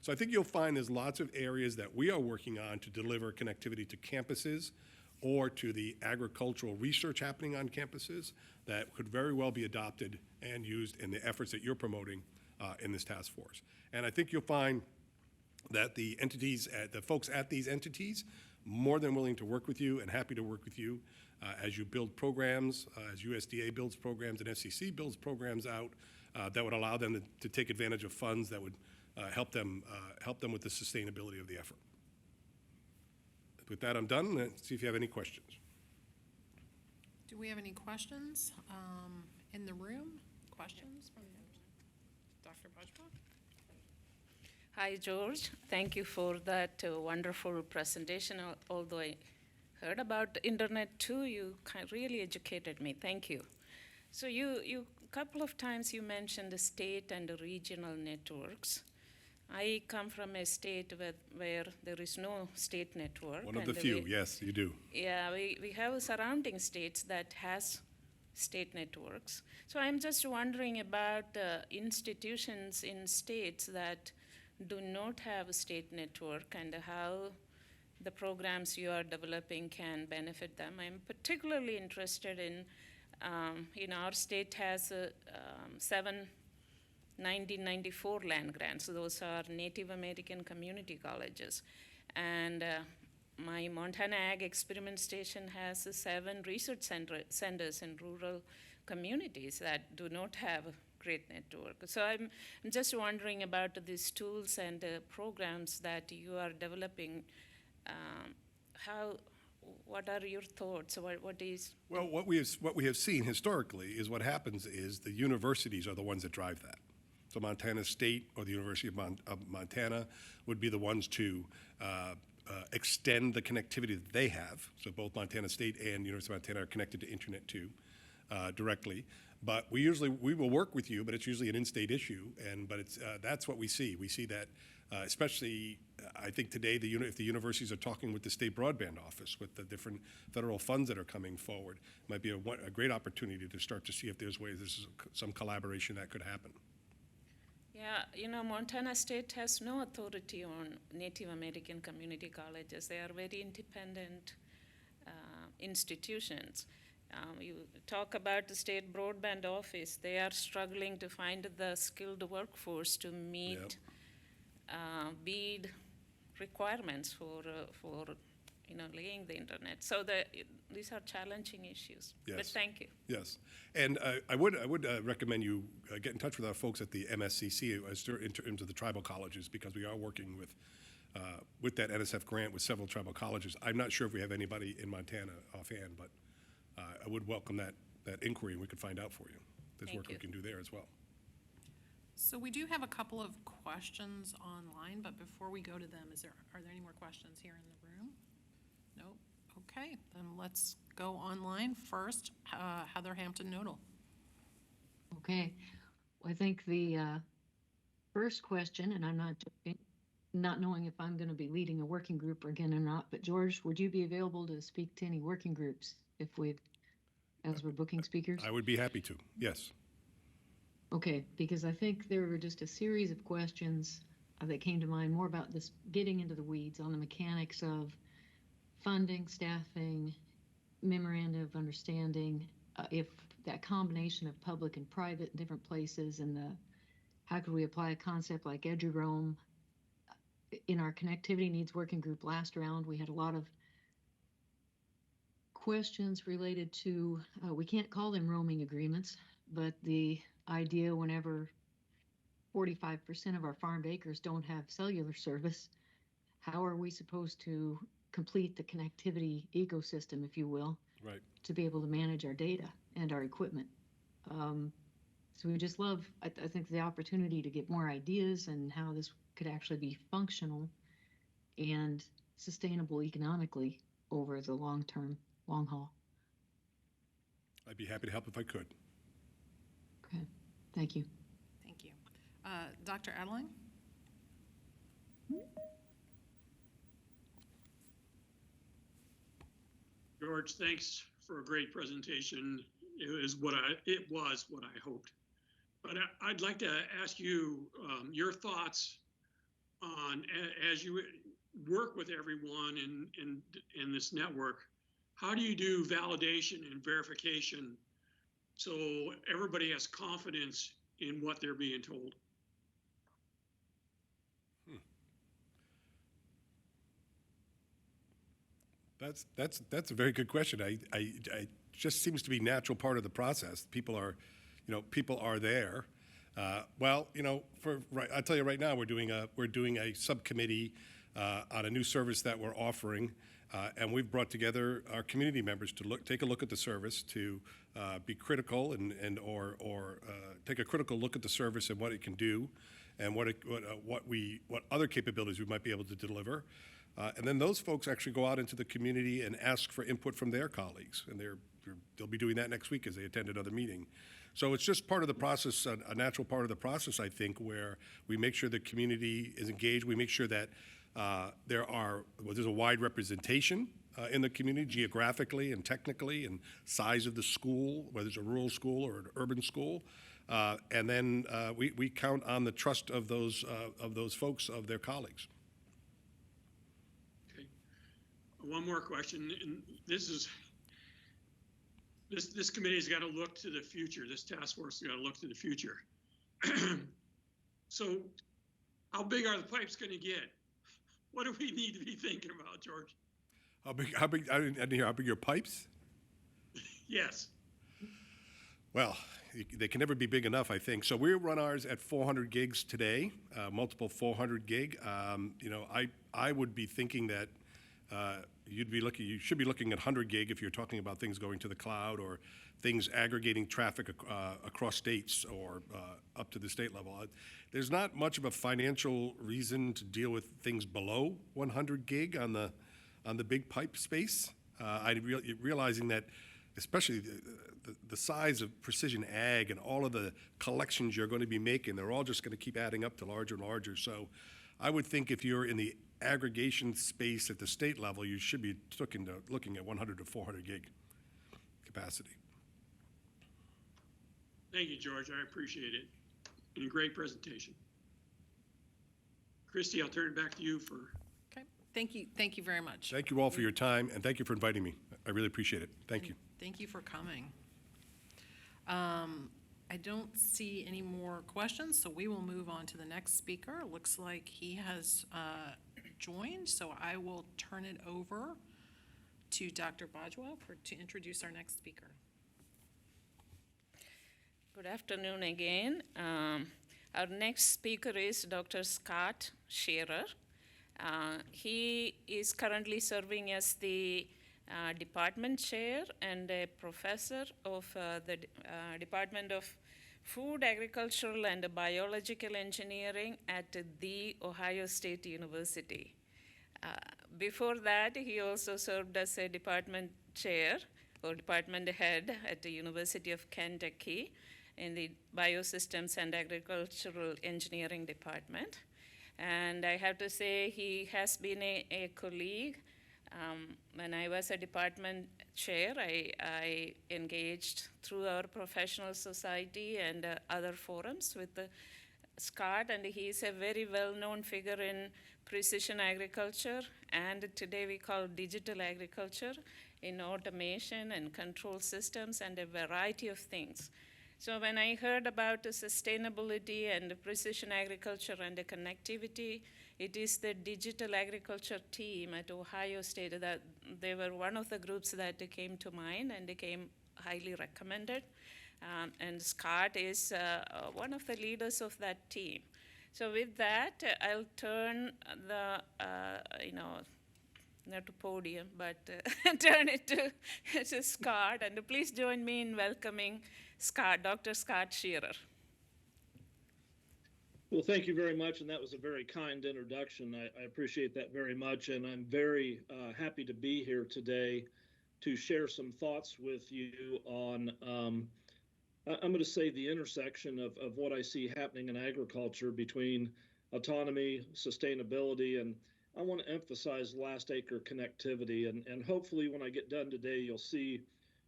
So I think you'll find there's lots of areas that we are working on to deliver connectivity to campuses or to the agricultural research happening on campuses that could very well be adopted and used in the efforts that you're promoting in this task force. And I think you'll find that the folks at these entities, more than willing to work with you and happy to work with you as you build programs, as USDA builds programs and FCC builds programs out that would allow them to take advantage of funds that would help them with the sustainability of the effort. With that, I'm done. Let's see if you have any questions. Do we have any questions in the room? Questions from Dr. Budgebaugh? Hi, George. Thank you for that wonderful presentation. Although I heard about the internet too, you really educated me. Thank you. So you couple of times you mentioned the state and the regional networks. I come from a state where there is no state network. One of the few, yes, you do. Yeah, we have surrounding states that has state networks. So I'm just wondering about institutions in states that do not have a state network and how the programs you are developing can benefit them. I'm particularly interested in, our state has 7 1994 land grants. So those are Native American community colleges. And my Montana Ag Experiment Station has 7 research centers in rural communities that do not have a great network. So I'm just wondering about these tools and programs that you are developing. What are your thoughts? What is? Well, what we have seen historically is what happens is the universities are the ones that drive that. So Montana State or the University of Montana would be the ones to extend the connectivity that they have. So both Montana State and University of Montana are connected to Internet 2 directly. But we will work with you, but it's usually an in-state issue. But that's what we see. We see that, especially I think today, if the universities are talking with the state broadband office, with the different federal funds that are coming forward, it might be a great opportunity to start to see if there's some collaboration that could happen. Yeah, Montana State has no authority on Native American community colleges. They are very independent institutions. You talk about the state broadband office. They are struggling to find the skilled workforce to meet BEAD requirements for laying the internet. So these are challenging issues. Yes. But thank you. Yes, and I would recommend you get in touch with our folks at the MSCC in terms of the tribal colleges, because we are working with that NSF grant with several tribal colleges. I'm not sure if we have anybody in Montana offhand, but I would welcome that inquiry, and we could find out for you. There's work we can do there as well. So we do have a couple of questions online, but before we go to them, are there any more questions here in the room? Nope. Okay, then let's go online first. Heather Hampton-Nodal. Okay, well, I think the first question, and I'm not knowing if I'm going to be leading a working group again or not, but George, would you be available to speak to any working groups as we're booking speakers? I would be happy to, yes. Okay, because I think there were just a series of questions that came to mind more about this getting into the weeds on the mechanics of funding, staffing, memorandum of understanding, if that combination of public and private in different places, and how could we apply a concept like EduRoam. In our connectivity needs working group last round, we had a lot of questions related to, we can't call them roaming agreements, but the idea whenever 45% of our farmed acres don't have cellular service, how are we supposed to complete the connectivity ecosystem, if you will, right, to be able to manage our data and our equipment? So we just love, I think, the opportunity to get more ideas and how this could actually be functional and sustainable economically over the long haul. I'd be happy to help if I could. Okay, thank you. Thank you. Dr. Adeline? George, thanks for a great presentation. It was what I hoped. But I'd like to ask you your thoughts on, as you work with everyone in this network, how do you do validation and verification so everybody has confidence in what they're being told? That's a very good question. I just seems to be a natural part of the process. People are there. Well, I'll tell you right now, we're doing a subcommittee on a new service that we're offering, and we've brought together our community members to take a look at the service, to be critical or take a critical look at the service and what it can do, and what other capabilities we might be able to deliver. And then those folks actually go out into the community and ask for input from their colleagues, and they'll be doing that next week as they attend another meeting. So it's just part of the process, a natural part of the process, I think, where we make sure the community is engaged. We make sure that there's a wide representation in the community, geographically and technically, and size of the school, whether it's a rural school or an urban school. And then we count on the trust of those folks, of their colleagues. One more question, and this committee's got to look to the future. This task force has got to look to the future. So, how big are the pipes going to get? What do we need to be thinking about, George? How big, I didn't hear, how big your pipes? Yes. Well, they can never be big enough, I think. So we run ours at 400 gigs today, multiple 400 gig. I would be thinking that you should be looking at 100 gig if you're talking about things going to the cloud or things aggregating traffic across states or up to the state level. There's not much of a financial reason to deal with things below 100 gig on the big pipe space. Realizing that, especially the size of precision ag and all of the collections you're going to be making, they're all just going to keep adding up to larger and larger. So I would think if you're in the aggregation space at the state level, you should be looking at 100 to 400 gig capacity. Thank you, George. I appreciate it. And a great presentation. Christy, I'll turn it back to you for. Okay, thank you. Thank you very much. Thank you all for your time, and thank you for inviting me. I really appreciate it. Thank you. Thank you for coming. I don't see any more questions, so we will move on to the next speaker. Looks like he has joined, so I will turn it over to Dr. Bajwa to introduce our next speaker. Good afternoon again. Our next speaker is Dr. Scott Shearer. He is currently serving as the department chair and a professor of the Department of Food, Agricultural, and Biological Engineering at the Ohio State University. Before that, he also served as a department chair or department head at the University of Kentucky in the Biosystems and Agricultural Engineering Department. And I have to say, he has been a colleague. When I was a department chair, I engaged through our professional society and other forums with Scott, and he is a very well-known figure in precision agriculture, and today we call digital agriculture, in automation and control systems and a variety of things. So when I heard about the sustainability and the precision agriculture and the connectivity, it is the digital agriculture team at Ohio State that they were one of the groups that came to mind and became highly recommended. And Scott is one of the leaders of that team. So with that, I'll turn the, not to podium, but turn it to Scott. And please join me in welcoming Scott, Dr. Scott Shearer. Well, thank you very much, and that was a very kind introduction. I appreciate that very much, and I'm very happy to be here today to share some thoughts with you on, I'm going to say, the intersection of what I see happening in agriculture between autonomy, sustainability, and I want to emphasize last acre connectivity. And hopefully when I get done today, you'll see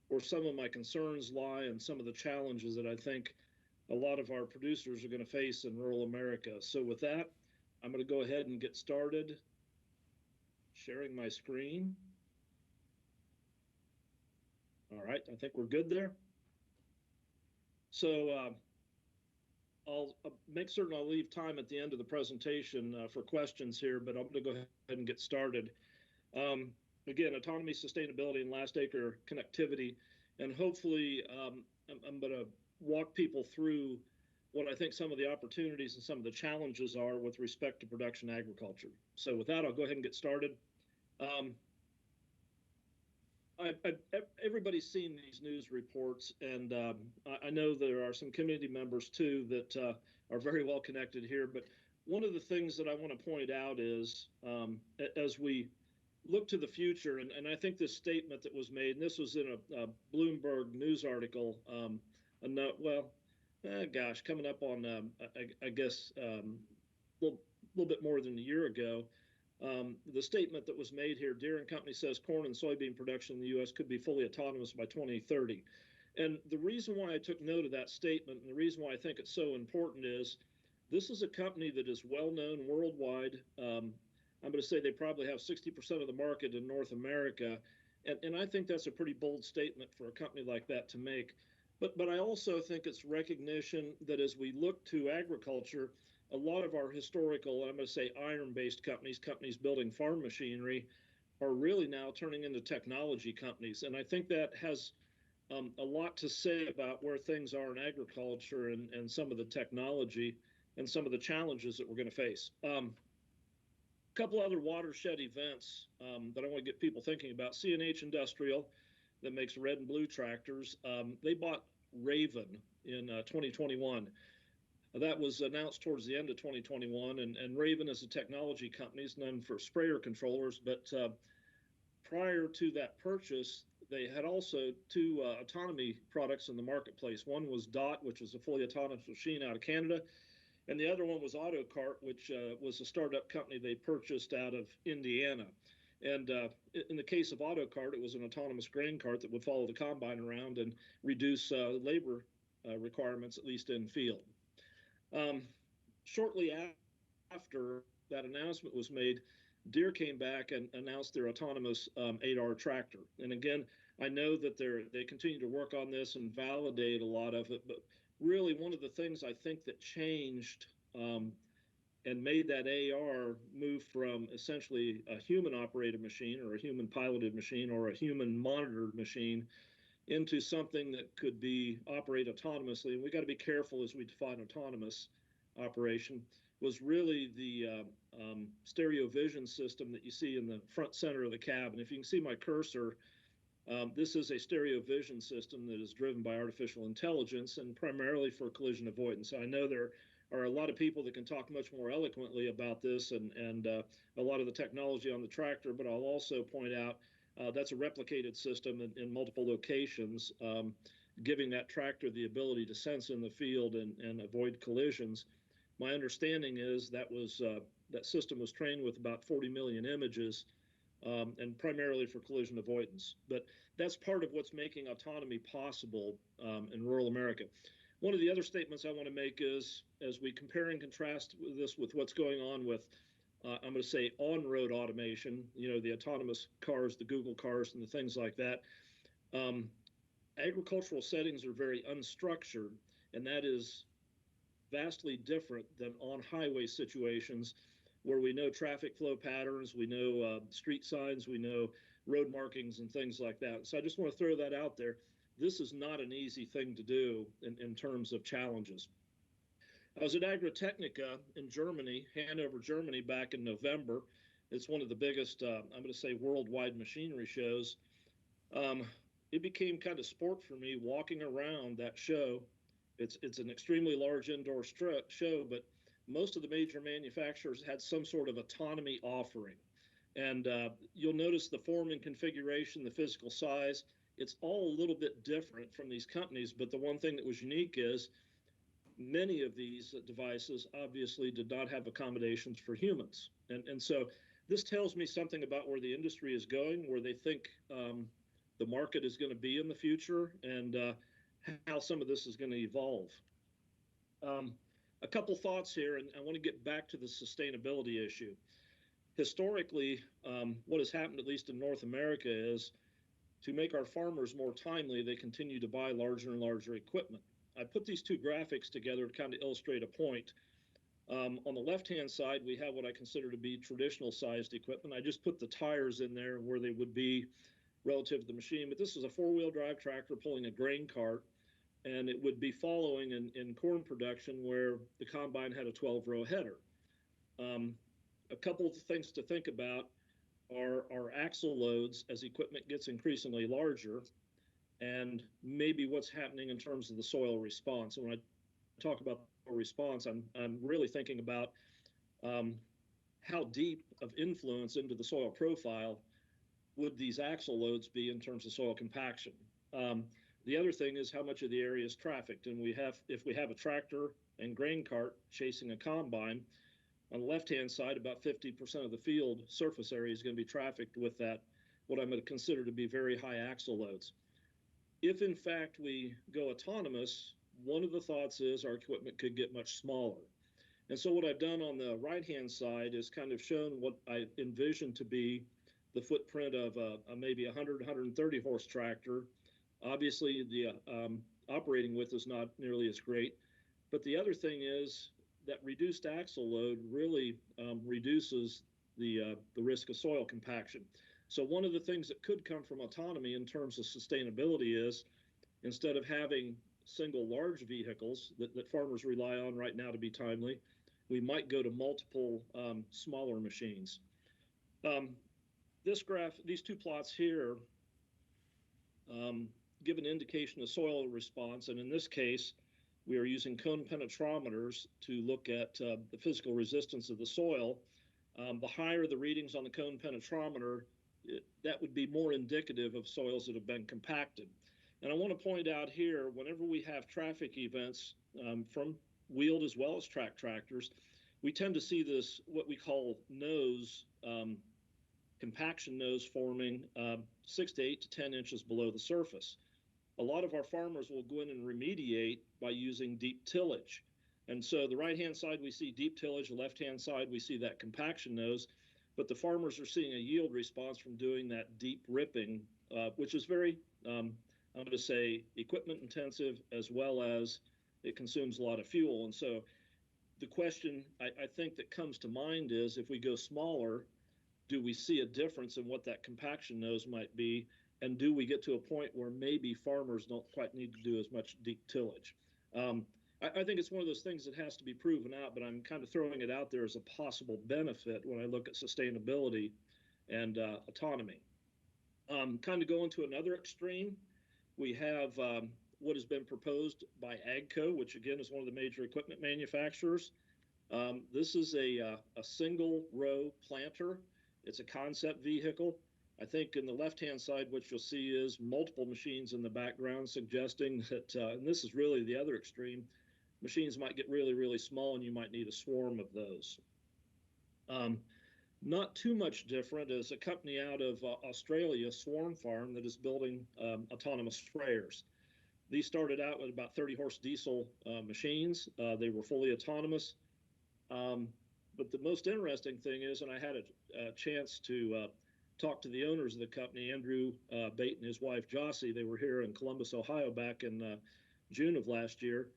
where some of my concerns lie and some of the challenges that I think a lot of our producers are going to face in rural America. So with that, I'm going to go ahead and get started sharing my screen. All right, I think we're good there. So I'll make certain I'll leave time at the end of the presentation for questions here, but I'm going to go ahead and get started. Again, autonomy, sustainability, and last acre connectivity, and hopefully I'm going to walk people through what I think some of the opportunities and some of the challenges are with respect to production agriculture. So with that, I'll go ahead and get started. Everybody's seen these news reports, and I know there are some community members too that are very well connected here. But one of the things that I want to point out is as we look to the future, and I think this statement that was made, and this was in a Bloomberg news article, coming up on, I guess, a little bit more than a year ago. The statement that was made here, Deere & Company says corn and soybean production in the U.S. could be fully autonomous by 2030. And the reason why I took note of that statement and the reason why I think it's so important is this is a company that is well known worldwide. I'm going to say they probably have 60% of the market in North America. And I think that's a pretty bold statement for a company like that to make. But I also think it's recognition that as we look to agriculture, a lot of our historical, I'm going to say iron-based companies building farm machinery, are really now turning into technology companies. And I think that has a lot to say about where things are in agriculture and some of the technology and some of the challenges that we're going to face. A couple other watershed events that I want to get people thinking about. C&H Industrial, that makes red and blue tractors, they bought Raven in 2021. That was announced towards the end of 2021, and Raven is a technology company. It's known for sprayer controllers, but prior to that purchase, they had also two autonomy products in the marketplace. One was DOT, which is a fully autonomous machine out of Canada, and the other one was AutoCart, which was a startup company they purchased out of Indiana. And in the case of AutoCart, it was an autonomous grain cart that would follow the combine around and reduce labor requirements, at least in field. Shortly after that announcement was made, Deere came back and announced their autonomous 8R tractor. And again, I know that they continue to work on this and validate a lot of it, but really one of the things I think that changed and made that AR move from essentially a human operated machine or a human piloted machine or a human monitored machine into something that could be operated autonomously. And we got to be careful as we define autonomous operation, was really the stereo vision system that you see in the front center of the cab. And if you can see my cursor, this is a stereo vision system that is driven by artificial intelligence and primarily for collision avoidance. I know there are a lot of people that can talk much more eloquently about this and a lot of the technology on the tractor, but I'll also point out that's a replicated system in multiple locations, giving that tractor the ability to sense in the field and avoid collisions. My understanding is that system was trained with about 40 million images and primarily for collision avoidance. But that's part of what's making autonomy possible in rural America. One of the other statements I want to make is, as we compare and contrast this with what's going on with, I'm going to say, on-road automation, the autonomous cars, the Google cars, and the things like that, agricultural settings are very unstructured, and that is vastly different than on-highway situations where we know traffic flow patterns, we know street signs, we know road markings and things like that. So I just want to throw that out there. This is not an easy thing to do in terms of challenges. I was at Agritechnica in Germany, Hanover, Germany, back in November. It's one of the biggest, I'm going to say, worldwide machinery shows. It became kind of sport for me walking around that show. It's an extremely large indoor show, but most of the major manufacturers had some sort of autonomy offering. And you'll notice the form and configuration, the physical size, it's all a little bit different from these companies. But the one thing that was unique is many of these devices obviously did not have accommodations for humans. And so this tells me something about where the industry is going, where they think the market is going to be in the future, and how some of this is going to evolve. A couple thoughts here, and I want to get back to the sustainability issue. Historically, what has happened, at least in North America, is to make our farmers more timely, they continue to buy larger and larger equipment. I put these two graphics together to kind of illustrate a point. On the left-hand side, we have what I consider to be traditional sized equipment. I just put the tires in there where they would be relative to the machine, but this is a four-wheel drive tractor pulling a grain cart, and it would be following in corn production where the combine had a 12-row header. A couple of things to think about are axle loads as equipment gets increasingly larger, and maybe what's happening in terms of the soil response. And when I talk about response, I'm really thinking about how deep of influence into the soil profile would these axle loads be in terms of soil compaction. The other thing is how much of the area is trafficked. And if we have a tractor and grain cart chasing a combine, on the left-hand side, about 50% of the field surface area is going to be trafficked with that, what I'm going to consider to be very high axle loads. If, in fact, we go autonomous, one of the thoughts is our equipment could get much smaller. And so what I've done on the right-hand side is kind of shown what I envision to be the footprint of a maybe 100, 130 horse tractor. Obviously, the operating width is not nearly as great. But the other thing is that reduced axle load really reduces the risk of soil compaction. So one of the things that could come from autonomy in terms of sustainability is instead of having single large vehicles that farmers rely on right now to be timely, we might go to multiple smaller machines. This graph, these two plots here, give an indication of soil response, and in this case, we are using cone penetrometers to look at the physical resistance of the soil. The higher the readings on the cone penetrometer, that would be more indicative of soils that have been compacted. And I want to point out here, whenever we have traffic events from wheeled as well as track tractors, we tend to see this, what we call nose, compaction nose forming 6 to 8 to 10 inches below the surface. A lot of our farmers will go in and remediate by using deep tillage. And so the right-hand side, we see deep tillage, the left-hand side, we see that compaction nose, but the farmers are seeing a yield response from doing that deep ripping, which is very, I'm going to say, equipment intensive, as well as it consumes a lot of fuel. And so the question I think that comes to mind is, if we go smaller, do we see a difference in what that compaction nose might be? And do we get to a point where maybe farmers don't quite need to do as much deep tillage? I think it's one of those things that has to be proven out, but I'm kind of throwing it out there as a possible benefit when I look at sustainability and autonomy. Kind of going to another extreme, we have what has been proposed by AGCO, which again is one of the major equipment manufacturers. This is a single row planter. It's a concept vehicle. I think in the left-hand side, what you'll see is multiple machines in the background, suggesting that, and this is really the other extreme, machines might get really, really small and you might need a swarm of those. Not too much different is a company out of Australia, Swarm Farm, that is building autonomous sprayers. These started out with about 30 horse diesel machines. They were fully autonomous. But the most interesting thing is, and I had a chance to talk to the owners of the company, Andrew Bate and his wife Jossie. They were here in Columbus, Ohio back in June of last year.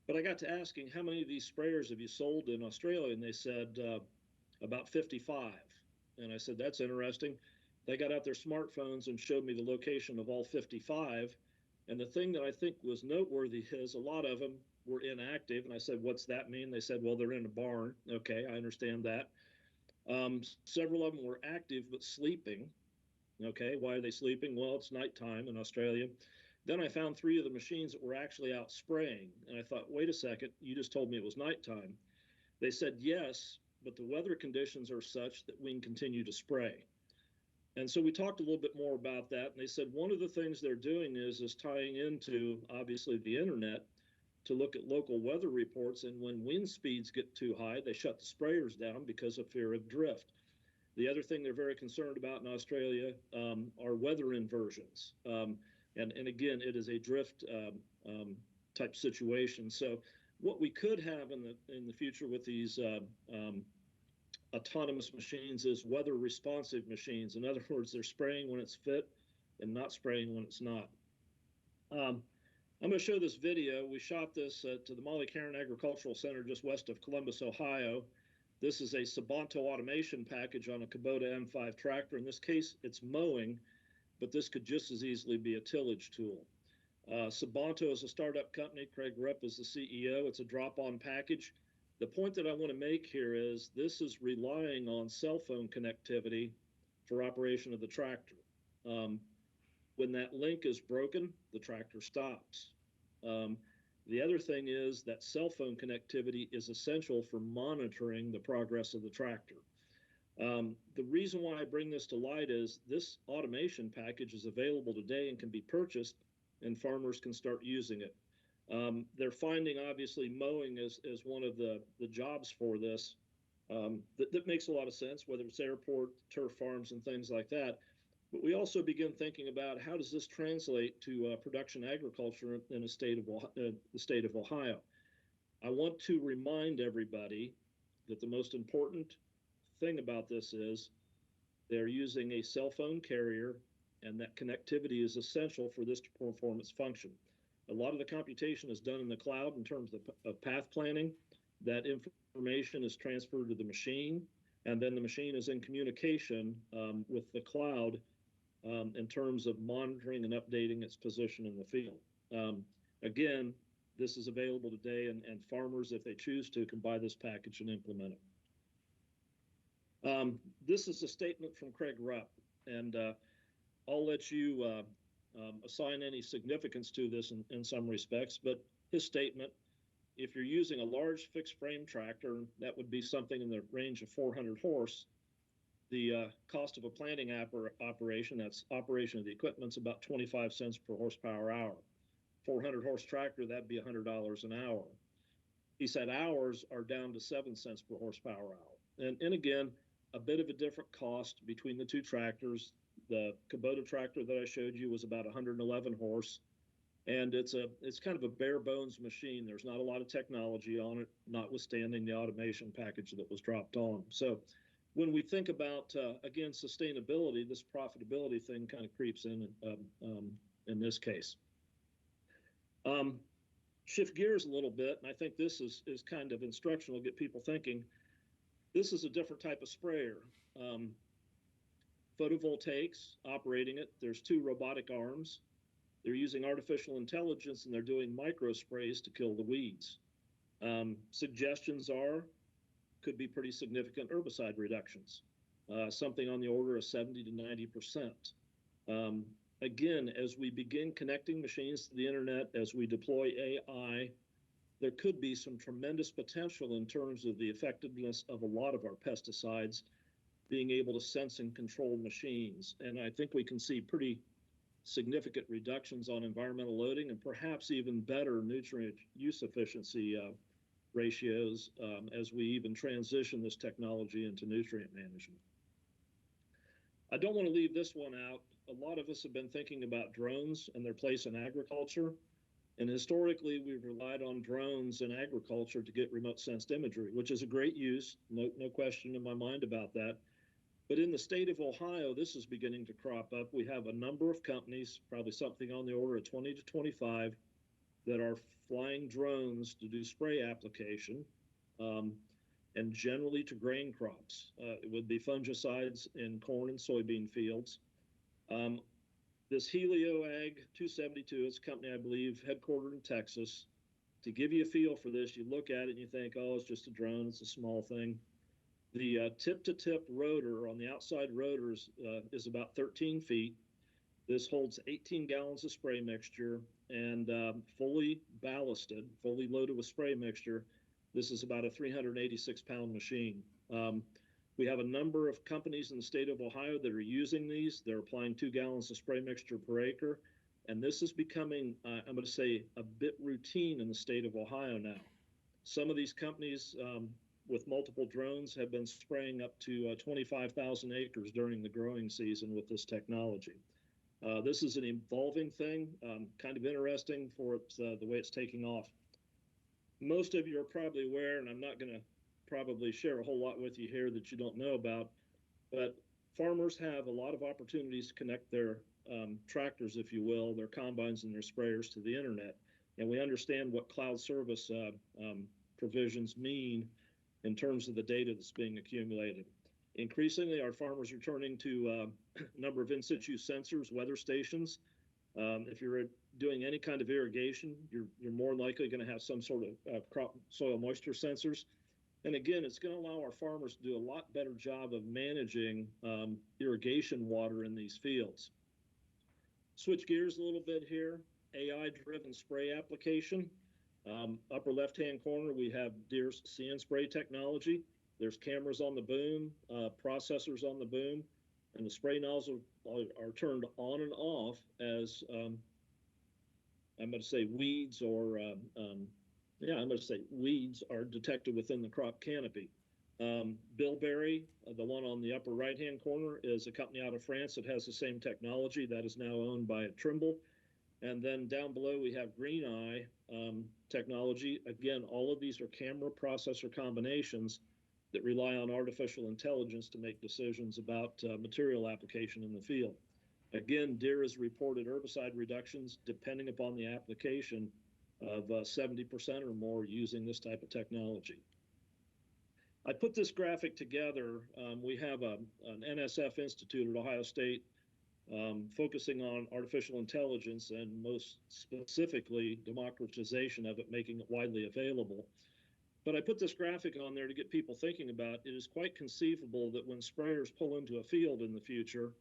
But I got to asking, how many of these sprayers have you sold in Australia? And they said about 55. And I said, that's interesting. They got out their smartphones and showed me the location of all 55. And the thing that I think was noteworthy is a lot of them were inactive. And I said, what's that mean? They said, well, they're in a barn. Okay, I understand that. Several of them were active but sleeping. Okay, why are they sleeping? Well, it's nighttime in Australia. Then I found 3 of the machines that were actually out spraying. And I thought, wait a second, you just told me it was nighttime. They said, yes, but the weather conditions are such that we can continue to spray. And so we talked a little bit more about that. And they said one of the things they're doing is tying into, obviously, the internet to look at local weather reports. And when wind speeds get too high, they shut the sprayers down because of fear of drift. The other thing they're very concerned about in Australia are weather inversions. And again, it is a drift type situation. So what we could have in the future with these autonomous machines is weather responsive machines. In other words, they're spraying when it's fit and not spraying when it's not. I'm going to show this video. We shot this at the Molly Cairn Agricultural Center just west of Columbus, Ohio. This is a Sabanto automation package on a Kubota M5 tractor. In this case, it's mowing, but this could just as easily be a tillage tool. Sabanto is a startup company. Craig Rupp is the CEO. It's a drop-on package. The point that I want to make here is this is relying on cell phone connectivity for operation of the tractor. When that link is broken, the tractor stops. The other thing is that cell phone connectivity is essential for monitoring the progress of the tractor. The reason why I bring this to light is this automation package is available today and can be purchased, and farmers can start using it. They're finding, obviously, mowing as one of the jobs for this. That makes a lot of sense, whether it's airport, turf farms, and things like that. But we also begin thinking about how does this translate to production agriculture in the state of Ohio. I want to remind everybody that the most important thing about this is they're using a cell phone carrier, and that connectivity is essential for this to perform its function. A lot of the computation is done in the cloud in terms of path planning. That information is transferred to the machine. And then the machine is in communication with the cloud in terms of monitoring and updating its position in the field. Again, this is available today, and farmers, if they choose to, can buy this package and implement it. This is a statement from Craig Rupp, and I'll let you assign any significance to this in some respects, but his statement, if you're using a large fixed frame tractor, that would be something in the range of 400 horse, the cost of a planting operation, that's operation of the equipment, is about 25 cents per horsepower hour. 400 horse tractor, that'd be $100 an hour. He said hours are down to 7 cents per horsepower hour. And again, a bit of a different cost between the two tractors. The Kubota tractor that I showed you was about 111 horse, and it's kind of a bare bones machine. There's not a lot of technology on it, notwithstanding the automation package that was dropped on. So when we think about, again, sustainability, this profitability thing kind of creeps in this case. Shift gears a little bit, and I think this is kind of instructional, get people thinking. This is a different type of sprayer. Photovoltaics operating it. There's 2 robotic arms. They're using artificial intelligence, and they're doing micro sprays to kill the weeds. Suggestions could be pretty significant herbicide reductions, something on the order of 70 to 90%. Again, as we begin connecting machines to the internet, as we deploy AI, there could be some tremendous potential in terms of the effectiveness of a lot of our pesticides being able to sense and control machines. And I think we can see pretty significant reductions on environmental loading and perhaps even better nutrient use efficiency ratios as we even transition this technology into nutrient management. I don't want to leave this one out. A lot of us have been thinking about drones and their place in agriculture. And historically, we've relied on drones in agriculture to get remote sensed imagery, which is a great use, no question in my mind about that. But in the state of Ohio, this is beginning to crop up. We have a number of companies, probably something on the order of 20 to 25, that are flying drones to do spray application, and generally to grain crops. It would be fungicides in corn and soybean fields. This HelioAg 272, it's a company, I believe, headquartered in Texas. To give you a feel for this, you look at it and you think, oh, it's just a drone, it's a small thing. The tip-to-tip rotor on the outside rotors is about 13 feet. This holds 18 gallons of spray mixture, and fully ballasted, fully loaded with spray mixture, this is about a 386-pound machine. We have a number of companies in the state of Ohio that are using these. They're applying 2 gallons of spray mixture per acre. And this is becoming, I'm going to say, a bit routine in the state of Ohio now. Some of these companies with multiple drones have been spraying up to 25,000 acres during the growing season with this technology. This is an evolving thing, kind of interesting for the way it's taking off. Most of you are probably aware, and I'm not going to probably share a whole lot with you here that you don't know about, but farmers have a lot of opportunities to connect their tractors, if you will, their combines and their sprayers to the internet. And we understand what cloud service provisions mean in terms of the data that's being accumulated. Increasingly, our farmers are turning to a number of in-situ sensors, weather stations. If you're doing any kind of irrigation, you're more likely going to have some sort of crop soil moisture sensors. And again, it's going to allow our farmers to do a lot better job of managing irrigation water in these fields. Switch gears a little bit here. AI-driven spray application. Upper left-hand corner, we have Deere's See and Spray technology. There's cameras on the boom, processors on the boom, and the spray nozzle are turned on and off as, I'm going to say weeds or, I'm going to say weeds are detected within the crop canopy. Bilberry, the one on the upper right-hand corner, is a company out of France that has the same technology that is now owned by Trimble. And then down below, we have Green Eye technology. Again, all of these are camera processor combinations that rely on artificial intelligence to make decisions about material application in the field. Again, Deere has reported herbicide reductions, depending upon the application, of 70% or more using this type of technology. I put this graphic together. We have an NSF Institute at Ohio State focusing on artificial intelligence and most specifically democratization of it, making it widely available. But I put this graphic on there to get people thinking about it is quite conceivable that when sprayers pull into a field in the future,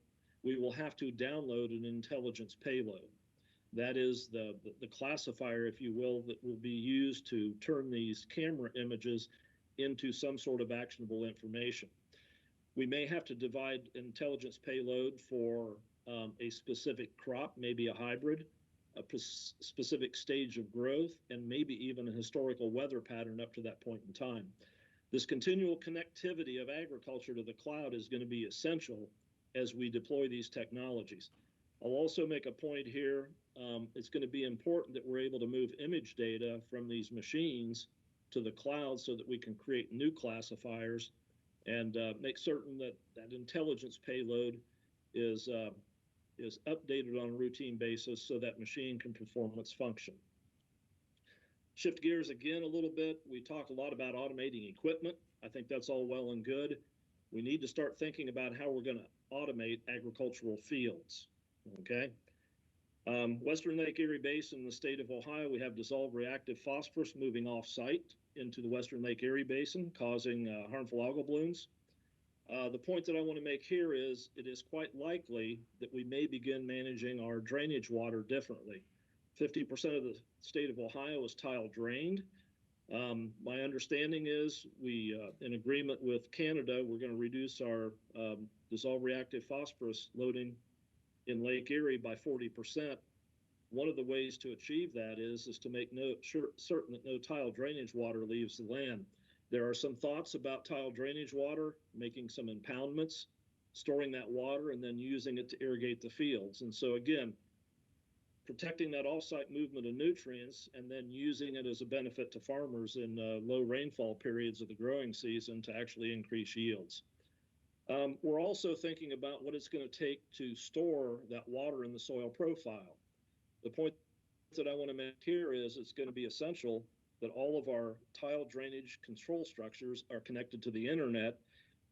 we will have to download an intelligence payload. That is the classifier, if you will, that will be used to turn these camera images into some sort of actionable information. We may have to divide intelligence payload for a specific crop, maybe a hybrid, a specific stage of growth, and maybe even a historical weather pattern up to that point in time. This continual connectivity of agriculture to the cloud is going to be essential as we deploy these technologies. I'll also make a point here. It's going to be important that we're able to move image data from these machines to the cloud so that we can create new classifiers and make certain that that intelligence payload is updated on a routine basis so that machine can perform its function. Shift gears again a little bit. We talk a lot about automating equipment. I think that's all well and good. We need to start thinking about how we're going to automate agricultural fields, okay? Western Lake Erie Basin in the state of Ohio, we have dissolved reactive phosphorus moving off-site into the Western Lake Erie Basin, causing harmful algal blooms. The point that I want to make here is it is quite likely that we may begin managing our drainage water differently. 50% of the state of Ohio is tile drained. My understanding is we, in agreement with Canada, we're going to reduce our dissolved reactive phosphorus loading in Lake Erie by 40%. One of the ways to achieve that is to make certain that no tile drainage water leaves the land. There are some thoughts about tile drainage water, making some impoundments, storing that water, and then using it to irrigate the fields. And so again, protecting that off-site movement of nutrients and then using it as a benefit to farmers in low rainfall periods of the growing season to actually increase yields. We're also thinking about what it's going to take to store that water in the soil profile. The point that I want to make here is it's going to be essential that all of our tile drainage control structures are connected to the internet,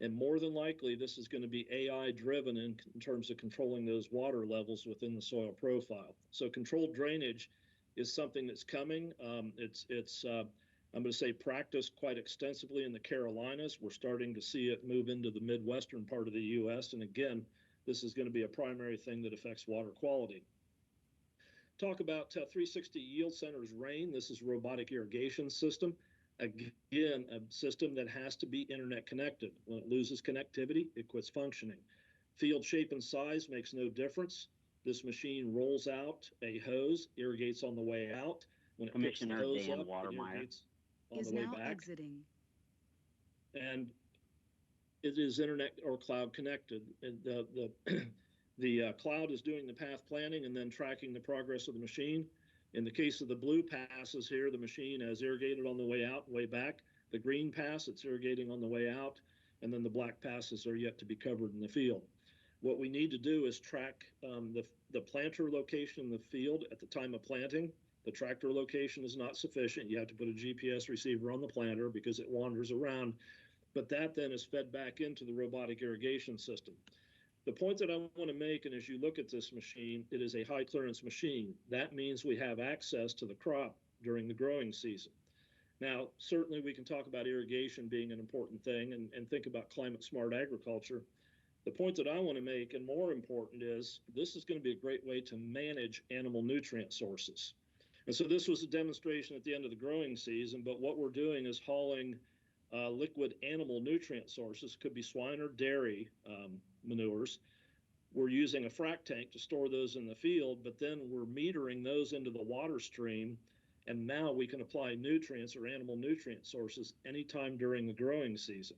and more than likely this is going to be AI driven in terms of controlling those water levels within the soil profile. So controlled drainage is something that's coming. I'm going to say practiced quite extensively in the Carolinas. We're starting to see it move into the Midwestern part of the US, and again, this is going to be a primary thing that affects water quality. Talk about 360 Yield Centers RAIN. This is a robotic irrigation system. Again, a system that has to be internet connected. When it loses connectivity, it quits functioning. Field shape and size makes no difference. This machine rolls out a hose, irrigates on the way out. When it picks the hose up, it irrigates on the way back. Exiting. And it is internet or cloud connected. And the cloud is doing the path planning and then tracking the progress of the machine. In the case of the blue passes here, the machine has irrigated on the way out and way back. The green pass, it's irrigating on the way out, and then the black passes are yet to be covered in the field. What we need to do is track the planter location in the field at the time of planting. The tractor location is not sufficient. You have to put a GPS receiver on the planter because it wanders around, but that then is fed back into the robotic irrigation system. The point that I want to make, and as you look at this machine, it is a high clearance machine. That means we have access to the crop during the growing season. Now, certainly we can talk about irrigation being an important thing and think about climate smart agriculture. The point that I want to make, and more important, is this is going to be a great way to manage animal nutrient sources. And so this was a demonstration at the end of the growing season, but what we're doing is hauling liquid animal nutrient sources, could be swine or dairy manures. We're using a frac tank to store those in the field, but then we're metering those into the water stream, and now we can apply nutrients or animal nutrient sources anytime during the growing season.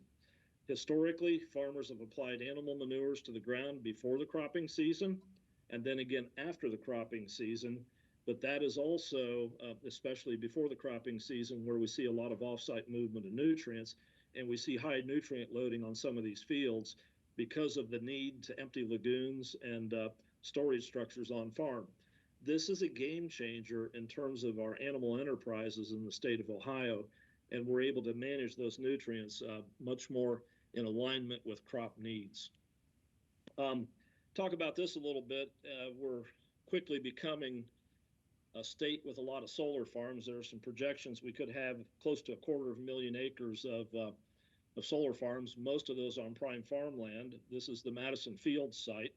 Historically, farmers have applied animal manures to the ground before the cropping season, and then again after the cropping season, but that is also, especially before the cropping season, where we see a lot of off-site movement of nutrients, and we see high nutrient loading on some of these fields because of the need to empty lagoons and storage structures on farm. This is a game changer in terms of our animal enterprises in the state of Ohio. and we're able to manage those nutrients much more in alignment with crop needs. Talk about this a little bit. We're quickly becoming a state with a lot of solar farms. There are some projections we could have close to 250,000 acres of solar farms. Most of those on prime farmland. This is the Madison Field site,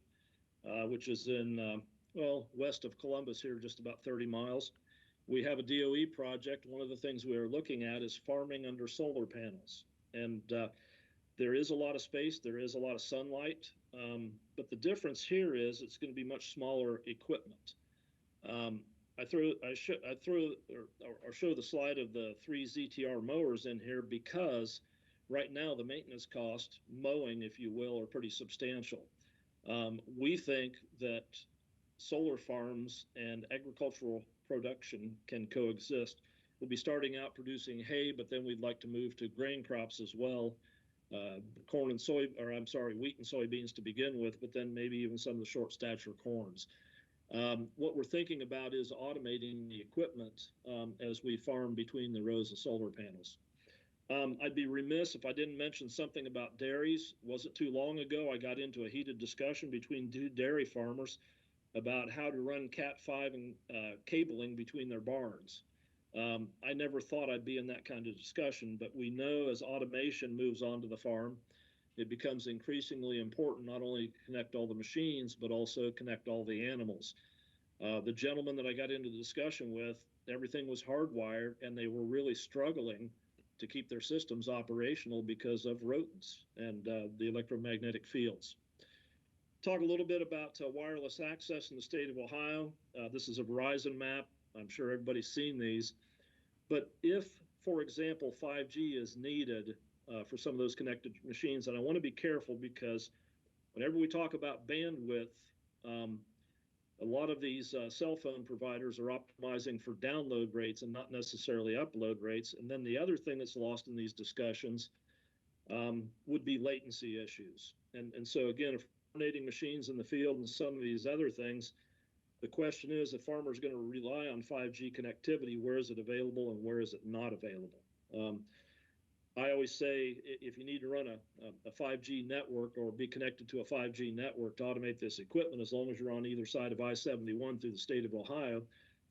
which is in, well, west of Columbus here, just about 30 miles. We have a DOE project. One of the things we are looking at is farming under solar panels. And there is a lot of space, there is a lot of sunlight, but the difference here is it's going to be much smaller equipment. I show the slide of the 3 ZTR mowers in here because right now the maintenance cost, mowing, if you will, are pretty substantial. We think that solar farms and agricultural production can coexist. We'll be starting out producing hay, but then we'd like to move to grain crops as well. Corn and soy, or I'm sorry, wheat and soybeans to begin with, but then maybe even some of the short stature corns. What we're thinking about is automating the equipment as we farm between the rows of solar panels. I'd be remiss if I didn't mention something about dairies. Wasn't too long ago, I got into a heated discussion between 2 dairy farmers about how to run Cat5 and cabling between their barns. I never thought I'd be in that kind of discussion, but we know as automation moves onto the farm, it becomes increasingly important not only to connect all the machines, but also connect all the animals. The gentleman that I got into the discussion with, everything was hardwired, and they were really struggling to keep their systems operational because of rodents and the electromagnetic fields. Talk a little bit about wireless access in the state of Ohio. This is a Verizon map. I'm sure everybody's seen these. But if, for example, 5G is needed for some of those connected machines, and I want to be careful because whenever we talk about bandwidth, a lot of these cell phone providers are optimizing for download rates and not necessarily upload rates. And then the other thing that's lost in these discussions would be latency issues. And so again, if coordinating machines in the field and some of these other things, the question is, if farmers are going to rely on 5G connectivity, where is it available and where is it not available? I always say if you need to run a 5G network or be connected to a 5G network to automate this equipment, as long as you're on either side of I-71 through the state of Ohio,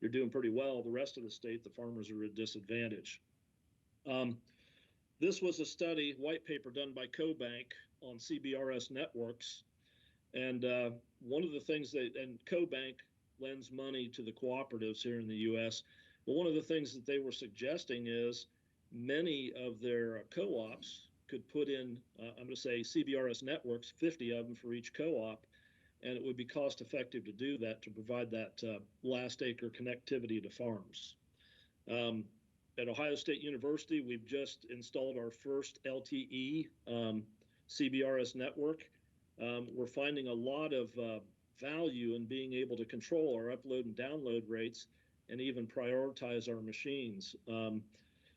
you're doing pretty well. The rest of the state, the farmers are at a disadvantage. This was a study, white paper done by CoBank on CBRS networks. And one of the things that, and CoBank lends money to the cooperatives here in the U.S., but one of the things that they were suggesting is many of their co-ops could put in, I'm going to say CBRS networks, 50 of them for each co-op, and it would be cost effective to do that, to provide that last acre connectivity to farms. At Ohio State University, we've just installed our first LTE CBRS network. We're finding a lot of value in being able to control our upload and download rates and even prioritize our machines.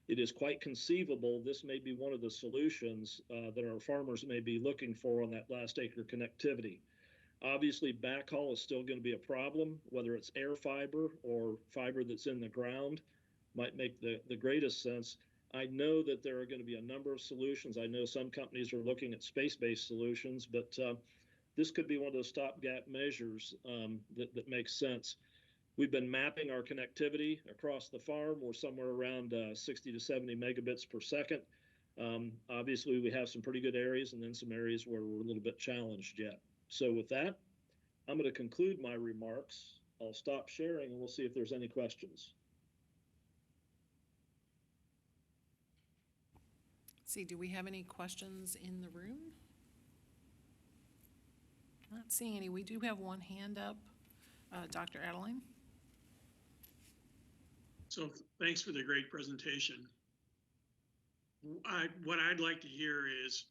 It is quite conceivable this may be one of the solutions that our farmers may be looking for on that last acre connectivity. Obviously, backhaul is still going to be a problem, whether it's air fiber or fiber that's in the ground might make the greatest sense. I know that there are going to be a number of solutions. I know some companies are looking at space-based solutions, but this could be one of those stopgap measures that makes sense. We've been mapping our connectivity across the farm. We're somewhere around 60 to 70 megabits per second. Obviously, we have some pretty good areas and then some areas where we're a little bit challenged yet. So with that, I'm going to conclude my remarks. I'll stop sharing and we'll see if there's any questions. See, do we have any questions in the room? Not seeing any. We do have one hand up. Dr. Adeline? So thanks for the great presentation. What I'd like to hear is,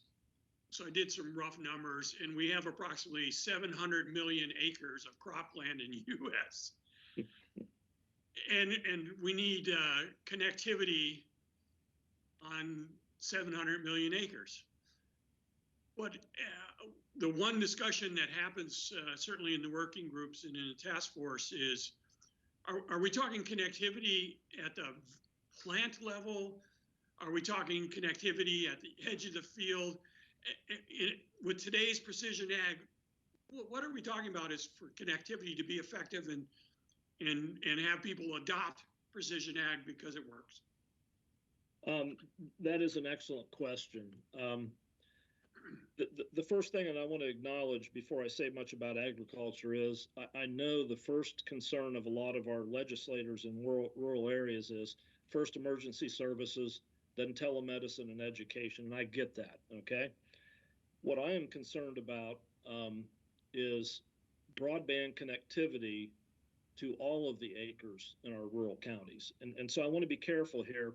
so I did some rough numbers, and we have approximately 700 million acres of cropland in the U.S. and we need connectivity on 700 million acres. But the one discussion that happens certainly in the working groups and in the task force is, are we talking connectivity at the plant level? Are we talking connectivity at the edge of the field? With today's precision ag, what are we talking about is for connectivity to be effective and have people adopt precision ag because it works? That is an excellent question. The first thing that I want to acknowledge before I say much about agriculture is I know the first concern of a lot of our legislators in rural areas is first emergency services, then telemedicine and education, and I get that, okay? What I am concerned about is broadband connectivity to all of the acres in our rural counties. And so I want to be careful here.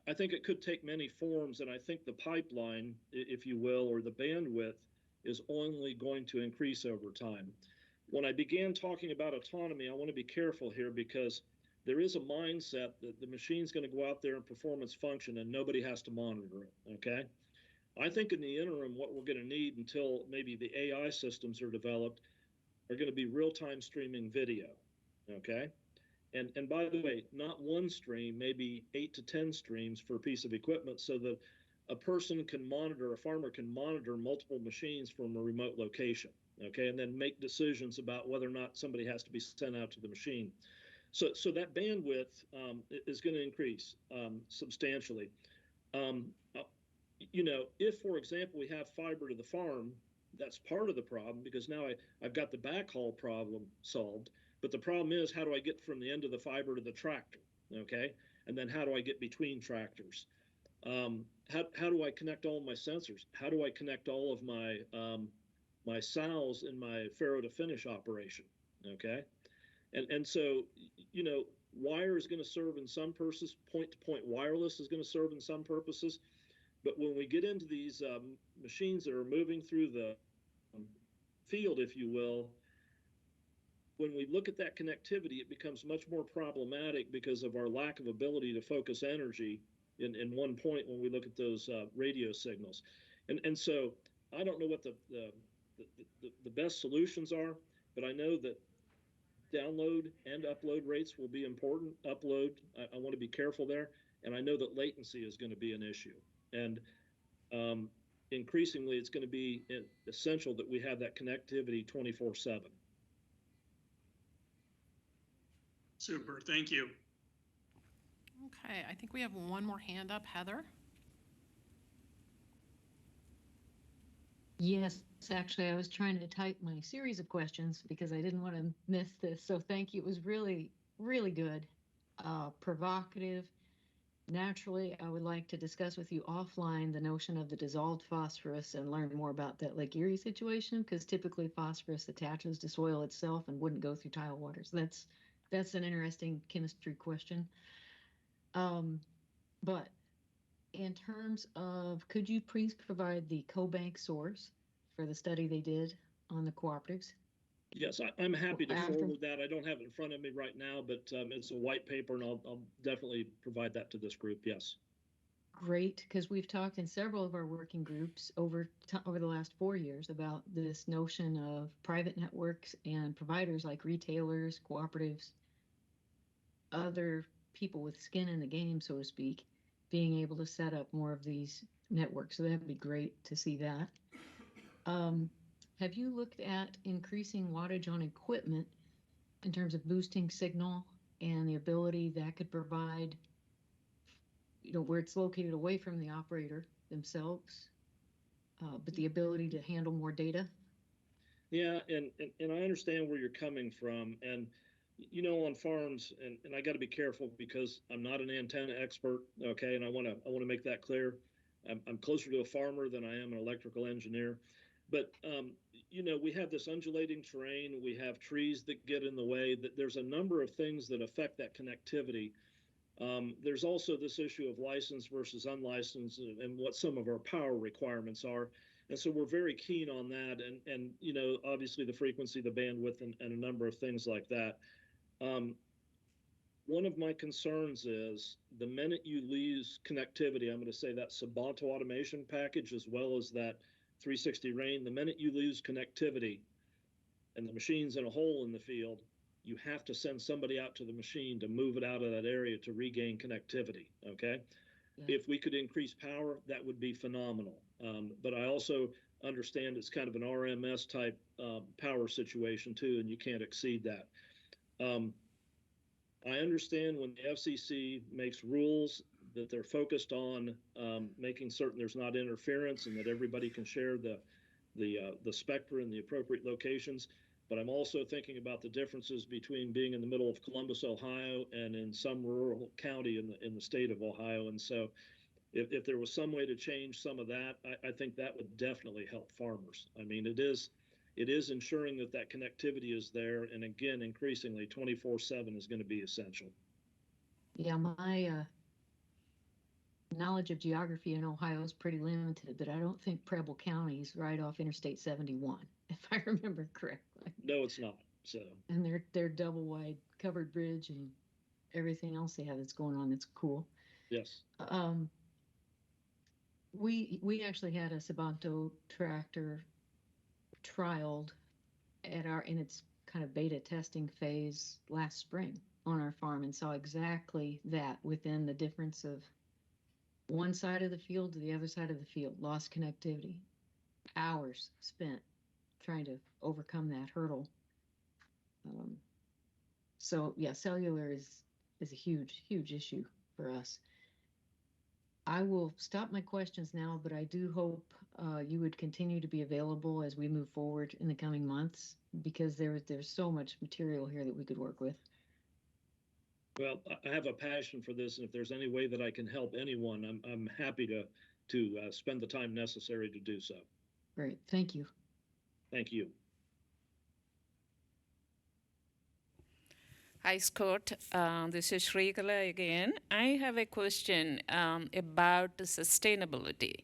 I think it could take many forms, and I think the pipeline, if you will, or the bandwidth is only going to increase over time. When I began talking about autonomy, I want to be careful here because there is a mindset that the machine's going to go out there and perform its function and nobody has to monitor it, okay? I think in the interim, what we're going to need until maybe the AI systems are developed are going to be real-time streaming video, okay? And by the way, not one stream, maybe 8 to 10 streams for a piece of equipment so that a person can monitor, a farmer can monitor multiple machines from a remote location, okay? And then make decisions about whether or not somebody has to be sent out to the machine. So that bandwidth is going to increase substantially. You know, if, for example, we have fiber to the farm, that's part of the problem because now I've got the backhaul problem solved. But the problem is, how do I get from the end of the fiber to the tractor, okay? And then how do I get between tractors? How do I connect all of my sensors? How do I connect all of my my sows in my farrow to finish operation, okay? And so, you know, wire is going to serve in some purposes, point-to-point wireless is going to serve in some purposes. But when we get into these machines that are moving through the field, if you will, when we look at that connectivity, it becomes much more problematic because of our lack of ability to focus energy in one point when we look at those radio signals. And so I don't know what the best solutions are, but I know that download and upload rates will be important. Upload, I want to be careful there. And I know that latency is going to be an issue. And increasingly, it's going to be essential that we have that connectivity 24/7. Super, thank you. Okay, I think we have one more hand up. Heather? Yes, actually, I was trying to type my series of questions because I didn't want to miss this. So thank you. It was really, really good, provocative. Naturally, I would like to discuss with you offline the notion of the dissolved phosphorus and learn more about that Lake Erie situation because typically phosphorus attaches to soil itself and wouldn't go through tile water. So that's an interesting chemistry question. But in terms of, could you please provide the CoBank source for the study they did on the cooperatives? Yes, I'm happy to forward that. I don't have it in front of me right now, but it's a white paper, and I'll definitely provide that to this group. Yes. Great, because we've talked in several of our working groups over the last 4 years about this notion of private networks and providers like retailers, cooperatives, other people with skin in the game, so to speak, being able to set up more of these networks. So that'd be great to see that. Have you looked at increasing wattage on equipment in terms of boosting signal and the ability that could provide, you know, where it's located away from the operator themselves, but the ability to handle more data? Yeah, and I understand where you're coming from. And, you know, on farms, and I got to be careful because I'm not an antenna expert, okay? And I want to make that clear. I'm closer to a farmer than I am an electrical engineer. But, you know, we have this undulating terrain. We have trees that get in the way. That there's a number of things that affect that connectivity. There's also this issue of licensed versus unlicensed and what some of our power requirements are. And so we're very keen on that. And you know, obviously the frequency, the bandwidth, and a number of things like that. One of my concerns is the minute you lose connectivity, I'm going to say that Sabanto automation package as well as that 360 rain, the minute you lose connectivity and the machine's in a hole in the field, you have to send somebody out to the machine to move it out of that area to regain connectivity, okay? If we could increase power, that would be phenomenal. But I also understand it's kind of an RMS type power situation too, and you can't exceed that. I understand when the FCC makes rules that they're focused on making certain there's not interference and that everybody can share the spectrum in the appropriate locations. But I'm also thinking about the differences between being in the middle of Columbus, Ohio, and in some rural county in the state of Ohio. And so, if there was some way to change some of that, I think that would definitely help farmers. I mean, it is ensuring that connectivity is there, and again, increasingly, 24/7 is going to be essential. Yeah, my knowledge of geography in Ohio is pretty limited, but I don't think Preble County is right off Interstate 71, if I remember correctly. No, it's not. So. And they're double wide covered bridge and everything else they have that's going on. That's cool. Yes. We actually had a Sabanto tractor trialed in its kind of beta testing phase last spring on our farm, and saw exactly that within the difference of one side of the field to the other side of the field, lost connectivity, hours spent trying to overcome that hurdle. So yeah, cellular is a huge issue for us. I will stop my questions now, but I do hope you would continue to be available as we move forward in the coming months, because there's so much material here that we could work with. Well, I have a passion for this, and if there's any way that I can help anyone, I'm happy to spend the time necessary to do so. Great, thank you. Thank you. Hi, Scott. This is Shrikala again. I have a question about sustainability.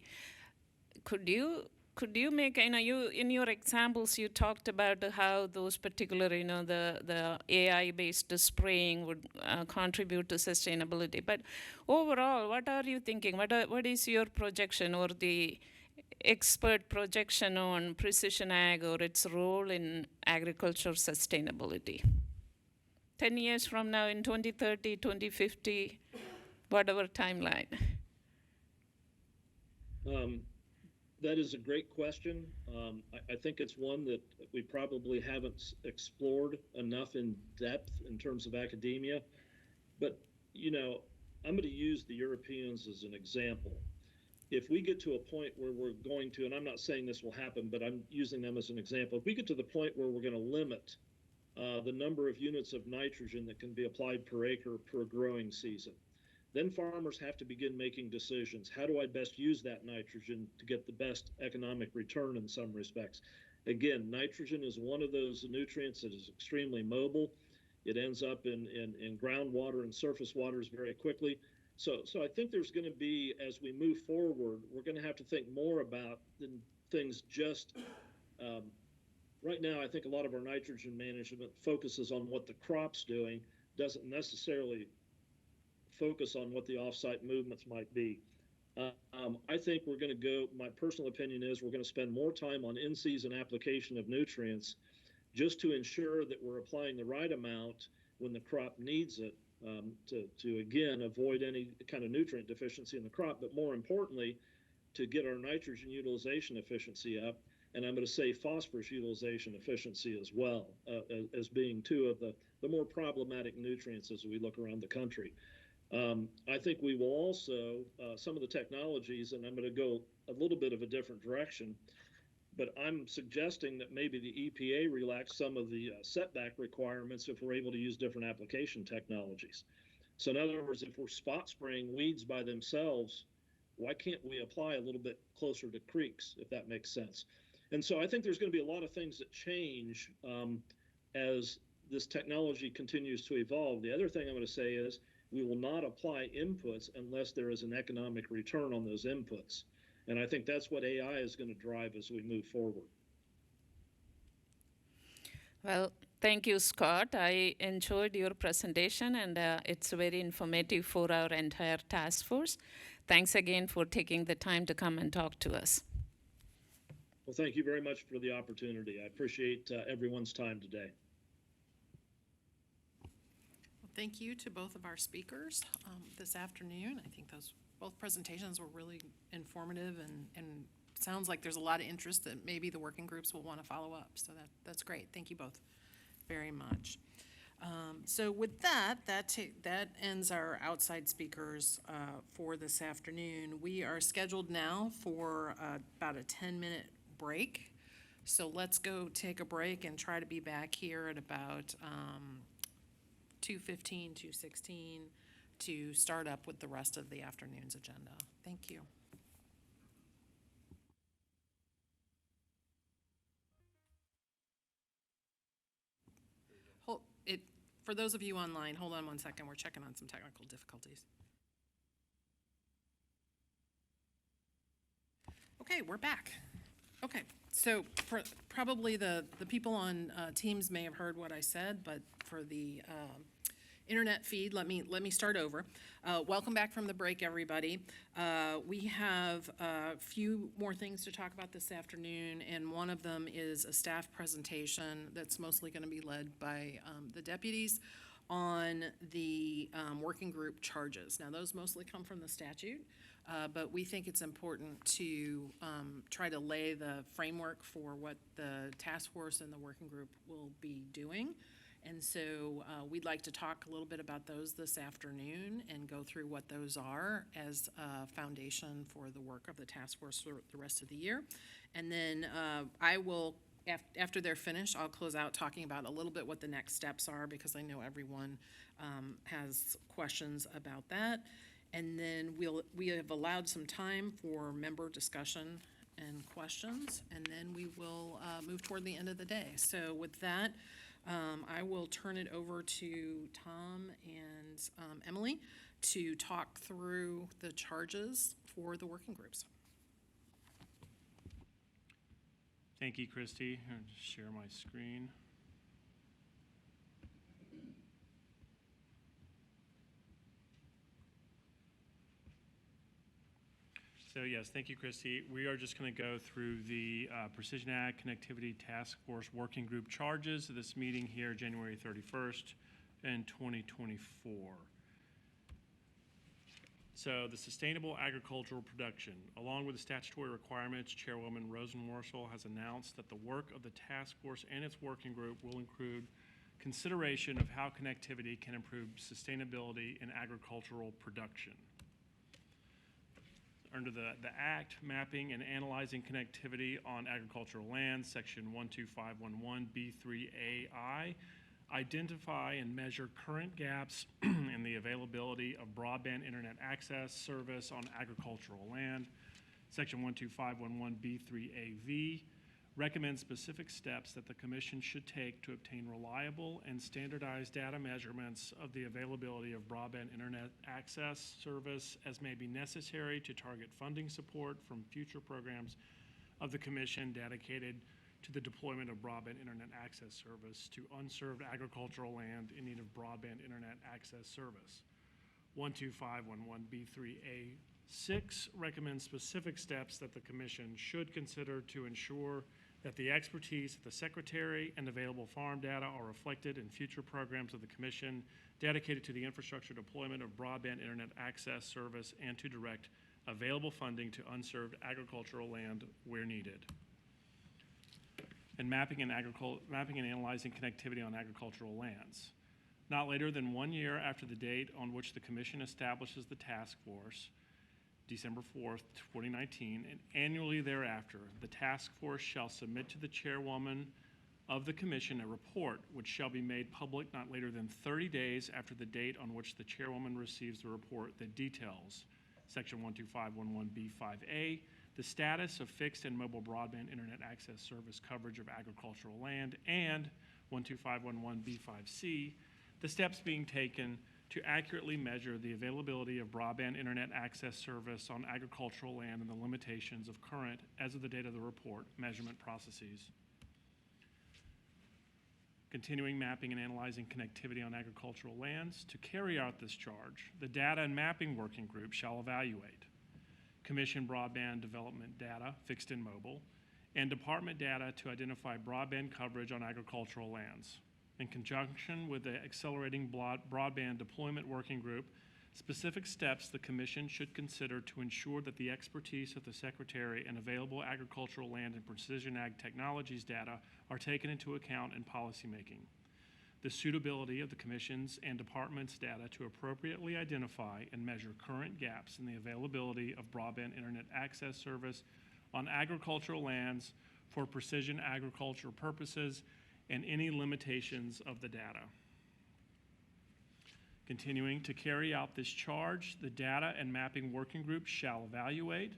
Could you make, you in your examples you talked about how those particular, the AI-based spraying would contribute to sustainability. But overall, what are you thinking? What is your projection or the expert projection on precision ag or its role in agriculture sustainability? 10 years from now, in 2030, 2050, whatever timeline? That is a great question. I think it's one that we probably haven't explored enough in depth in terms of academia. But, I'm going to use the Europeans as an example. If we get to a point where we're going to, and I'm not saying this will happen, but I'm using them as an example. If we get to the point where we're going to limit the number of units of nitrogen that can be applied per acre per growing season, then farmers have to begin making decisions. How do I best use that nitrogen to get the best economic return in some respects? Again, nitrogen is one of those nutrients that is extremely mobile. It ends up in groundwater and surface waters very quickly. So I think there's going to be, as we move forward, we're going to have to think more about things just right now. I think a lot of our nitrogen management focuses on what the crop's doing, doesn't necessarily focus on what the offsite movements might be. I think we're going to go, my personal opinion is we're going to spend more time on in-season application of nutrients just to ensure that we're applying the right amount when the crop needs it, to again, avoid any kind of nutrient deficiency in the crop, but more importantly, to get our nitrogen utilization efficiency up. And I'm going to say phosphorus utilization efficiency as well, as being two of the more problematic nutrients as we look around the country. I think we will also, some of the technologies, and I'm going to go a little bit of a different direction, but I'm suggesting that maybe the EPA relax some of the setback requirements if we're able to use different application technologies. So in other words, if we're spot spraying weeds by themselves, why can't we apply a little bit closer to creeks, if that makes sense? And so I think there's going to be a lot of things that change as this technology continues to evolve. The other thing I'm going to say is we will not apply inputs unless there is an economic return on those inputs. And I think that's what AI is going to drive as we move forward. Well, thank you, Scott. I enjoyed your presentation, and it's very informative for our entire task force. Thanks again for taking the time to come and talk to us. Well, thank you very much for the opportunity. I appreciate everyone's time today. Thank you to both of our speakers this afternoon. I think both presentations were really informative and sounds like there's a lot of interest that maybe the working groups will want to follow up. So that's great. Thank you both very much. So with that ends our outside speakers for this afternoon. We are scheduled now for about a 10-minute break. So let's go take a break and try to be back here at about 2:15, 2:16 to start up with the rest of the afternoon's agenda. Thank you. For those of you online, hold on one second. We're checking on some technical difficulties. Okay, we're back. Okay, so probably the people on Teams may have heard what I said, but for the internet feed, let me start over. Welcome back from the break, everybody. We have a few more things to talk about this afternoon, and one of them is a staff presentation that's mostly going to be led by the deputies on the working group charges. Now, those mostly come from the statute, but we think it's important to try to lay the framework for what the task force and the working group will be doing. And so we'd like to talk a little bit about those this afternoon and go through what those are as a foundation for the work of the task force for the rest of the year. And then I will, after they're finished, I'll close out talking about a little bit what the next steps are, because I know everyone has questions about that. And then we have allowed some time for member discussion and questions, and then we will move toward the end of the day. So with that, I will turn it over to Tom and Emily to talk through the charges for the working groups. Thank you, Christy. I'll just share my screen. So yes, thank you, Christy. We are just going to go through the Precision Ag Connectivity Task Force Working Group charges of this meeting here, January 31st in 2024. So the sustainable agricultural production, along with the statutory requirements, Chairwoman Rosenworcel has announced that the work of the task force and its working group will include consideration of how connectivity can improve sustainability in agricultural production. Under the Act, Mapping and Analyzing Connectivity on Agricultural Land, Section 12511B3AI, identify and measure current gaps in the availability of broadband internet access service on agricultural land. Section 12511B3AV, recommend specific steps that the Commission should take to obtain reliable and standardized data measurements of the availability of broadband internet access service as may be necessary to target funding support from future programs of the Commission dedicated to the deployment of broadband internet access service to unserved agricultural land in need of broadband internet access service. 12511B3A6 recommends specific steps that the Commission should consider to ensure that the expertise of the Secretary and available farm data are reflected in future programs of the Commission dedicated to the infrastructure deployment of broadband internet access service and to direct available funding to unserved agricultural land where needed. And mapping and analyzing connectivity on agricultural lands. Not later than 1 year after the date on which the Commission establishes the task force, December 4th, 2019, and annually thereafter, the task force shall submit to the chairwoman of the Commission a report which shall be made public not later than 30 days after the date on which the chairwoman receives the report that details Section 12511B5A, the status of fixed and mobile broadband internet access service coverage of agricultural land, and 12511B5C, the steps being taken to accurately measure the availability of broadband internet access service on agricultural land and the limitations of current, as of the date of the report, measurement processes. Continuing mapping and analyzing connectivity on agricultural lands. To carry out this charge, the Data and Mapping Working Group shall evaluate Commission broadband development data, fixed and mobile, and department data to identify broadband coverage on agricultural lands. in conjunction with the Accelerating Broadband Deployment Working Group, specific steps the Commission should consider to ensure that the expertise of the Secretary and available agricultural land and precision ag technologies data are taken into account in policymaking. The suitability of the Commission's and Department's data to appropriately identify and measure current gaps in the availability of broadband internet access service on agricultural lands for precision agriculture purposes and any limitations of the data. Continuing to carry out this charge, the Data and Mapping Working Group shall evaluate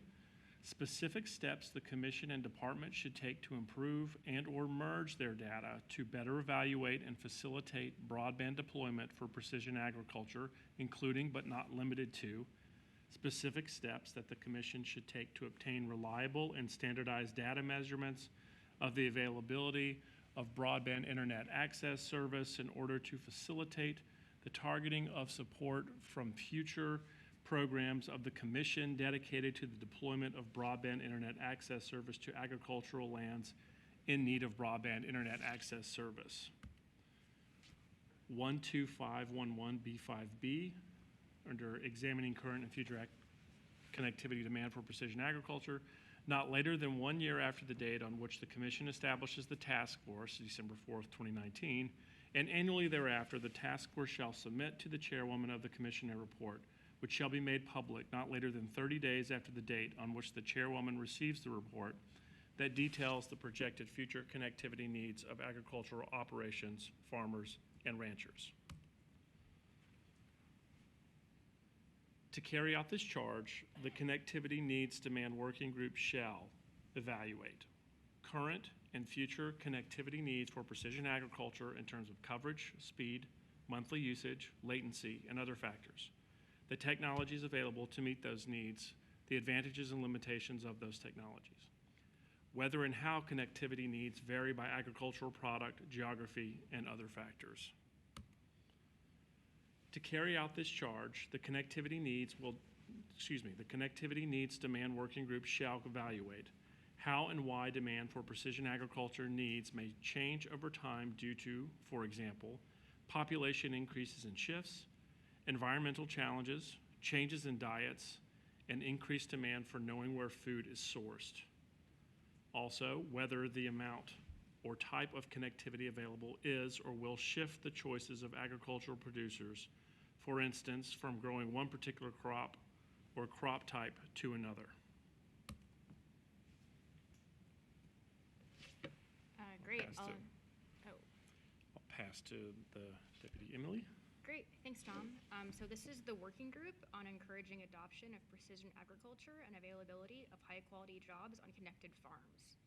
specific steps the Commission and Department should take to improve and/or merge their data to better evaluate and facilitate broadband deployment for precision agriculture, including but not limited to specific steps that the Commission should take to obtain reliable and standardized data measurements of the availability of broadband internet access service in order to facilitate the targeting of support from future programs of the Commission dedicated to the deployment of broadband internet access service to agricultural lands in need of broadband internet access service. 12511B5B, under examining current and future connectivity demand for precision agriculture, not later than 1 year after the date on which the Commission establishes the task force, December 4th, 2019, and annually thereafter, the task force shall submit to the chairwoman of the Commission a report, which shall be made public not later than 30 days after the date on which the chairwoman receives the report that details the projected future connectivity needs of agricultural operations, farmers, and ranchers. To carry out this charge, the Connectivity Needs Demand Working Group shall evaluate current and future connectivity needs for precision agriculture in terms of coverage, speed, monthly usage, latency, and other factors, the technologies available to meet those needs, the advantages and limitations of those technologies, whether and how connectivity needs vary by agricultural product, geography, and other factors. To carry out this charge, the Connectivity Needs Demand Working Group shall evaluate how and why demand for precision agriculture needs may change over time due to, for example, population increases and shifts, environmental challenges, changes in diets, and increased demand for knowing where food is sourced. Also, whether the amount or type of connectivity available is or will shift the choices of agricultural producers, for instance, from growing one particular crop or crop type to another. Great. I'll pass to the Deputy Emily. Great, thanks, Tom. So this is the working group on encouraging adoption of precision agriculture and availability of high-quality jobs on connected farms.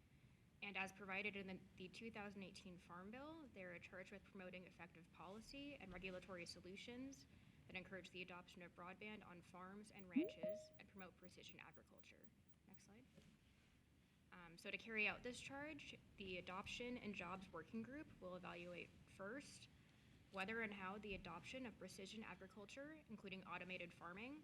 And as provided in the 2018 Farm Bill, they're charged with promoting effective policy and regulatory solutions that encourage the adoption of broadband on farms and ranches and promote precision agriculture. Next slide. So to carry out this charge, the Adoption and Jobs Working Group will evaluate first whether and how the adoption of precision agriculture, including automated farming,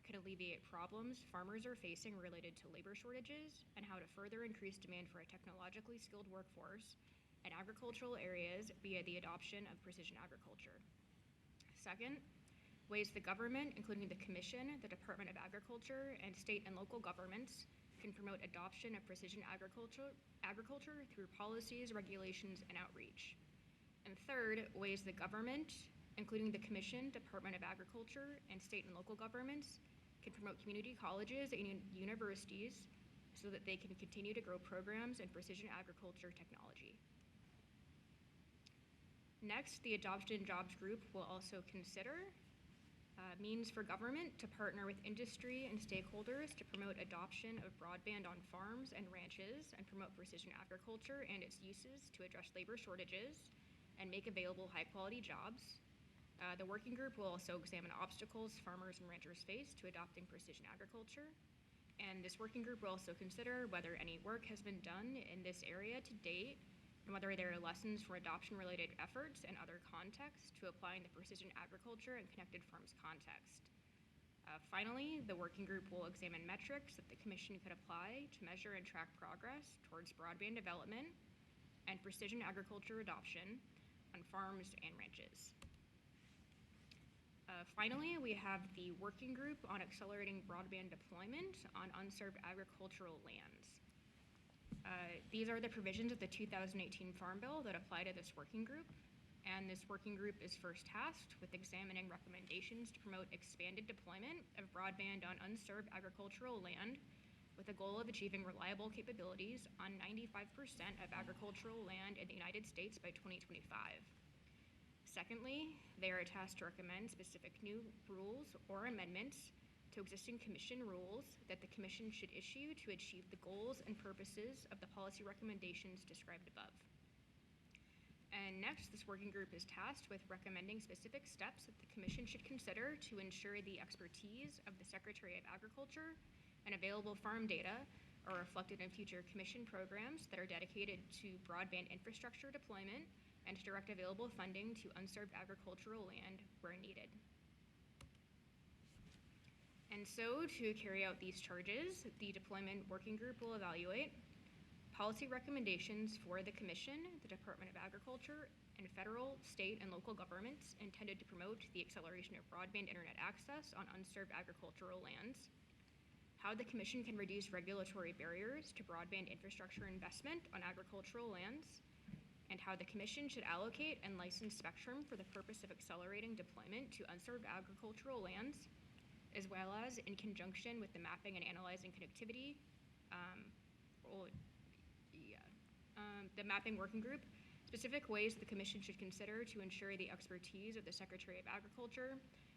can alleviate problems farmers are facing related to labor shortages and how to further increase demand for a technologically skilled workforce in agricultural areas via the adoption of precision agriculture. Second, ways the government, including the Commission, the Department of Agriculture, and state and local governments can promote adoption of precision agriculture through policies, regulations, and outreach. And third, ways the government, including the Commission, Department of Agriculture, and state and local governments, can promote community colleges and universities so that they can continue to grow programs in precision agriculture technology. Next, the Adoption Jobs Group will also consider means for government to partner with industry and stakeholders to promote adoption of broadband on farms and ranches and promote precision agriculture and its uses to address labor shortages and make available high-quality jobs. The working group will also examine obstacles farmers and ranchers face to adopting precision agriculture. And this working group will also consider whether any work has been done in this area to date and whether there are lessons from adoption-related efforts and other contexts to apply in the precision agriculture and connected farms context. Finally, the working group will examine metrics that the Commission could apply to measure and track progress towards broadband development and precision agriculture adoption on farms and ranches. Finally, we have the working group on accelerating broadband deployment on unserved agricultural lands. These are the provisions of the 2018 Farm Bill that apply to this working group. And this working group is first tasked with examining recommendations to promote expanded deployment of broadband on unserved agricultural land with the goal of achieving reliable capabilities on 95% of agricultural land in the United States by 2025. Secondly, they are tasked to recommend specific new rules or amendments to existing commission rules that the commission should issue to achieve the goals and purposes of the policy recommendations described above. And next, this working group is tasked with recommending specific steps that the commission should consider to ensure the expertise of the Secretary of Agriculture and available farm data are reflected in future commission programs that are dedicated to broadband infrastructure deployment and to direct available funding to unserved agricultural land where needed. And so, to carry out these charges, the deployment working group will evaluate policy recommendations for the Commission, the Department of Agriculture, and federal, state, and local governments intended to promote the acceleration of broadband internet access on unserved agricultural lands, how the Commission can reduce regulatory barriers to broadband infrastructure investment on agricultural lands, and how the Commission should allocate and license spectrum for the purpose of accelerating deployment to unserved agricultural lands, as well as in conjunction with the mapping and analyzing connectivity, the mapping working group, specific ways the Commission should consider to ensure the expertise of the Secretary of Agriculture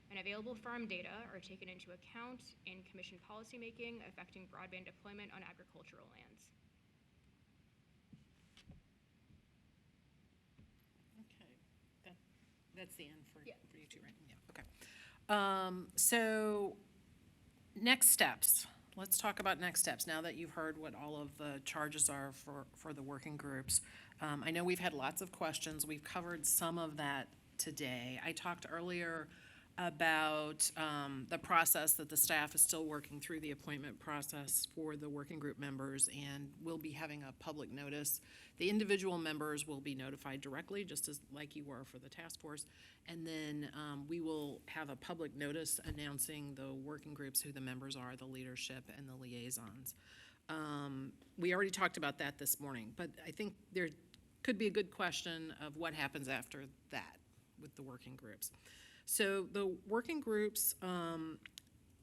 and available farm data are taken into account in Commission policymaking affecting broadband deployment on agricultural lands. Okay, that's the end for you two, right? Yeah, okay. So next steps. Let's talk about next steps now that you've heard what all of the charges are for the working groups. I know we've had lots of questions. We've covered some of that today. I talked earlier about the process that the staff is still working through the appointment process for the working group members, and we'll be having a public notice. The individual members will be notified directly, just as like you were for the task force, and then we will have a public notice announcing the working groups, who the members are, the leadership, and the liaisons. We already talked about that this morning, but I think there could be a good question of what happens after that with the working groups. So the working groups,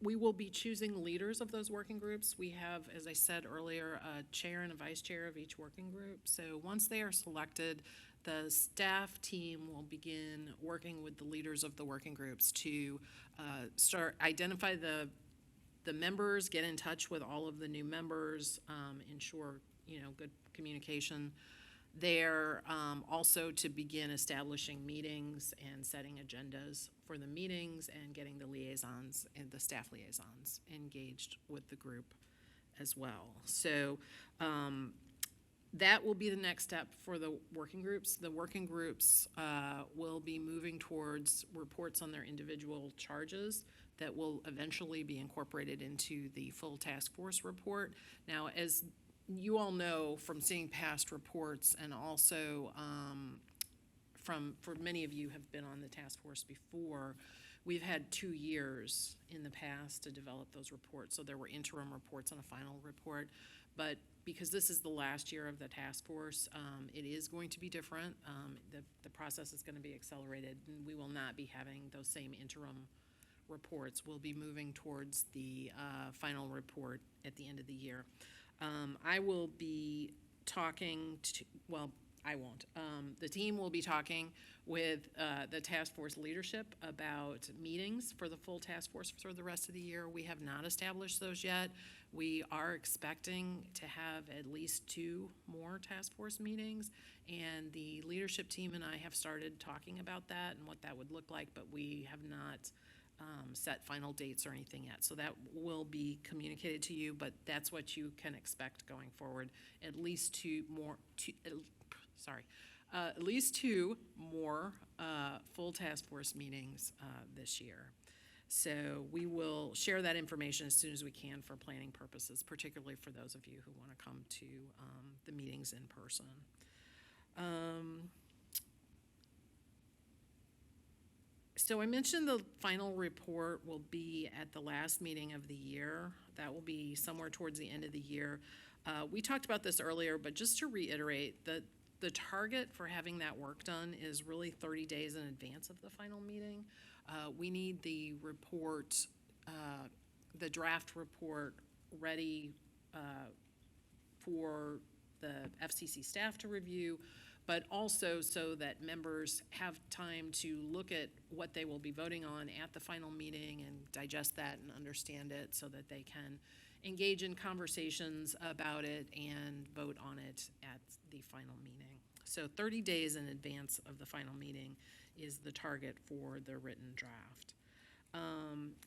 we will be choosing leaders of those working groups. We have, as I said earlier, a chair and a vice chair of each working group. So once they are selected, the staff team will begin working with the leaders of the working groups to identify the members, get in touch with all of the new members, ensure good communication there, also to begin establishing meetings and setting agendas for the meetings and getting the liaisons and the staff liaisons engaged with the group as well. So that will be the next step for the working groups. The working groups will be moving towards reports on their individual charges that will eventually be incorporated into the full task force report. Now, as you all know from seeing past reports, and also for many of you have been on the task force before, we've had 2 years in the past to develop those reports. So there were interim reports and a final report. But because this is the last year of the task force, it is going to be different. The process is going to be accelerated, and we will not be having those same interim reports. We'll be moving towards the final report at the end of the year. I will be talking to, well, I won't. The team will be talking with the task force leadership about meetings for the full task force for the rest of the year. We have not established those yet. We are expecting to have at least 2 more task force meetings, and the leadership team and I have started talking about that and what that would look like, but we have not set final dates or anything yet. So that will be communicated to you, but that's what you can expect going forward. At least 2 more full task force meetings this year. So we will share that information as soon as we can for planning purposes, particularly for those of you who want to come to the meetings in person. So I mentioned the final report will be at the last meeting of the year. That will be somewhere towards the end of the year. We talked about this earlier, but just to reiterate, the target for having that work done is really 30 days in advance of the final meeting. We need the report, the draft report ready for the FCC staff to review, but also so that members have time to look at what they will be voting on at the final meeting and digest that and understand it so that they can engage in conversations about it and vote on it at the final meeting. So 30 days in advance of the final meeting is the target for the written draft.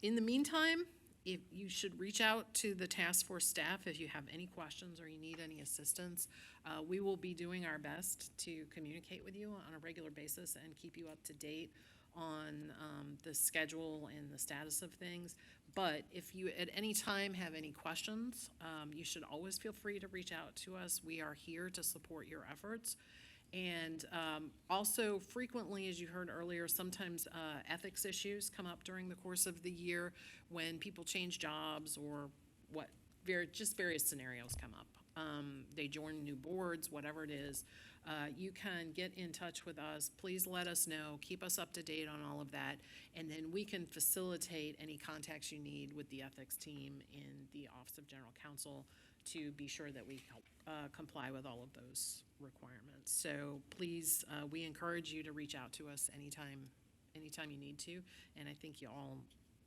In the meantime, if you should reach out to the task force staff if you have any questions or you need any assistance. We will be doing our best to communicate with you on a regular basis and keep you up to date on the schedule and the status of things. But if you at any time have any questions, you should always feel free to reach out to us. We are here to support your efforts. And also frequently, as you heard earlier, sometimes ethics issues come up during the course of the year when people change jobs or just various scenarios come up. They join new boards, whatever it is. You can get in touch with us. Please let us know. Keep us up to date on all of that. And then we can facilitate any contacts you need with the ethics team in the Office of General Counsel to be sure that we help comply with all of those requirements. So please, we encourage you to reach out to us anytime you need to, and I think you all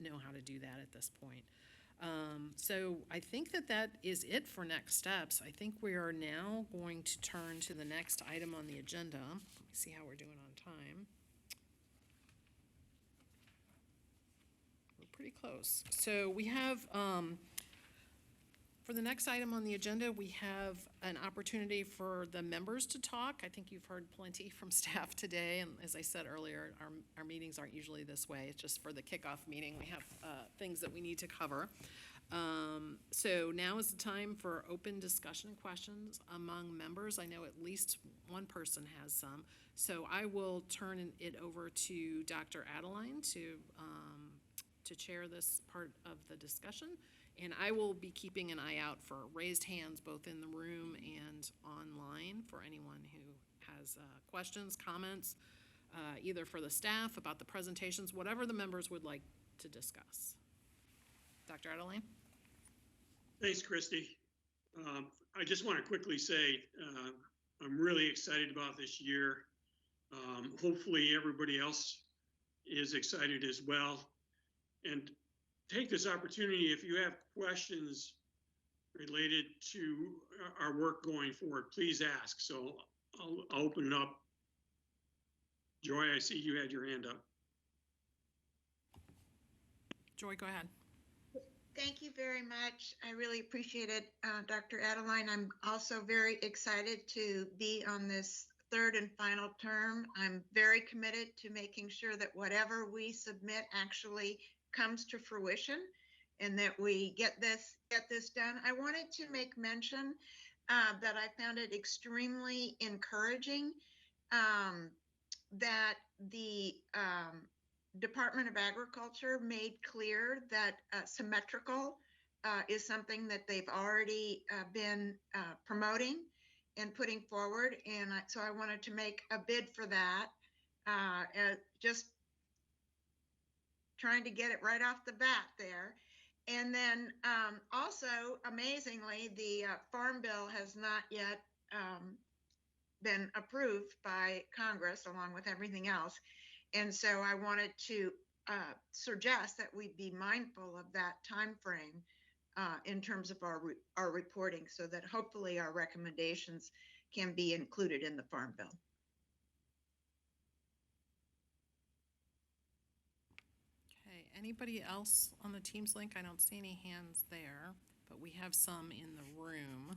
know how to do that at this point. So I think that is it for next steps. I think we are now going to turn to the next item on the agenda. Let me see how we're doing on time. We're pretty close. So we have, for the next item on the agenda, we have an opportunity for the members to talk. I think you've heard plenty from staff today, and as I said earlier, our meetings aren't usually this way. It's just for the kickoff meeting. We have things that we need to cover. So now is the time for open discussion and questions among members. I know at least one person has some. So I will turn it over to Dr. Adeline to chair this part of the discussion. And I will be keeping an eye out for raised hands both in the room and online for anyone who has questions, comments, either for the staff about the presentations, whatever the members would like to discuss. Dr. Adeline? Thanks, Christy. I just want to quickly say I'm really excited about this year. Hopefully everybody else is excited as well. And take this opportunity, if you have questions related to our work going forward, please ask. So I'll open it up. Joy, I see you had your hand up. Joy, go ahead. Thank you very much. I really appreciate it, Dr. Adeline. I'm also very excited to be on this third and final term. I'm very committed to making sure that whatever we submit actually comes to fruition and that we get this done. I wanted to make mention that I found it extremely encouraging that the Department of Agriculture made clear that symmetrical is something that they've already been promoting and putting forward. And so I wanted to make a bid for that, just trying to get it right off the bat there. And then also, amazingly, the Farm Bill has not yet been approved by Congress along with everything else. And so I wanted to suggest that we be mindful of that time frame in terms of our reporting so that hopefully our recommendations can be included in the Farm Bill. Okay, anybody else on the Teams link? I don't see any hands there, but we have some in the room.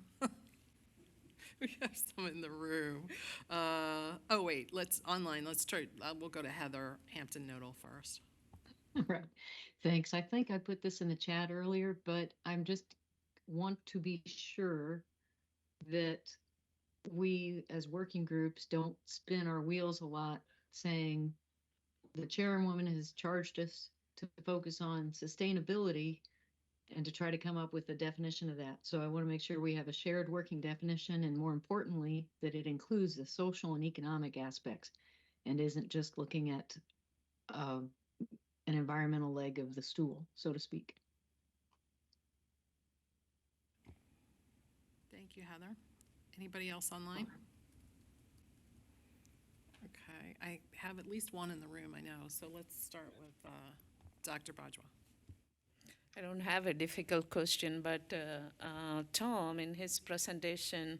We have some in the room. Oh, wait, online. Let's try, we'll go to Heather Hampton-Nodal first. Right. Thanks. I think I put this in the chat earlier, but I'm just want to be sure that we as working groups don't spin our wheels a lot saying the chairwoman has charged us to focus on sustainability and to try to come up with a definition of that. So I want to make sure we have a shared working definition, and more importantly, that it includes the social and economic aspects and isn't just looking at an environmental leg of the stool, so to speak. Thank you, Heather. Anybody else online? Okay, I have at least one in the room, I know, so let's start with Dr. Bajwa. I don't have a difficult question, but Tom, in his presentation,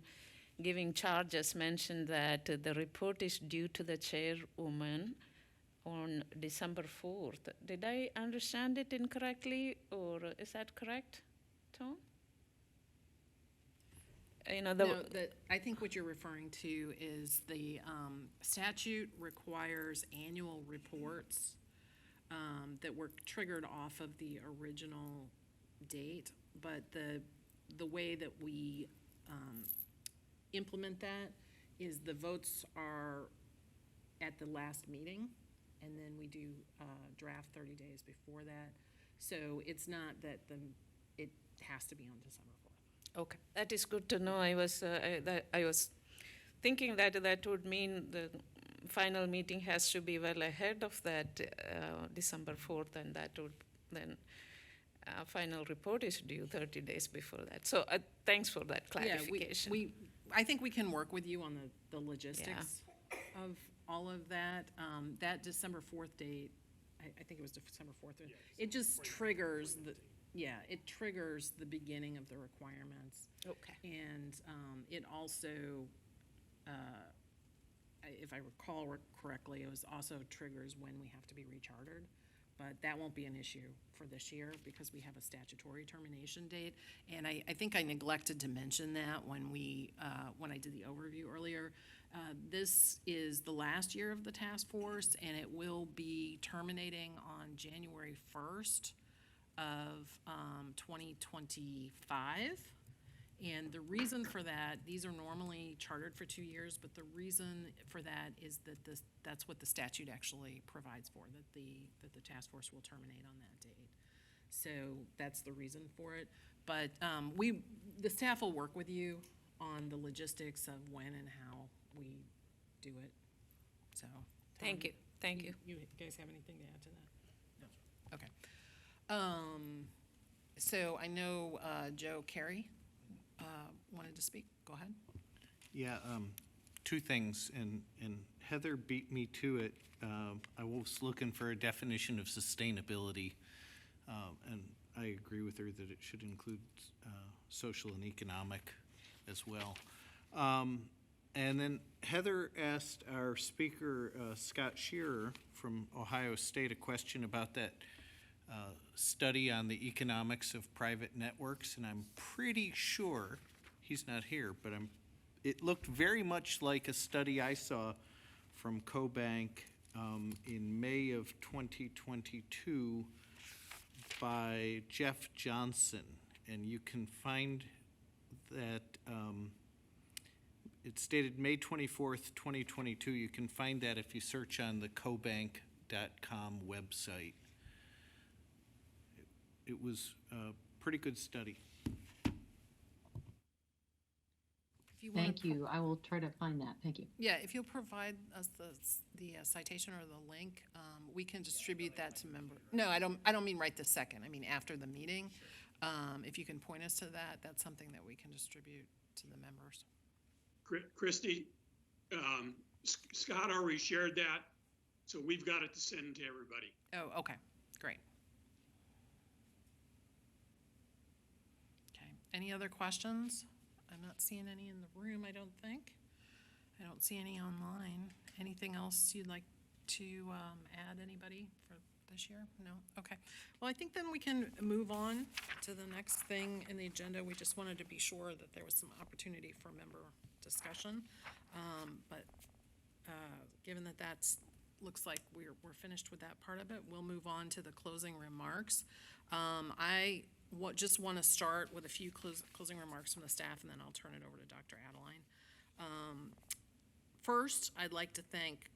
giving charges, mentioned that the report is due to the chairwoman on December 4th. Did I understand it incorrectly, or is that correct, Tom? No, I think what you're referring to is the statute requires annual reports that were triggered off of the original date, but the way that we implement that is the votes are at the last meeting, and then we do draft 30 days before that. So it's not that it has to be on December 4th. Okay, that is good to know. I was thinking that would mean the final meeting has to be well ahead of that December 4th, and that would then final report is due 30 days before that. So thanks for that clarification. Yeah, I think we can work with you on the logistics of all of that. That December 4th date, I think it was December 4th. It just triggers it triggers the beginning of the requirements. Okay. And it also, if I recall correctly, it was also triggers when we have to be rechartered. But that won't be an issue for this year because we have a statutory termination date. And I think I neglected to mention that when I did the overview earlier. This is the last year of the task force, and it will be terminating on January 1st of 2025. And the reason for that, these are normally chartered for 2 years, but the reason for that is that that's what the statute actually provides for, that the task force will terminate on that date. So that's the reason for it. But the staff will work with you on the logistics of when and how we do it. So Thank you. Thank you. You guys have anything to add to that? No. Okay. So I know Joe Carey wanted to speak. Go ahead. Yeah, two things, and Heather beat me to it. I was looking for a definition of sustainability, and I agree with her that it should include social and economic as well. And then Heather asked our speaker, Scott Shearer from Ohio State, a question about that study on the economics of private networks, and I'm pretty sure, he's not here, but it looked very much like a study I saw from CoBank in May of 2022 by Jeff Johnson, and you can find that it's dated May 24th, 2022. You can find that if you search on the cobank.com website. It was a pretty good study. Thank you. I will try to find that. Thank you. Yeah, if you'll provide us the citation or the link, we can distribute that to members. No, I don't mean right this second. I mean after the meeting. If you can point us to that, that's something that we can distribute to the members. Christy, Scott already shared that, so we've got it to send to everybody. Oh, okay, great. Okay, any other questions? I'm not seeing any in the room, I don't think. I don't see any online. Anything else you'd like to add, anybody, for this year? No? Okay. Well, I think then we can move on to the next thing in the agenda. We just wanted to be sure that there was some opportunity for member discussion. But given that looks like we're finished with that part of it, we'll move on to the closing remarks. I just want to start with a few closing remarks from the staff, and then I'll turn it over to Dr. Adeline. First, I'd like to thank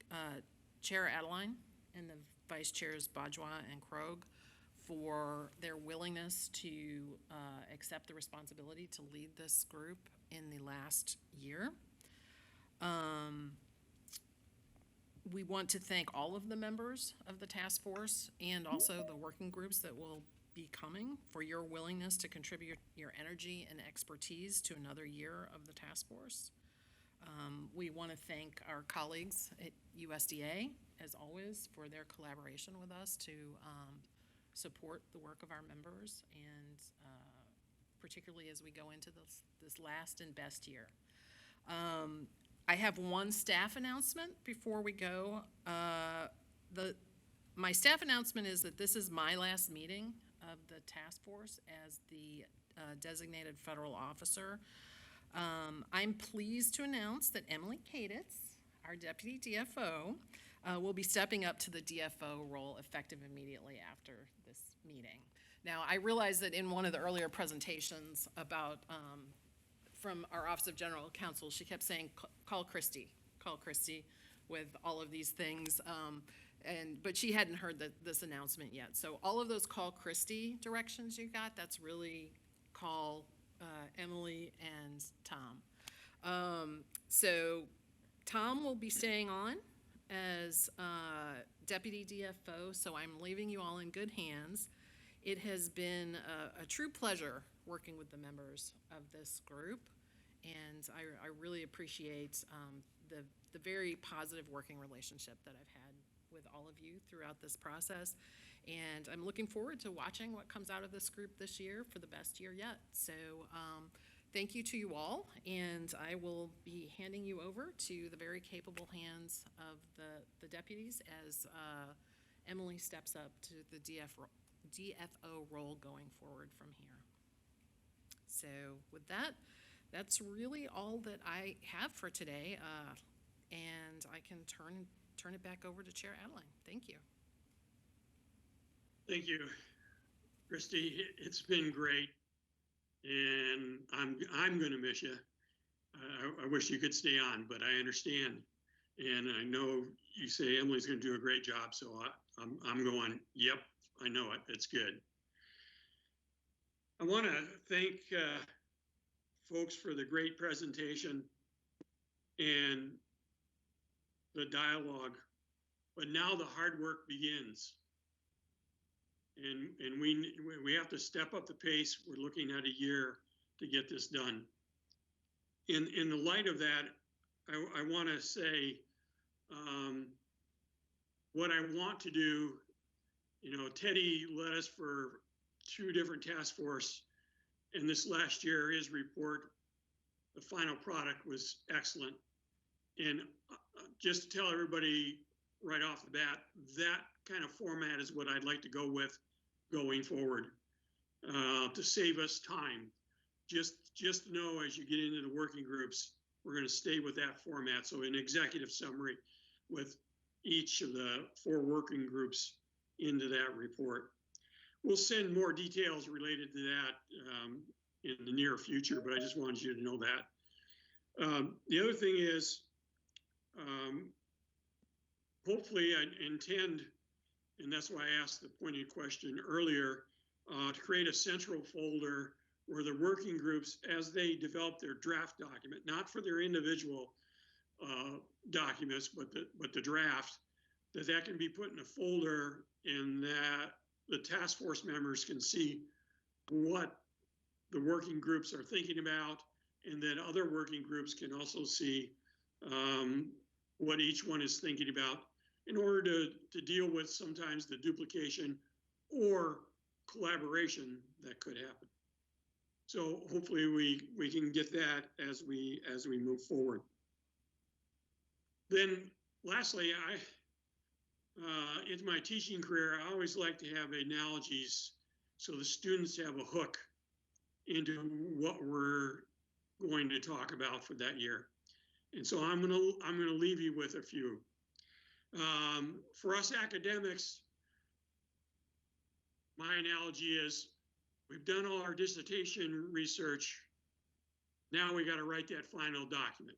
Chair Adeline and the vice chairs Bajwa and Krog for their willingness to accept the responsibility to lead this group in the last year. We want to thank all of the members of the task force and also the working groups that will be coming for your willingness to contribute your energy and expertise to another year of the task force. We want to thank our colleagues at USDA, as always, for their collaboration with us to support the work of our members, and particularly as we go into this last and best year. I have one staff announcement before we go. My staff announcement is that this is my last meeting of the task force as the designated federal officer. I'm pleased to announce that Emily Kaditz, our deputy DFO, will be stepping up to the DFO role effective immediately after this meeting. Now, I realize that in one of the earlier presentations about from our Office of General Counsel, she kept saying, call Christy with all of these things, but she hadn't heard this announcement yet. So all of those call Christy directions you got, that's really call Emily and Tom. So Tom will be staying on as Deputy DFO, so I'm leaving you all in good hands. It has been a true pleasure working with the members of this group, and I really appreciate the very positive working relationship that I've had with all of you throughout this process. And I'm looking forward to watching what comes out of this group this year for the best year yet. So thank you to you all, and I will be handing you over to the very capable hands of the deputies as Emily steps up to the DFO role going forward from here. So with that, that's really all that I have for today, and I can turn it back over to Chair Adeline. Thank you. Thank you, Christy. It's been great, and I'm going to miss you. I wish you could stay on, but I understand, and I know you say Emily's going to do a great job, so I'm going, yep, I know it. It's good. I want to thank folks for the great presentation and the dialogue, but now the hard work begins. And we have to step up the pace. We're looking at a year to get this done. In the light of that, I want to say what I want to do. You know, Teddy led us for 2 different task force, and this last year, his report, the final product was excellent. And just to tell everybody right off the bat, that kind of format is what I'd like to go with going forward to save us time. Just know as you get into the working groups, we're going to stay with that format. So an executive summary with each of the 4 working groups into that report. We'll send more details related to that in the near future, but I just wanted you to know that. The other thing is, hopefully I intend, and that's why I asked the pointed question earlier, to create a central folder where the working groups, as they develop their draft document, not for their individual documents, but the draft, that can be put in a folder, and that the task force members can see what the working groups are thinking about, and then other working groups can also see what each one is thinking about in order to deal with sometimes the duplication or collaboration that could happen. So hopefully we can get that as we move forward. Then lastly, in my teaching career, I always like to have analogies so the students have a hook into what we're going to talk about for that year. And so I'm gonna leave you with a few. For us academics, my analogy is we've done all our dissertation research. Now we got to write that final document.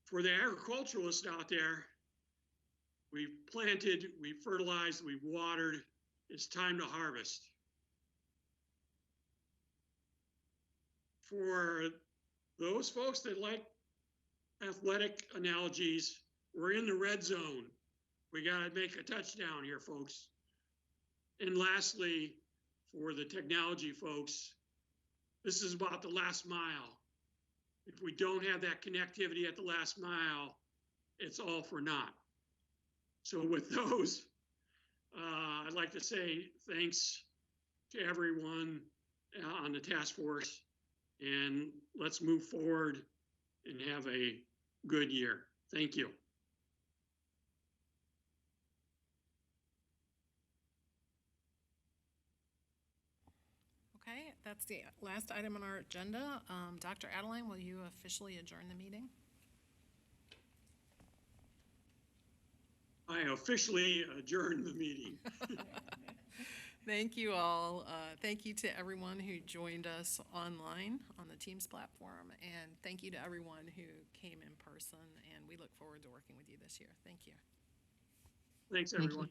For the agriculturalists out there, we've planted, we've fertilized, we've watered. It's time to harvest. For those folks that like athletic analogies, we're in the red zone. We got to make a touchdown here, folks. And lastly, for the technology folks, this is about the last mile. If we don't have that connectivity at the last mile, it's all for naught. So with those, I'd like to say thanks to everyone on the task force, and let's move forward and have a good year. Thank you. Okay, that's the last item on our agenda. Dr. Adeline, will you officially adjourn the meeting? I officially adjourn the meeting. Thank you all. Thank you to everyone who joined us online on the Teams platform, and thank you to everyone who came in person, and we look forward to working with you this year. Thank you. Thanks, Thank you. everyone.